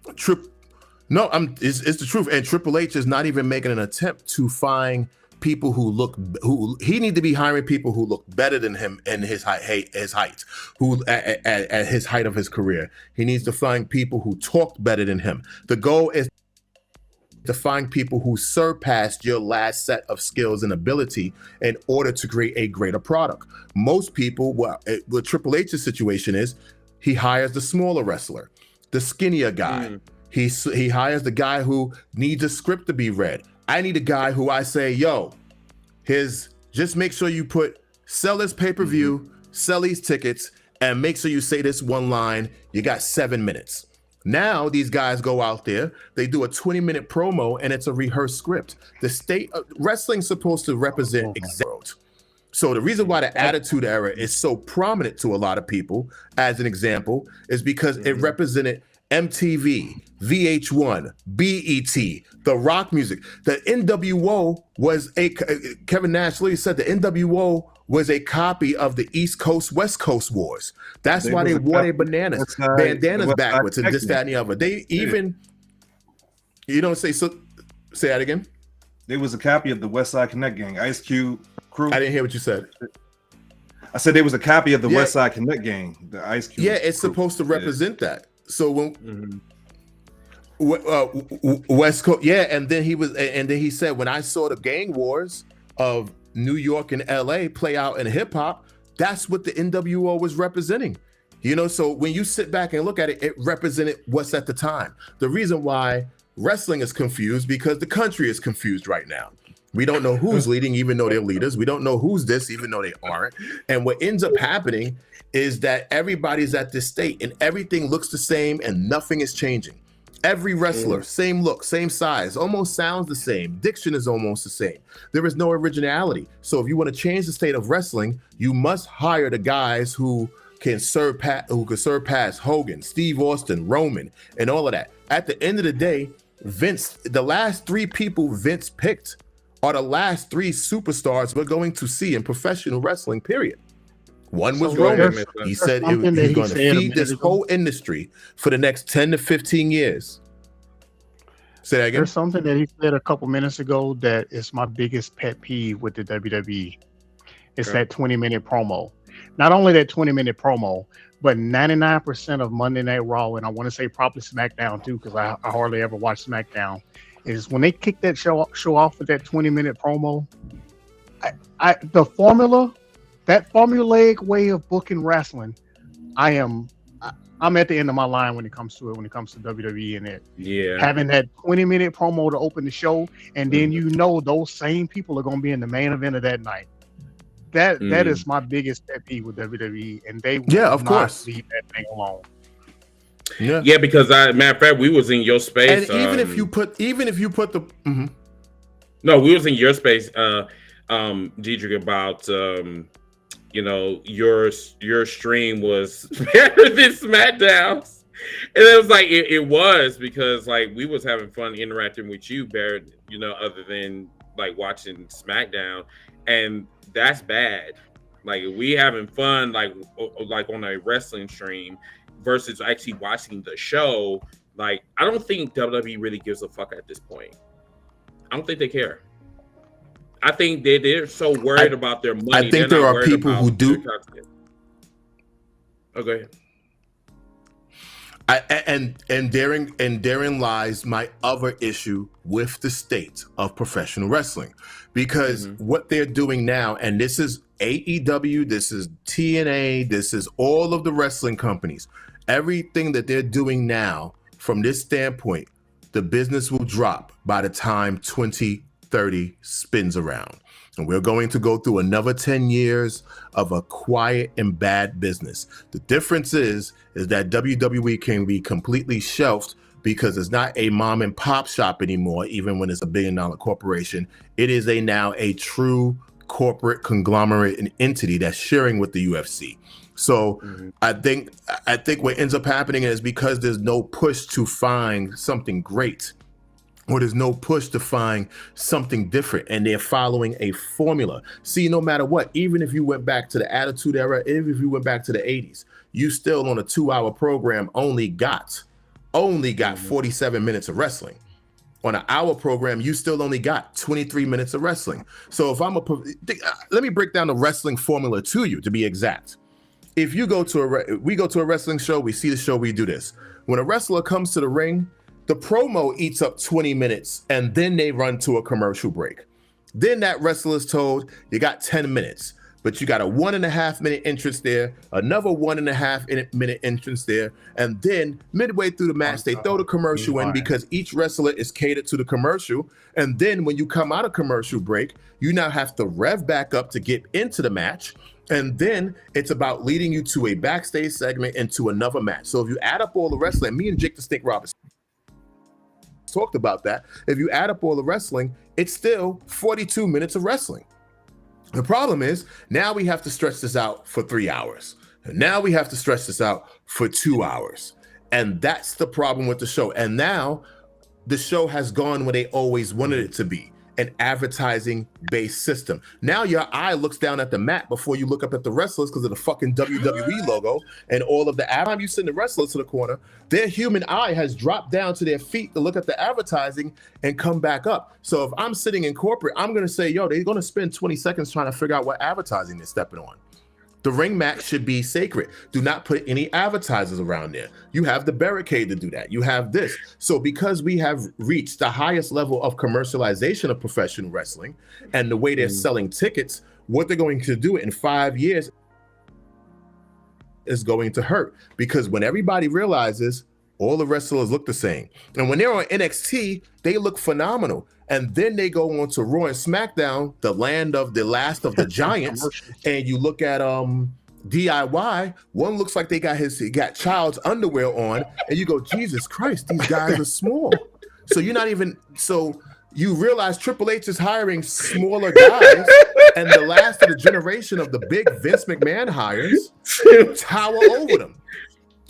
it's the truth. And Triple H is not even making an attempt to find people who he need to be hiring people who look better than him in his height, who at his height of his career. He needs to find people who talked better than him. The goal is to find people who surpassed your last set of skills and ability in order to create a greater product. Most people, what Triple H's situation is, he hires the smaller wrestler, the skinnier guy. He hires the guy who needs a script to be read. I need a guy who I say, yo, just make sure you sell this pay-per-view, sell these tickets, and make sure you say this one line. You got 7 minutes. Now these guys go out there, they do a 20-minute promo, and it's a rehearsed script. The state of wrestling's supposed to represent world. So the reason why the Attitude Era is so prominent to a lot of people, as an example, is because it represented MTV, VH1, BET, the rock music. The NWO was Kevin Nash literally said the NWO was a copy of the East Coast, West Coast wars. That's why they wore their bandanas backwards and this, that, and the other. They even, say that again. There was a copy of the West Side Connect gang, Ice Cube crew. I didn't hear what you said. I said there was a copy of the West Side Connect gang, the Ice Cube. Yeah, it's supposed to represent that. So when West Coast, and then he said, when I saw the gang wars of New York and LA play out in hip hop, that's what the NWO was representing. So when you sit back and look at it, it represented what's at the time. The reason why wrestling is confused because the country is confused right now. We don't know who's leading, even though they're leaders. We don't know who's this, even though they aren't. And what ends up happening is that everybody's at this state and everything looks the same and nothing is changing. Every wrestler, same look, same size, almost sounds the same. Diction is almost the same. There is no originality. So if you want to change the state of wrestling, you must hire the guys who can serve past Hogan, Steve Austin, Roman, and all of that. At the end of the day, Vince, the last three people Vince picked are the last three superstars we're going to see in professional wrestling, period. One was Roman. He said he's going to feed this whole industry for the next 10 to 15 years. Say that again. There's something that he said a couple minutes ago that is my biggest pet peeve with the WWE. It's that 20-minute promo. Not only that 20-minute promo, but 99% of Monday Night Raw, and I want to say probably SmackDown too, because I hardly ever watch SmackDown, is when they kick that show off with that 20-minute promo, the formula, that formulaic way of booking wrestling, I'm at the end of my line when it comes to WWE and it. Yeah. Having that 20-minute promo to open the show, and then those same people are going to be in the main event of that night. That is my biggest pet peeve with WWE, and they will of course leave that thing alone. Yeah, because matter of fact, we was in your space. And even if you put the no, we was in your space, Deidre, about your stream was better than SmackDown's, and it was like it was because like we was having fun interacting with you, Barrett. Other than like watching SmackDown, and that's bad. Like we having fun like on a wrestling stream versus actually watching the show. Like I don't think WWE really gives a fuck at this point. I don't think they care. I think they're so worried about their money. I think there are people who do. Oh, go ahead. And therein lies my other issue with the state of professional wrestling, because what they're doing now, and this is AEW, this is TNA, this is all of the wrestling companies, everything that they're doing now from this standpoint, the business will drop by the time 2030 spins around. And we're going to go through another 10 years of a quiet and bad business. The difference is that WWE can be completely shelved because it's not a mom and pop shop anymore, even when it's $1 billion corporation. It is now a true corporate conglomerate and entity that's sharing with the UFC. So I think what ends up happening is because there's no push to find something great, or there's no push to find something different, and they're following a formula. See, no matter what, even if you went back to the Attitude Era, even if you went back to the 80s, you still on a 2-hour program only got 47 minutes of wrestling. On an hour program, you still only got 23 minutes of wrestling. So if let me break down the wrestling formula to you, to be exact. If you go to we go to a wrestling show, we see the show, we do this. When a wrestler comes to the ring, the promo eats up 20 minutes and then they run to a commercial break. Then that wrestler is told, you got 10 minutes. but you got a 1.5 minute entrance there, another 1.5 minute entrance there, and then midway through the match, they throw the commercial in because each wrestler is catered to the commercial. And then when you come out of commercial break, you now have to rev back up to get into the match. And then it's about leading you to a backstage segment and to another match. So if you add up all the wrestling, me and Jake the Snake Roberts talked about that. If you add up all the wrestling, it's still 42 minutes of wrestling. The problem is now we have to stretch this out for 3 hours. And now we have to stretch this out for 2 hours. And that's the problem with the show. And now the show has gone where they always wanted it to be, an advertising-based system. Now your eye looks down at the mat before you look up at the wrestlers because of the fucking WWE logo and all of the time you send the wrestlers to the corner, their human eye has dropped down to their feet to look at the advertising and come back up. So if I'm sitting in corporate, I'm going to say, yo, they're going to spend 20 seconds trying to figure out what advertising they're stepping on. The ring mat should be sacred. Do not put any advertisers around there. You have the barricade to do that. You have this. So because we have reached the highest level of commercialization of professional wrestling and the way they're selling tickets, what they're going to do in 5 years is going to hurt. Because when everybody realizes all the wrestlers look the same, and when they're on NXT, they look phenomenal. And then they go on to Raw and SmackDown, the land of the last of the giants, and you look at DIY. One looks like he got child's underwear on, and you go, Jesus Christ, these guys are small. So you're not even so. You realize Triple H is hiring smaller guys, and the last of the generation of the big Vince McMahon hires tower over them.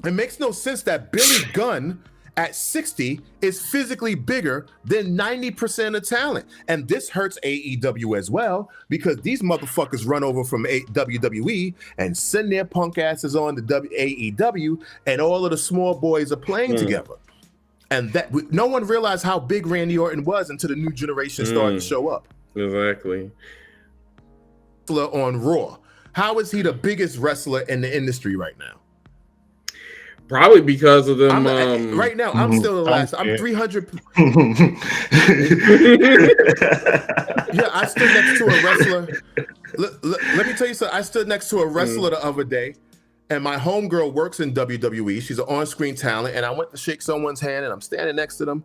It makes no sense that Billy Gunn at 60 is physically bigger than 90% of talent. And this hurts AEW as well, because these motherfuckers run over from WWE and send their punk asses on to AEW, and all of the small boys are playing together. And that no one realized how big Randy Orton was until the new generation started to show up. Exactly. On Raw, how is he the biggest wrestler in the industry right now? Probably because of them. Right now, I'm still the last. I'm 300. Yeah, I stood next to a wrestler. Let me tell you something. I stood next to a wrestler the other day, and my homegirl works in WWE. She's an on-screen talent, and I went to shake someone's hand, and I'm standing next to them.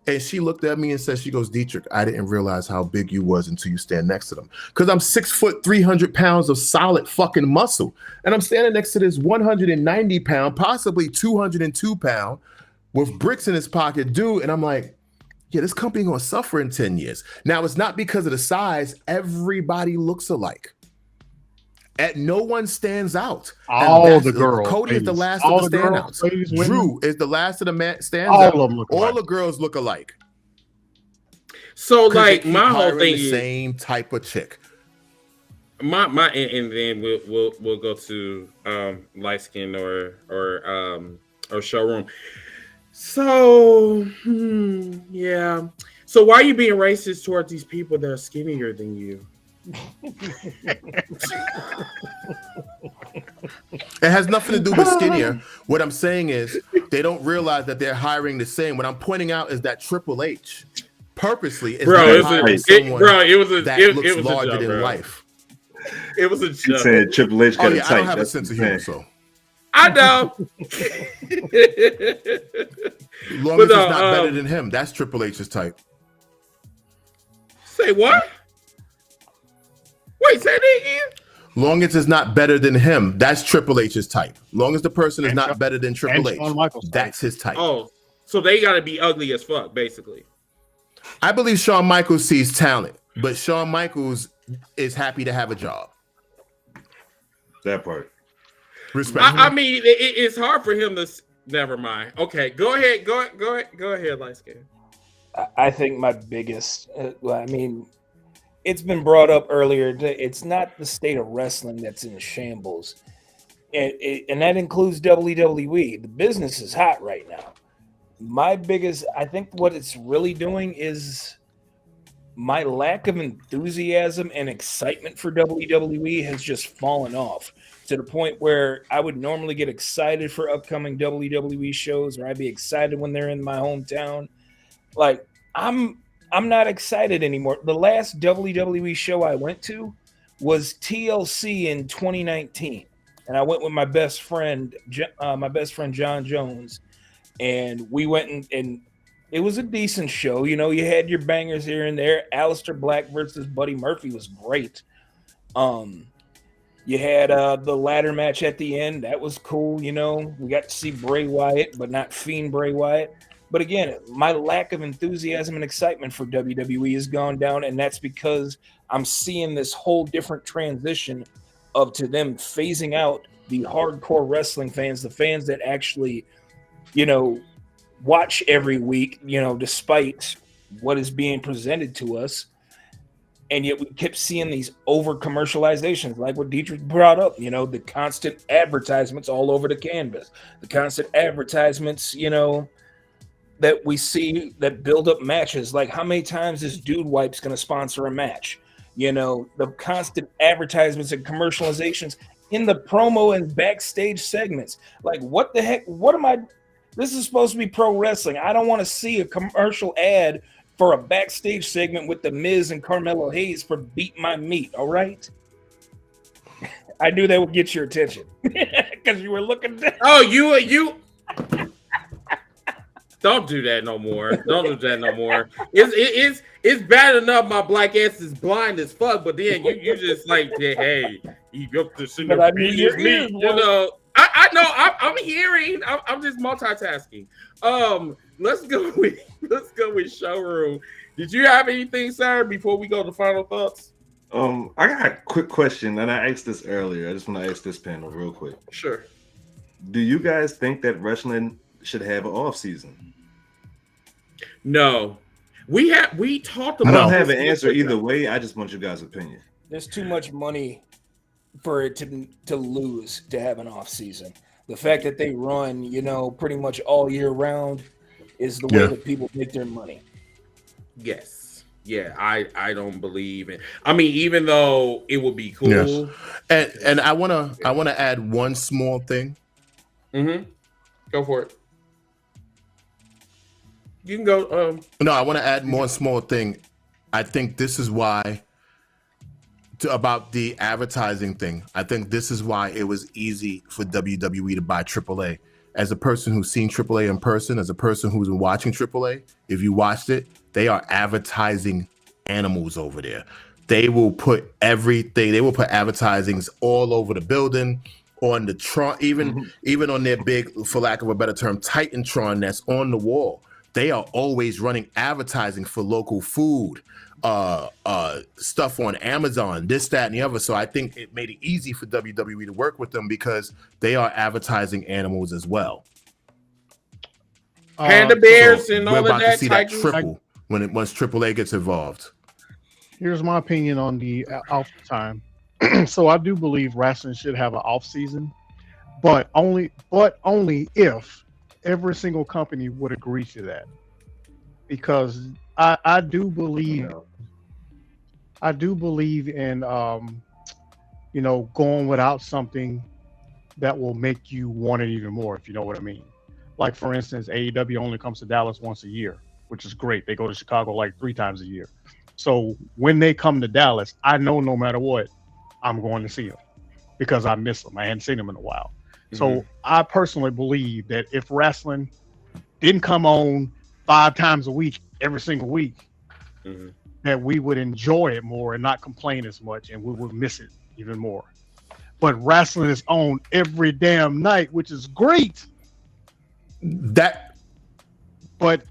And she looked at me and said, she goes, Dietrich, I didn't realize how big you was until you stand next to them. Because I'm 6 foot, 300 pounds of solid fucking muscle. And I'm standing next to this 190 pound, possibly 202 pound with bricks in his pocket dude. And I'm like, yeah, this company going to suffer in 10 years. Now, it's not because of the size. Everybody looks alike. No one stands out. All the girls. Cody is the last of the standouts. Drew is the last of the standouts. All of them look alike. All the girls look alike. So, like, my whole thing is is same type of chick. My and then we'll go to light skin or showroom. So yeah. So why are you being racist towards these people that are skinnier than you? It has nothing to do with skinnier. What I'm saying is they don't realize that they're hiring the same. What I'm pointing out is that Triple H purposely is hiring someone that looks larger than life. It was a joke. You said Triple H got I don't have a sense of humor, so I know. Long as it's not better than him, that's Triple H's type. Say what? Wait, say that again. Long as it's not better than him, that's Triple H's type. Long as the person is not better than Triple H, that's his type. Oh, so they got to be ugly as fuck, basically. I believe Shawn Michaels sees talent, but Shawn Michaels is happy to have a job. That part. Respect. I mean, it's hard for him to. Never mind. Okay, go ahead. Go ahead, light skin. I think my biggest. I mean, it's been brought up earlier. It's not the state of wrestling that's in shambles, and that includes WWE. The business is hot right now. My biggest, I think, what it's really doing is my lack of enthusiasm and excitement for WWE has just fallen off to the point where I would normally get excited for upcoming WWE shows, or I'd be excited when they're in my hometown. Like, I'm not excited anymore. The last WWE show I went to was TLC in 2019, and I went with my best friend John Jones, and we went and it was a decent show. You know, you had your bangers here and there. Aleister Black versus Buddy Murphy was great. You had the ladder match at the end. That was cool. You know, we got to see Bray Wyatt, but not Fiend Bray Wyatt. But again, my lack of enthusiasm and excitement for WWE has gone down, and that's because I'm seeing this whole different transition to them phasing out the hardcore wrestling fans, the fans that actually, you know, watch every week, you know, despite what is being presented to us. And yet we kept seeing these over commercializations, like what Dietrich brought up, you know, the constant advertisements all over the canvas, the constant advertisements, you know, that we see that build up matches. Like, how many times is Dude Wipes going to sponsor a match? You know, the constant advertisements and commercializations in the promo and backstage segments. Like, what the heck? What am I? This is supposed to be pro wrestling. I don't want to see a commercial ad for a backstage segment with The Miz and Carmelo Hayes for Beat My Meat. All right. I knew that would get your attention because you were looking down. Oh, you. Don't do that no more. Don't do that no more. It's bad enough my black ass is blind as fuck, but then you just like, hey, you up to see the beat is me. You know, I know I'm hearing. I'm just multitasking. Let's go with showroom. Did you have anything, sir, before we go to final thoughts? I got a quick question, and I asked this earlier. I just want to ask this panel real quick. Sure. Do you guys think that wrestling should have an off season? No. We talked about. I don't have an answer either way. I just want you guys' opinion. There's too much money for it to lose to have an off season. The fact that they run, you know, pretty much all year round is the way that people make their money. Yes. Yeah, I don't believe it. I mean, even though it would be cool. Yes. And I wanna add one small thing. Mm-hmm. Go for it. You can go. No, I want to add one small thing. I think this is why about the advertising thing. I think this is why it was easy for WWE to buy AAA. As a person who's seen AAA in person, as a person who's been watching AAA, if you watched it, they are advertising animals over there. They will put everything. They will put advertisings all over the building, on the Tron, even on their big, for lack of a better term, Titantron that's on the wall. They are always running advertising for local food, stuff on Amazon, this, that, and the other. So I think it made it easy for WWE to work with them because they are advertising animals as well. Panda bears and all of that. We're about to see that triple once AAA gets involved. Here's my opinion on the off time. So I do believe wrestling should have an off season, but only if every single company would agree to that, because I do believe in you know, going without something that will make you want it even more, if you know what I mean. Like, for instance, AEW only comes to Dallas once a year, which is great. They go to Chicago like 3 times a year. So when they come to Dallas, I know no matter what, I'm going to see them because I miss them. I hadn't seen them in a while. So I personally believe that if wrestling didn't come on 5 times a week, every single week, that we would enjoy it more and not complain as much, and we would miss it even more. But wrestling is on every damn night, which is great. But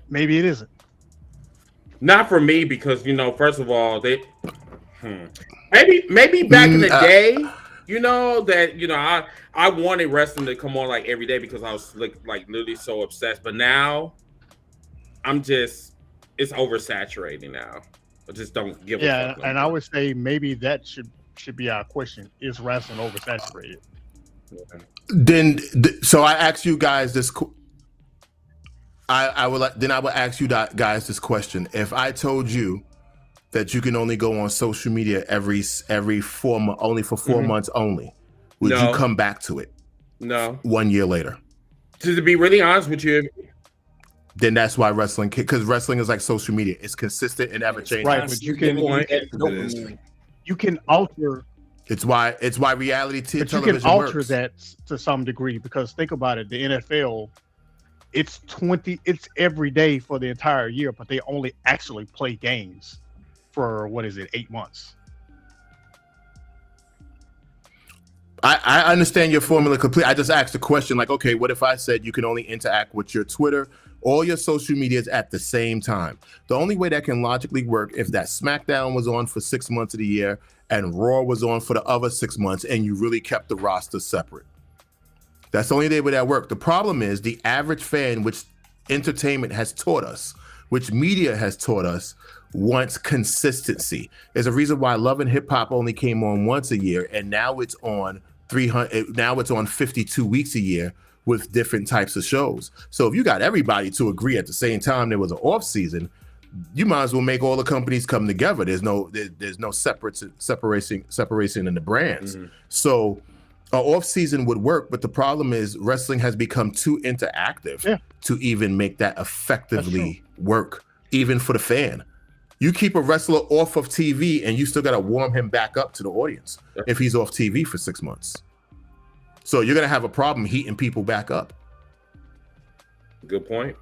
maybe it isn't. Not for me, because, you know, first of all, they maybe back in the day, you know, that, you know, I wanted wrestling to come on like every day because I was like literally so obsessed. But now it's oversaturating now. I just don't give a fuck. And I would say maybe that should be our question. Is wrestling oversaturated? So I ask you guys this. I would ask you guys this question. If I told you that you can only go on social media every 4 months, only for 4 months only, would you come back to it? No. 1 year later. To be really honest with you, then that's why wrestling, because wrestling is like social media. It's consistent and ever changing. Right, but you can alter It's why reality But you television can alter works. that to some degree, because think about it, the NFL, it's every day for the entire year, but they only actually play games for 8 months. I understand your formula complete. I just asked a question like, okay, what if I said you can only interact with your Twitter, all your social medias at the same time? The only way that can logically work if that SmackDown was on for 6 months of the year and Raw was on for the other 6 months and you really kept the roster separate. That's the only way that worked. The problem is the average fan, which entertainment has taught us, which media has taught us, wants consistency. There's a reason why Love and Hip Hop only came on once a year, and now it's on 300. Now it's on 52 weeks a year with different types of shows. So if you got everybody to agree at the same time there was an off season, you might as well make all the companies come together. There's no separation in the brands. Mm-hmm. So an off season would work, but the problem is wrestling has become too interactive to even make that effectively work, even for the fan. You keep a wrestler off of TV and you still got to warm him back up to the audience if he's off TV for 6 months. So you're going to have a problem heating people back up. Good point.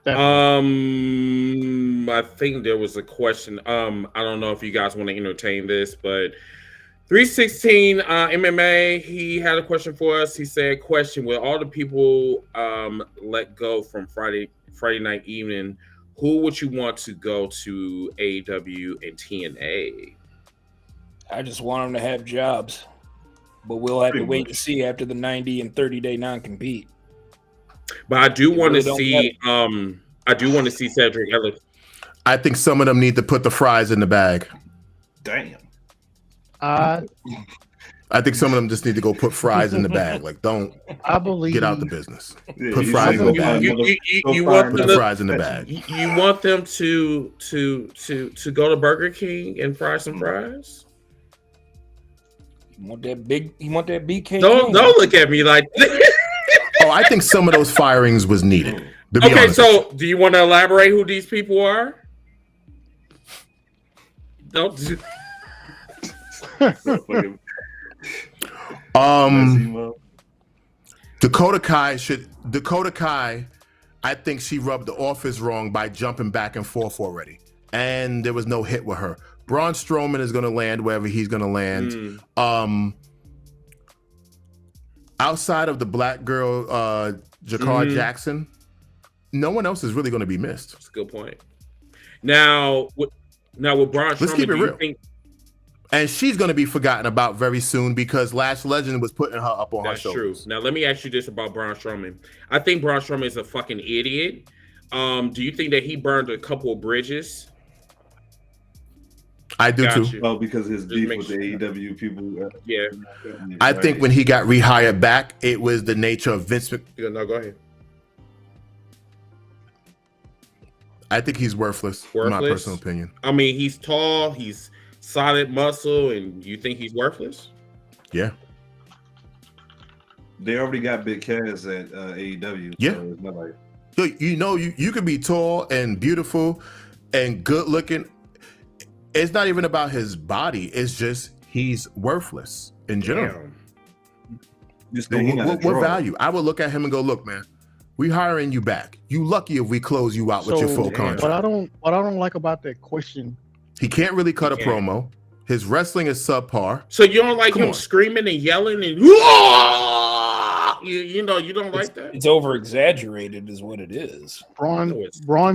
Definitely. I think there was a question. I don't know if you guys want to entertain this, but 316 MMA, he had a question for us. He said, question, will all the people let go from Friday night evening, who would you want to go to AEW and TNA? I just want them to have jobs, but we'll have to wait to see after the 90 and 30-day non-compete. But I do want to see Cedric Ellis. I think some of them need to put the fries in the bag. Damn. I think some of them just need to go put fries in the bag. Like, don't get out the business. Put fries in the bag. You want put the fries in the bag. You want them to go to Burger King and fry some fries? You want that BK? Don't look at me like that. Oh, I think some of those firings was needed. Okay, so do you want to elaborate who these people are? Don't do. Dakota Kai, I think she rubbed the office wrong by jumping back and forth already. And there was no hit with her. Braun Strowman is going to land wherever he's going to land. Outside of the black girl, Jakar Jackson, no one else is really going to be missed. That's a good point. Now with Braun Strowman, let's keep it real. And she's going to be forgotten about very soon because Lash Legend was putting her up on her shoulders. That's true. Now, let me ask you this about Braun Strowman. I think Braun Strowman is a fucking idiot. Do you think that he burned a couple of bridges? I do too. Oh, because his beef with the AEW people. Yeah. I think when he got rehired back, it was the nature of Vince. No, go ahead. I think he's worthless. In my personal opinion. I mean, he's tall. He's solid muscle, and you think he's worthless? Yeah. They already got big cash at AEW. Yeah. So it's not like... You could be tall and beautiful and good looking. It's not even about his body. It's just he's worthless in general. What value? I would look at him and go, look, man, we hiring you back. You lucky if we close you out with your full contract. What I don't like about that question, he can't really cut a promo. His wrestling is subpar. So you don't like him screaming and yelling and you don't like that? It's over exaggerated is what it is. Braun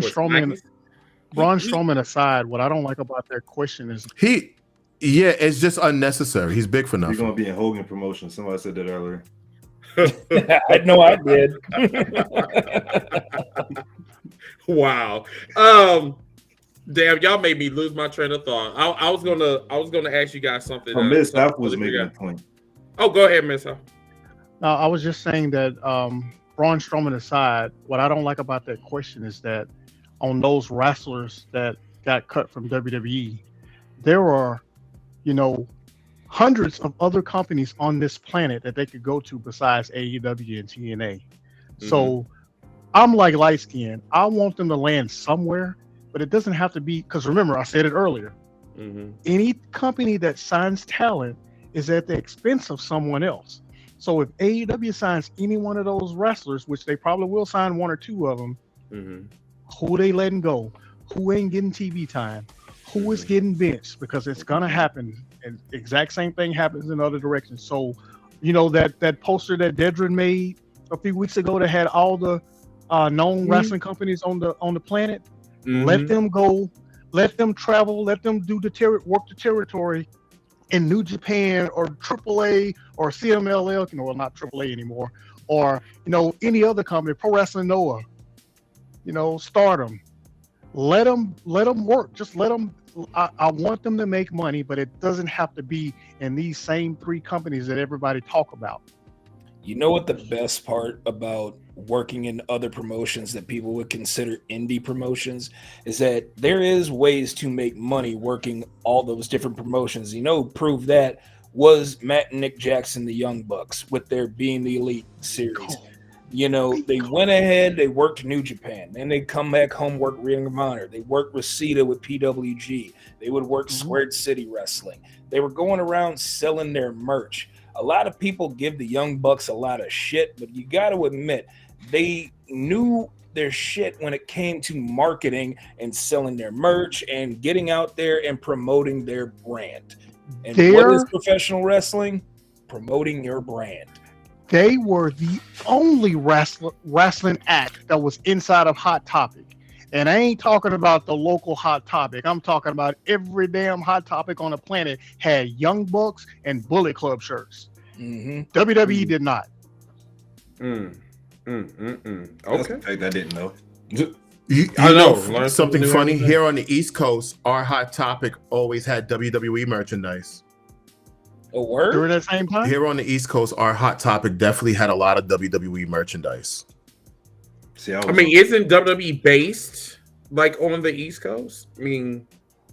Strowman aside, what I don't like about that question is it's just unnecessary. He's big for nothing. He's gonna be in Hogan promotion. Somebody said that earlier. I know I did. Wow. Damn, y'all made me lose my train of thought. I was gonna ask you guys something. Miss South was making a point. Oh, go ahead, Miss South. I was just saying that Braun Strowman aside, what I don't like about that question is that on those wrestlers that got cut from WWE, there are, hundreds of other companies on this planet that they could go to besides AEW and TNA. Mm-hmm. So I'm like light skin. I want them to land somewhere, but it doesn't have to be, because remember, I said it earlier. Mm-hmm. Any company that signs talent is at the expense of someone else. So if AEW signs any one of those wrestlers, which they probably will sign one or two of them, who they letting go? Who ain't getting TV time? Who is getting benched? Because it's gonna happen. And exact same thing happens in other directions. So, that poster that Dedrin made a few weeks ago that had all the known wrestling companies on the planet. Let them go. Let them travel. Let them do work the territory in New Japan or AAA or CMLL. Well, not AAA anymore. Or any other company, Pro Wrestling Noah. Stardom. Let them work. Just let them. I want them to make money, but it doesn't have to be in these same three companies that everybody talk about. You know what the best part about working in other promotions that people would consider indie promotions is that there is ways to make money working all those different promotions. Prove that was Matt and Nick Jackson, the Young Bucks, with their Being the Elite series. They went ahead, they worked New Japan, then they come back home, work Ring of Honor. They worked Reseda with PWG. They would work Squared City Wrestling. They were going around selling their merch. A lot of people give the Young Bucks a lot of shit, but you got to admit, they knew their shit when it came to marketing and selling their merch and getting out there and promoting their brand. And what is professional wrestling? Promoting your brand. They were the only wrestling act that was inside of Hot Topic. And I ain't talking about the local Hot Topic. I'm talking about every damn Hot Topic on the planet had Young Bucks and Bullet Club shirts. WWE did not. Okay. That's a fact I didn't know. I know something funny here on the East Coast. Our Hot Topic always had WWE merchandise. A word? During that same time? Here on the East Coast, our Hot Topic definitely had a lot of WWE merchandise. I mean, isn't WWE based like on the East Coast? I mean,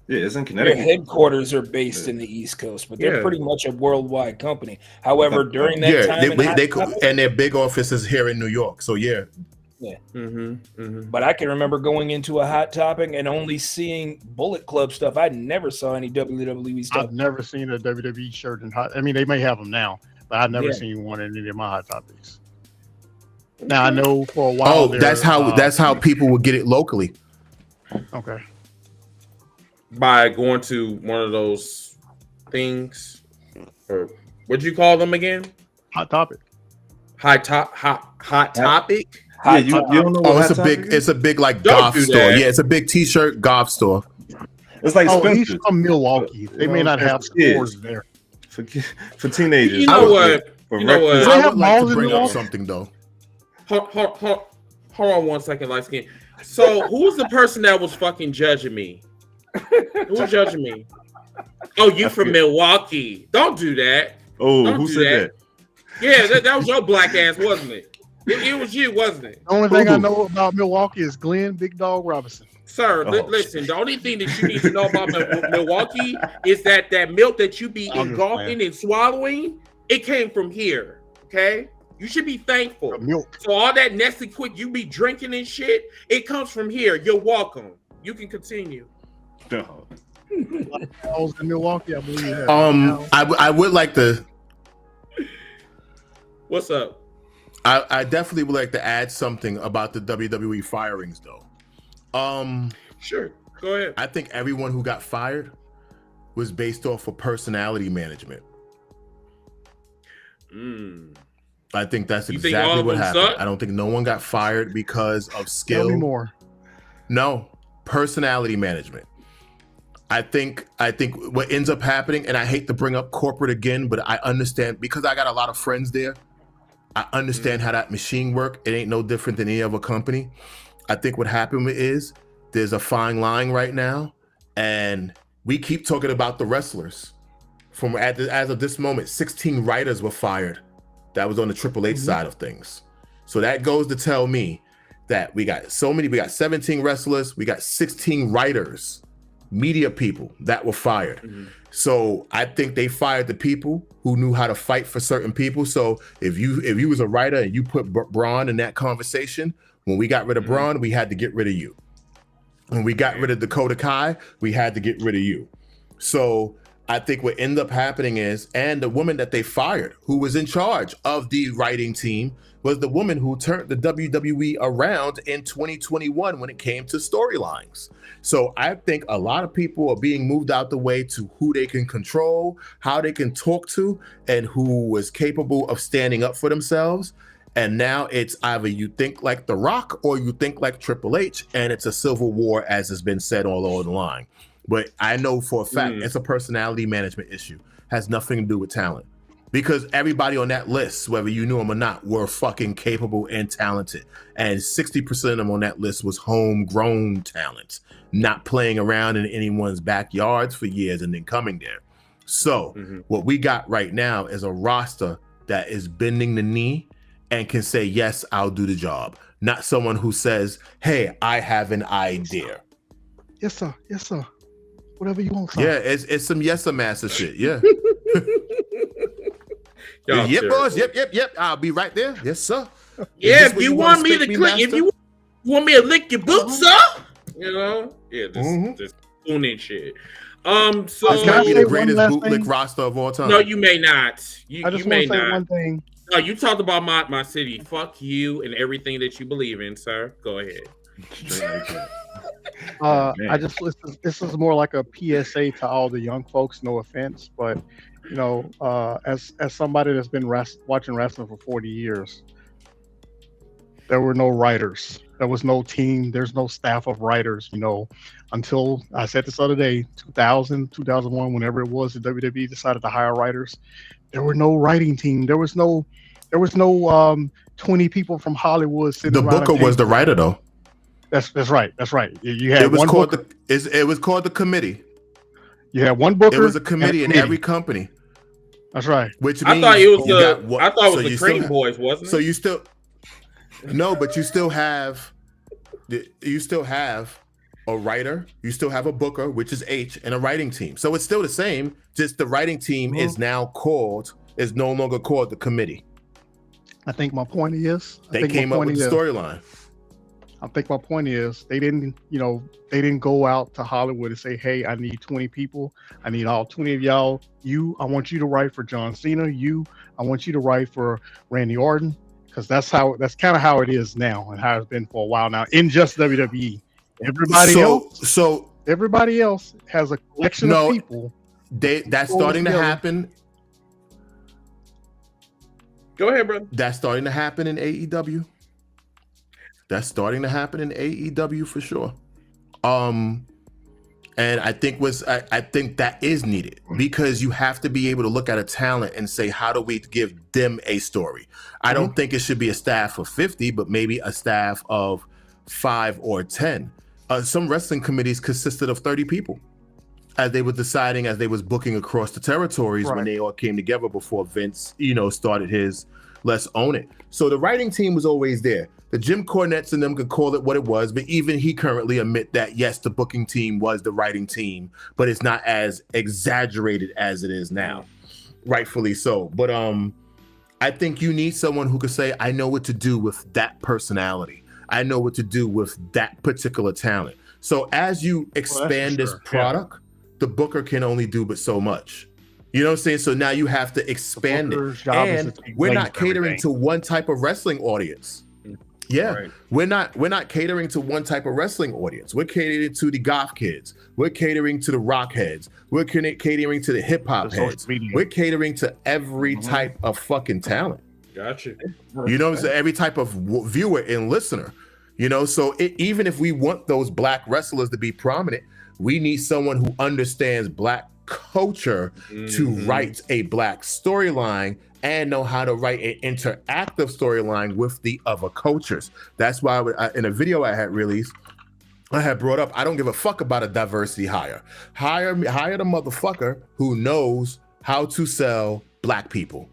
yeah, it's in Connecticut. Their headquarters are based in the East Coast, but they're pretty much a worldwide company. However, during that time, and their big office is here in New York. So yeah. But I can remember going into a Hot Topic and only seeing Bullet Club stuff. I never saw any WWE stuff. I've never seen a WWE shirt in Hot. I mean, they may have them now, but I've never seen one in any of my Hot Topics. Now I know for a while. Oh, that's how people would get it locally. Okay. By going to one of those things, or what'd you call them again? Hot Topic. Hot Topic. Yeah, you don't know. It's a big like goth store. Yeah, it's a big t-shirt goth store. It's like he's from Milwaukee. They may not have stores there for teenagers. You know what? I would like to bring up something though. Hold on 1 second, light skin. So who's the person that was fucking judging me? Who's judging me? Oh, you from Milwaukee? Don't do that. Oh, who said that? Yeah, that was your black ass, wasn't it? It was you, wasn't it? The only thing I know about Milwaukee is Glenn Big Dog Robinson. Sir, listen, the only thing that you need to know about Milwaukee is that milk that you be engulfing and swallowing, it came from here, okay? You should be thankful. Milk. So all that Nestle Quick you be drinking and shit, it comes from here. You're welcome. You can continue. I was in Milwaukee, I believe. I would like to. What's up? I definitely would like to add something about the WWE firings, though. Sure, go ahead. I think everyone who got fired was based off of personality management. I think that's exactly what happened. Suck? I don't think no one got fired because of skill. Tell me more. No, personality management. I think what ends up happening, and I hate to bring up corporate again, but I understand because I got a lot of friends there. I understand how that machine work. It ain't no different than any other company. I think what happened is there's a fine line right now, and we keep talking about the wrestlers. As of this moment, 16 writers were fired. That was on the Triple H side of things. So that goes to tell me that we got 17 wrestlers, we got 16 writers, media people that were fired. So I think they fired the people who knew how to fight for certain people. So if you was a writer and you put Braun in that conversation, when we got rid of Braun, we had to get rid of you. When we got rid of Dakota Kai, we had to get rid of you. So I think what ended up happening is, and the woman that they fired, who was in charge of the writing team, was the woman who turned the WWE around in 2021 when it came to storylines. So I think a lot of people are being moved out the way to who they can control, how they can talk to, and who was capable of standing up for themselves. And now it's either you think like The Rock or you think like Triple H, and it's a civil war, as has been said all over the line. But I know for a fact it's a personality management issue. Has nothing to do with talent. Because everybody on that list, whether you knew them or not, were fucking capable and talented. And 60% of them on that list was homegrown talent, not playing around in anyone's backyards for years and then coming there. So what we got right now is a roster that is bending the knee and can say, yes, I'll do the job. Not someone who says, hey, I have an idea. Yes, sir. Yes, sir. Whatever you want, sir. Yeah, it's some yes sir master shit. Yeah. Y'all boss. Yep. I'll be right there. Yes, sir. Yeah, if you want me to click, if you want me to lick your boots up, you know, just spooning shit. So this might be the greatest bootlick roster of all time. No, you may not. I just want to say one thing. No, you talked about my city. Fuck you and everything that you believe in, sir. Go ahead. This is more like a PSA to all the young folks. No offense, but you know, as somebody that's been watching wrestling for 40 years, there were no writers. There was no team. There's no staff of writers. You know, until I said this other day, 2000, 2001, whenever it was, the WWE decided to hire writers. There were no writing team. There was no 20 people from Hollywood sitting The around. booker was the writer, though. That's right. You had it was one called booker. It was called the committee. You had one booker. It was a committee in every company. That's right. Which I means thought it was the Cream Boys, wasn't it? So you still but you still have a writer, you still have a booker, which is H, and a writing team. So it's still the same, just the writing team is no longer called the committee. I think my point is they came up with the storyline. I think my point is they didn't go out to Hollywood and say, hey, I need 20 people. I need all 20 of y'all. I want you to write for John Cena. I want you to write for Randy Orton. Because that's kind of how it is now and how it's been for a while now in just WWE. Everybody else has a collection of people. That's starting to happen. Go ahead, brother. That's starting to happen in AEW. That's starting to happen in AEW for sure. And I think that is needed because you have to be able to look at a talent and say, how do we give them a story? I don't think it should be a staff of 50, but maybe a staff of 5 or 10. Some wrestling committees consisted of 30 people as they were deciding, as they was booking across the territories when they all came together before Vince, started his let's own it. So the writing team was always there. The Jim Cornettes and them could call it what it was, but even he currently admit that, yes, the booking team was the writing team, but it's not as exaggerated as it is now. Rightfully so. But I think you need someone who could say, I know what to do with that personality. I know what to do with that particular talent. So as you expand this product, the booker can only do but so much. You know what I'm saying? So now you have to expand it. And we're not catering to one type of wrestling audience. Yeah, right. We're not catering to one type of wrestling audience. We're catering to the goth kids. We're catering to the rock heads. We're catering to the hip hop heads. We're catering to every type of fucking talent. Gotcha. You know what I'm saying? Every type of viewer and listener. So even if we want those black wrestlers to be prominent, we need someone who understands black culture to write a black storyline and know how to write an interactive storyline with the other cultures. That's why in a video I had released, I had brought up, I don't give a fuck about a diversity hire. Hire the motherfucker who knows how to sell black people.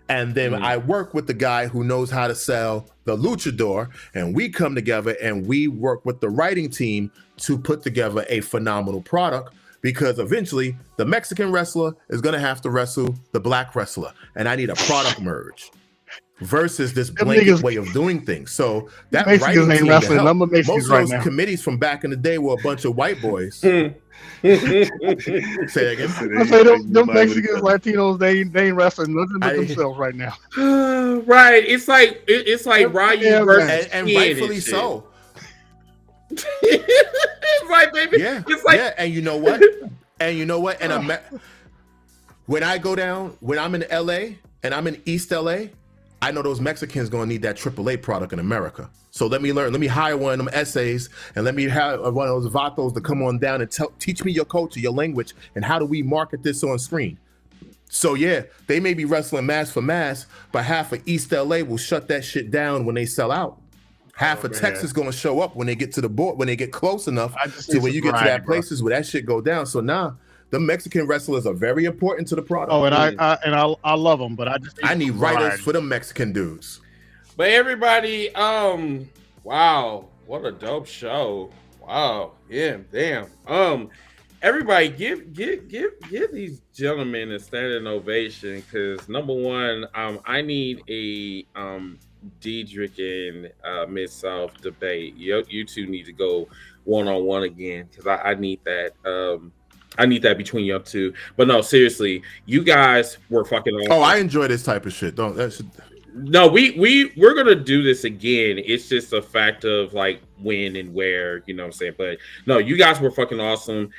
And then I work with the guy who knows how to sell the luchador, and we come together and we work with the writing team to put together a phenomenal product. Because eventually the Mexican wrestler is going to have to wrestle the black wrestler. And I need a product merge. versus this Them blanket niggas- way of doing things. So that Mexicans writing ain't team to wrestling. help. None of Mexicans Most of right those now. committees from back in the day were a bunch of white boys. Say that again. I say them Mexicans, Latinos, they ain't wrestling nothing but themselves right now. Right. It's like Ryu Yeah, versus And Ken rightfully shit. so. It's like, baby. Yeah, It's like, yeah. And you know what? And when I go down, when I'm in LA and I'm in East LA, I know those Mexicans gonna need that AAA product in America. So let me hire one of them essays and let me have one of those vatos to come on down and teach me your culture, your language, and how do we market this on screen. So yeah, they may be wrestling mass for mass, but half of East LA will shut that shit down when they sell out. Half of Texas gonna show up when they get to the board, when they get close enough to where you get to that places where that shit go down. So now the Mexican wrestlers are very important to the product. Oh, and I love them, but I need writers for the Mexican dudes. But everybody, wow, what a dope show. Wow, yeah, damn. Everybody give these gentlemen a standing ovation, because number one, I need a Diedrich and Miss South debate. You two need to go one-on-one again, because I need that. I need that between y'all two. But no, seriously, you guys were fucking awesome. Oh, I enjoy this type of shit. No, we're gonna do this again. It's just a fact of like when and where, you know what I'm saying? But no, you guys were fucking awesome.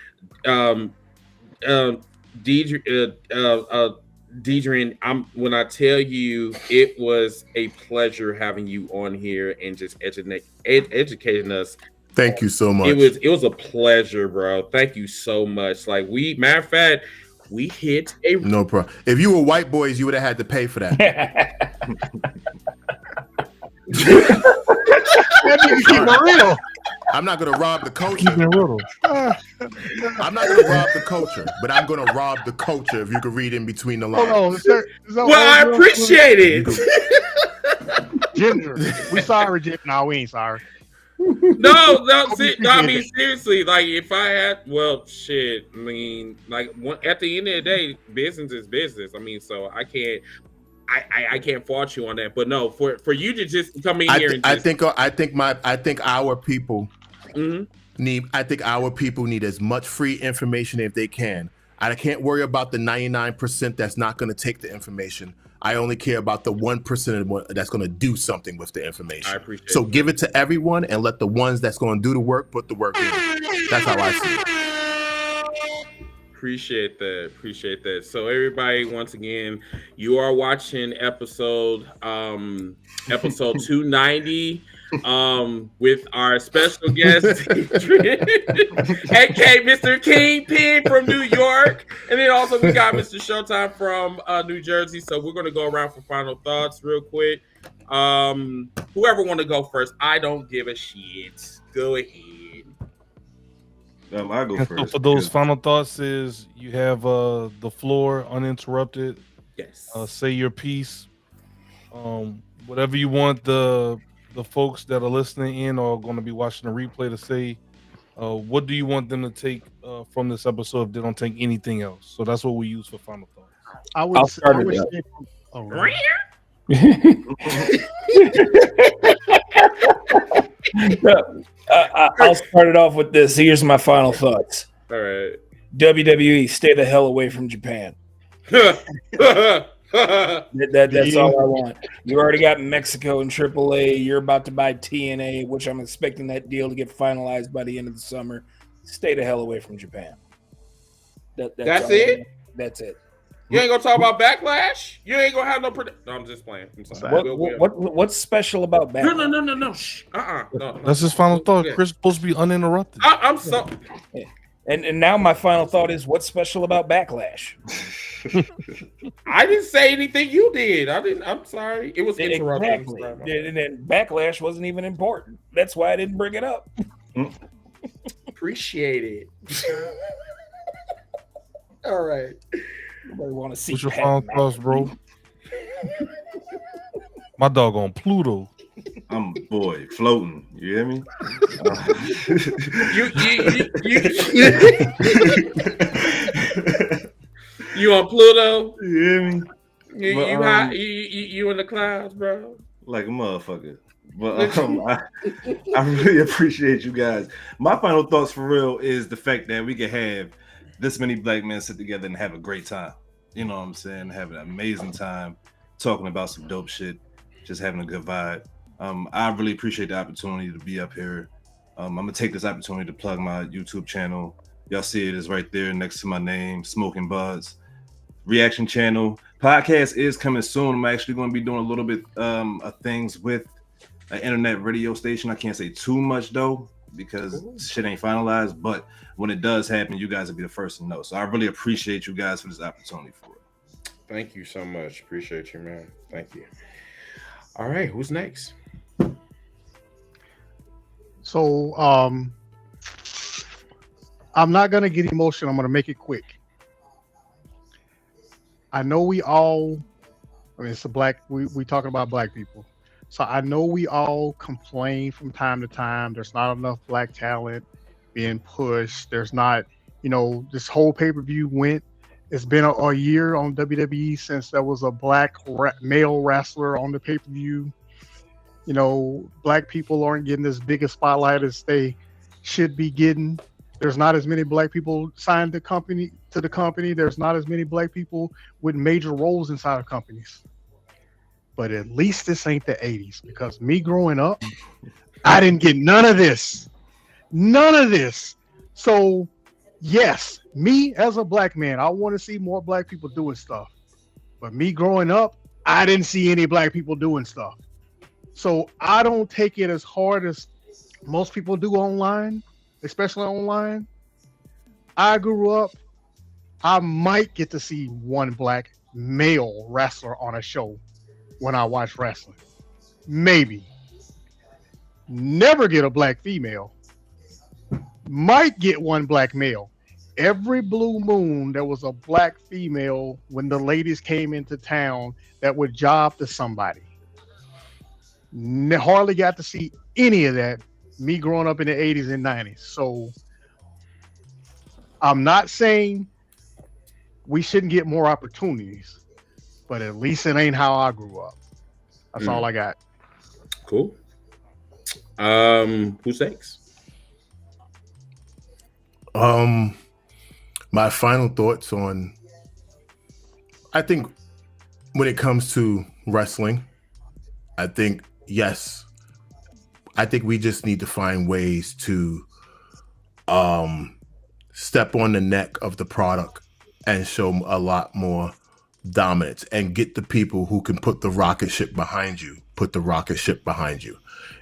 Deidre, when I tell you, it was a pleasure having you on here and just educating us. Thank you so much. It was a pleasure, bro. Thank you so much. Like, matter of fact, we hit a no problem. If you were white boys, you would have had to pay for that. Keep it real. I'm not gonna rob the culture. Keep it real. I'm not gonna rob the culture, but I'm gonna rob the culture if you could read in between the lines. Hold on, is that well, I appreciate it. Ginger, we sorry, Ginger. No, we ain't sorry. No, I mean, seriously, like, if I had, well, shit, I mean, like, at the end of the day, business is business. I mean, so I can't fault you on that. But no, for you to just come in here and I think our people need as much free information if they can. I can't worry about the 99% that's not going to take the information. I only care about the 1% that's going to do something with the information. I appreciate so that. give it to everyone and let the ones that's going to do the work put the work in. That's how I see it. Appreciate that. So everybody, once again, you are watching episode 290 with our special guest aka Mr. Kingpin from New York, and then also we got Mr. Showtime from New Jersey. So we're going to go around for final thoughts real quick. Whoever want to go first, I don't give a shit. Go ahead. I go So first. for those final thoughts, is you have the floor uninterrupted. Yes. Say your piece. Whatever you want the folks that are listening in or going to be watching the replay to say. What do you want them to take from this episode if they don't take anything else? So that's what we use for final thoughts. I'll start it up. I'll start it off with this. Here's my final thoughts. All right. WWE, stay the hell away from Japan. That's all I want. You already got Mexico and AAA. You're about to buy TNA, which I'm expecting that deal to get finalized by the end of the summer. Stay the hell away from Japan. That's it? That's it. You ain't gonna talk about Backlash? You ain't gonna have no no, I'm just playing. I'm sorry. What's special about Backlash? No. Shh. No. That's his final thought. Chris is supposed to be uninterrupted. I'm so. And now my final thought is, what's special about Backlash? I didn't say anything. You did. I'm sorry. It was interrupted. Exactly. And then Backlash wasn't even important. That's why I didn't bring it up. Appreciate it. All right. Nobody want to see. What's your final thoughts, bro? My dog on Pluto. I'm floating. You hear me? You on Pluto? You hear me? You high? You in the clouds, bro? Like a motherfucker. But I really appreciate you guys. My final thoughts for real is the fact that we can have this many black men sit together and have a great time. You know what I'm saying? Have an amazing time talking about some dope shit, just having a good vibe. I really appreciate the opportunity to be up here. I'm gonna take this opportunity to plug my YouTube channel. Y'all see it is right there next to my name, Smoking Buds. Reaction channel. Podcast is coming soon. I'm actually going to be doing a little bit of things with an internet radio station. I can't say too much though because shit ain't finalized. But when it does happen, you guys will be the first to know. So I really appreciate you guys for this opportunity for it. Thank you so much. Appreciate you, man. Thank you. All right, who's next? So I'm not gonna get emotional. I'm gonna make it quick. I know we all, I mean, it's a black, we talking about black people. So I know we all complain from time to time. There's not enough black talent being pushed. There's not, this whole pay-per-view it's been a year on WWE since there was a black male wrestler on the pay-per-view. Black people aren't getting as big a spotlight as they should be getting. There's not as many black people signed to the company. There's not as many black people with major roles inside of companies. But at least this ain't the 80s, because me growing up, I didn't get none of this. None of this. So, yes, me as a black man, I want to see more black people doing stuff. But me growing up, I didn't see any black people doing stuff. So I don't take it as hard as most people do online, especially online. I grew up, I might get to see one black male wrestler on a show when I watch wrestling. Maybe. Never get a black female. Might get one black male. Every blue moon, there was a black female when the ladies came into town that would job to somebody. Hardly got to see any of that, me growing up in the 80s and 90s. So I'm not saying we shouldn't get more opportunities, but at least it ain't how I grew up. That's all I got. Cool. Who's next? My final thoughts on, I think when it comes to wrestling, I think, yes, I think we just need to find ways to step on the neck of the product and show a lot more dominance and get the people who can put the rocket ship behind you, put the rocket ship behind you.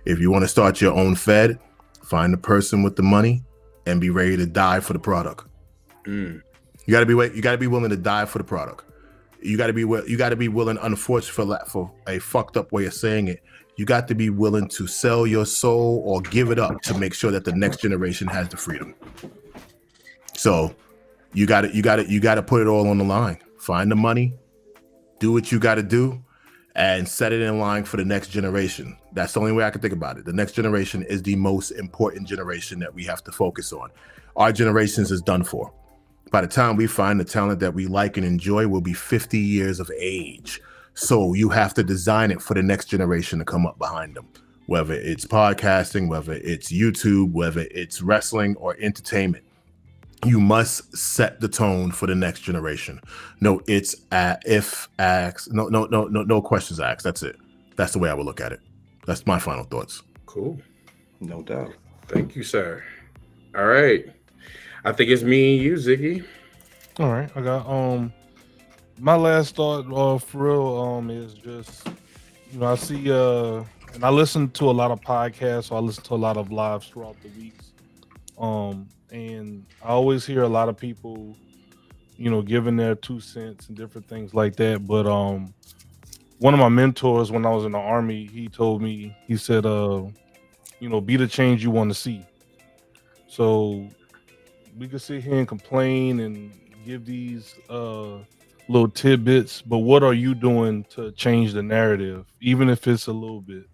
If you want to start your own Fed, find the person with the money and be ready to die for the product. You gotta be willing to die for the product. You gotta be willing, unfortunately, for a fucked up way of saying it, you got to be willing to sell your soul or give it up to make sure that the next generation has the freedom. So you gotta put it all on the line. Find the money, do what you gotta do, and set it in line for the next generation. That's the only way I can think about it. The next generation is the most important generation that we have to focus on. Our generations is done for. By the time we find the talent that we like and enjoy, we'll be 50 years of age. So you have to design it for the next generation to come up behind them, whether it's podcasting, whether it's YouTube, whether it's wrestling or entertainment. You must set the tone for the next generation. No questions asked. That's it. That's the way I would look at it. That's my final thoughts. Cool. No doubt. Thank you, sir. All right. I think it's me and you, Ziggy. All right. I got my last thought for real is just, I see and I listen to a lot of podcasts, so I listen to a lot of lives throughout the weeks. And I always hear a lot of people, giving their 2 cents and different things like that. But one of my mentors when I was in the Army, he told me, he said, be the change you want to see. So we could sit here and complain and give these little tidbits, but what are you doing to change the narrative, even if it's a little bit?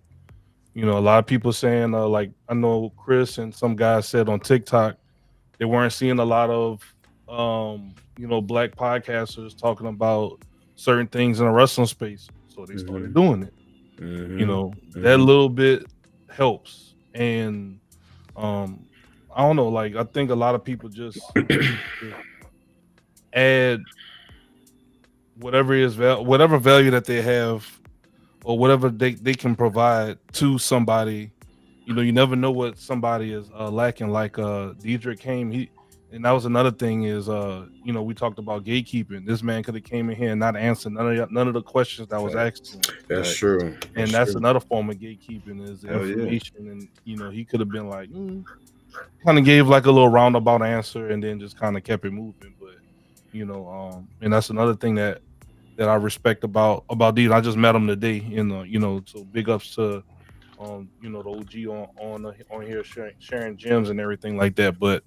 A lot of people saying, like I know Chris and some guys said on TikTok, they weren't seeing a lot of, black podcasters talking about certain things in a wrestling space, so they started doing it. Mhm. You know, that little bit helps. And I don't know, like I think a lot of people just add whatever value that they have or whatever they can provide to somebody. You know, you never know what somebody is lacking. Like Diedrich came, and that was another thing is you know, we talked about gatekeeping. This man could have came in here and not answered none of the questions that was asked to him. That's true. And that's another form of gatekeeping is the Hell yeah. information. And you know, he could have been like kind of gave like a little roundabout answer and then just kind of kept it moving. But you know, and that's another thing that I respect about Dean. I just met him today, you know, so big ups to you know, the OG on here sharing gems and everything like that. But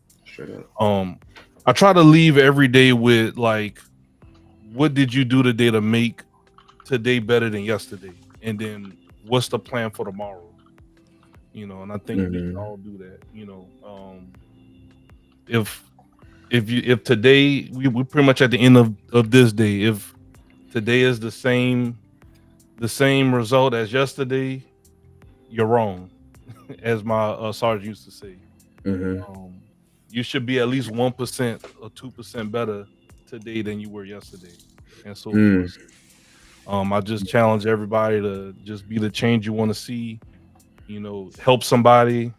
I try to leave every day with like, what did you do today to make today better than yesterday? And then what's the plan for tomorrow? You know, and I think we can all do that. You know, if today we're pretty much at the end of this day, if today is the same result as yesterday, you're wrong, as my sergeant used to say. You should be at least 1% or 2% better today than you were yesterday, and so forth. I just challenge everybody to just be the change you want to see. You know, help somebody,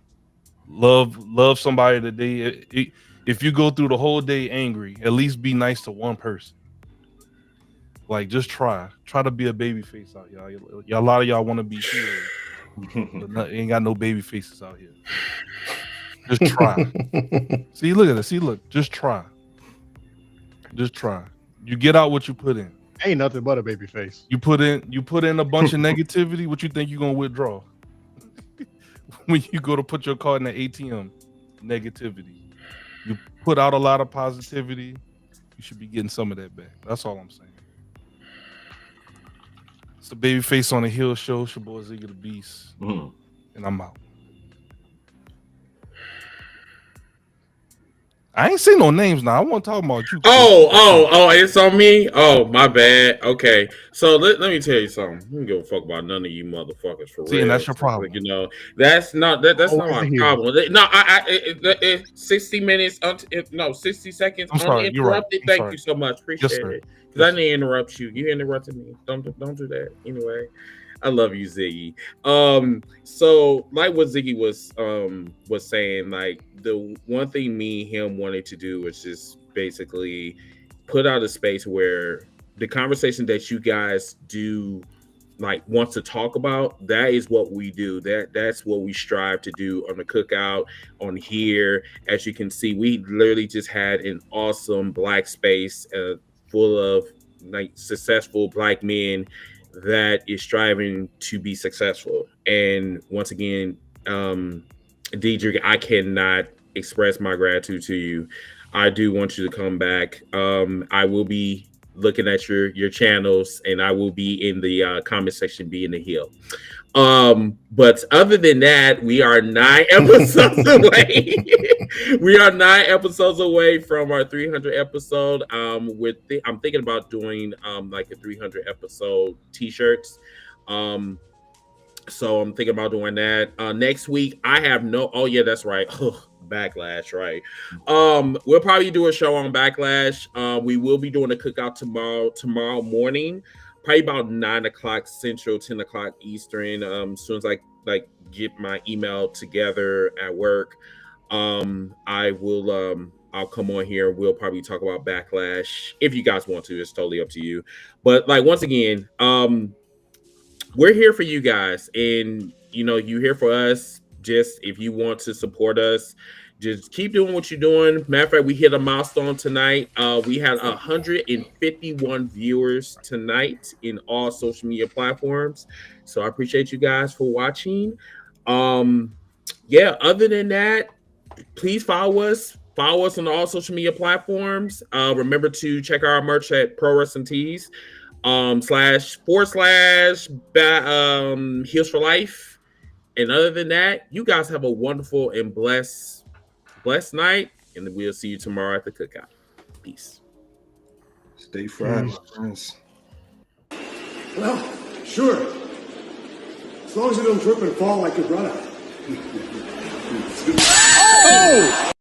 love somebody today. If you go through the whole day angry, at least be nice to one person. Like, just try to be a baby face out here. A lot of y'all want to be heroes, but ain't got no baby faces out here. Just try. See, look at it. See, look. Just try. Just try. You get out what you put in. Ain't nothing but a baby face. You put in a bunch of negativity. What you think you're gonna withdraw? When you go to put your card in the ATM, negativity. You put out a lot of positivity. You should be getting some of that back. That's all I'm saying. It's the Babyface on the Hill show. It's your boy Ziggy the Beast, and I'm out. I ain't seen no names now. I want to talk about you. Oh, it's on me. Oh, my bad. Okay, so let me tell you something. I don't give a fuck about none of you motherfuckers for real. And that's your problem. You know, that's not my problem. No, I 60 minutes. 60 seconds uninterrupted. Thank you so much. Appreciate it. Because I didn't interrupt you. You interrupted me. Don't do that. Anyway, I love you, Ziggy. So like what Ziggy was saying, like the one thing me and him wanted to do was just basically put out a space where the conversation that you guys do like want to talk about, that is what we do. That's what we strive to do on the cookout, on here. As you can see, we literally just had an awesome black space full of like successful black men that is striving to be successful. And once again, Diedrich, I cannot express my gratitude to you. I do want you to come back. I will be looking at your channels, and I will be in the comment section being the heel. But other than that, we are 9 episodes away. We are 9 episodes away from our 300 episode. I'm thinking about doing like a 300 episode t-shirts. So I'm thinking about doing that. Next week, I have oh yeah, that's right. Backlash, right? We'll probably do a show on Backlash. We will be doing a cookout tomorrow morning. Probably about 9 o'clock Central, 10 o'clock Eastern. As soon as I like get my email together at work, I will I'll come on here. We'll probably talk about Backlash. If you guys want to, it's totally up to you. But like once again, we're here for you guys, and you know, you're here for us. Just if you want to support us, just keep doing what you're doing. Matter of fact, we hit a milestone tonight. We had 151 viewers tonight in all social media platforms. So I appreciate you guys for watching. Yeah, other than that, please follow us. Follow us on all social media platforms. Remember to check out our merch at Pro Wrestling Tees // Heels for Life. And other than that, you guys have a wonderful and blessed night, and we'll see you tomorrow at the cookout. Peace. Stay fried, my friends. Well, sure. As long as you don't trip and fall like your brother. Oh!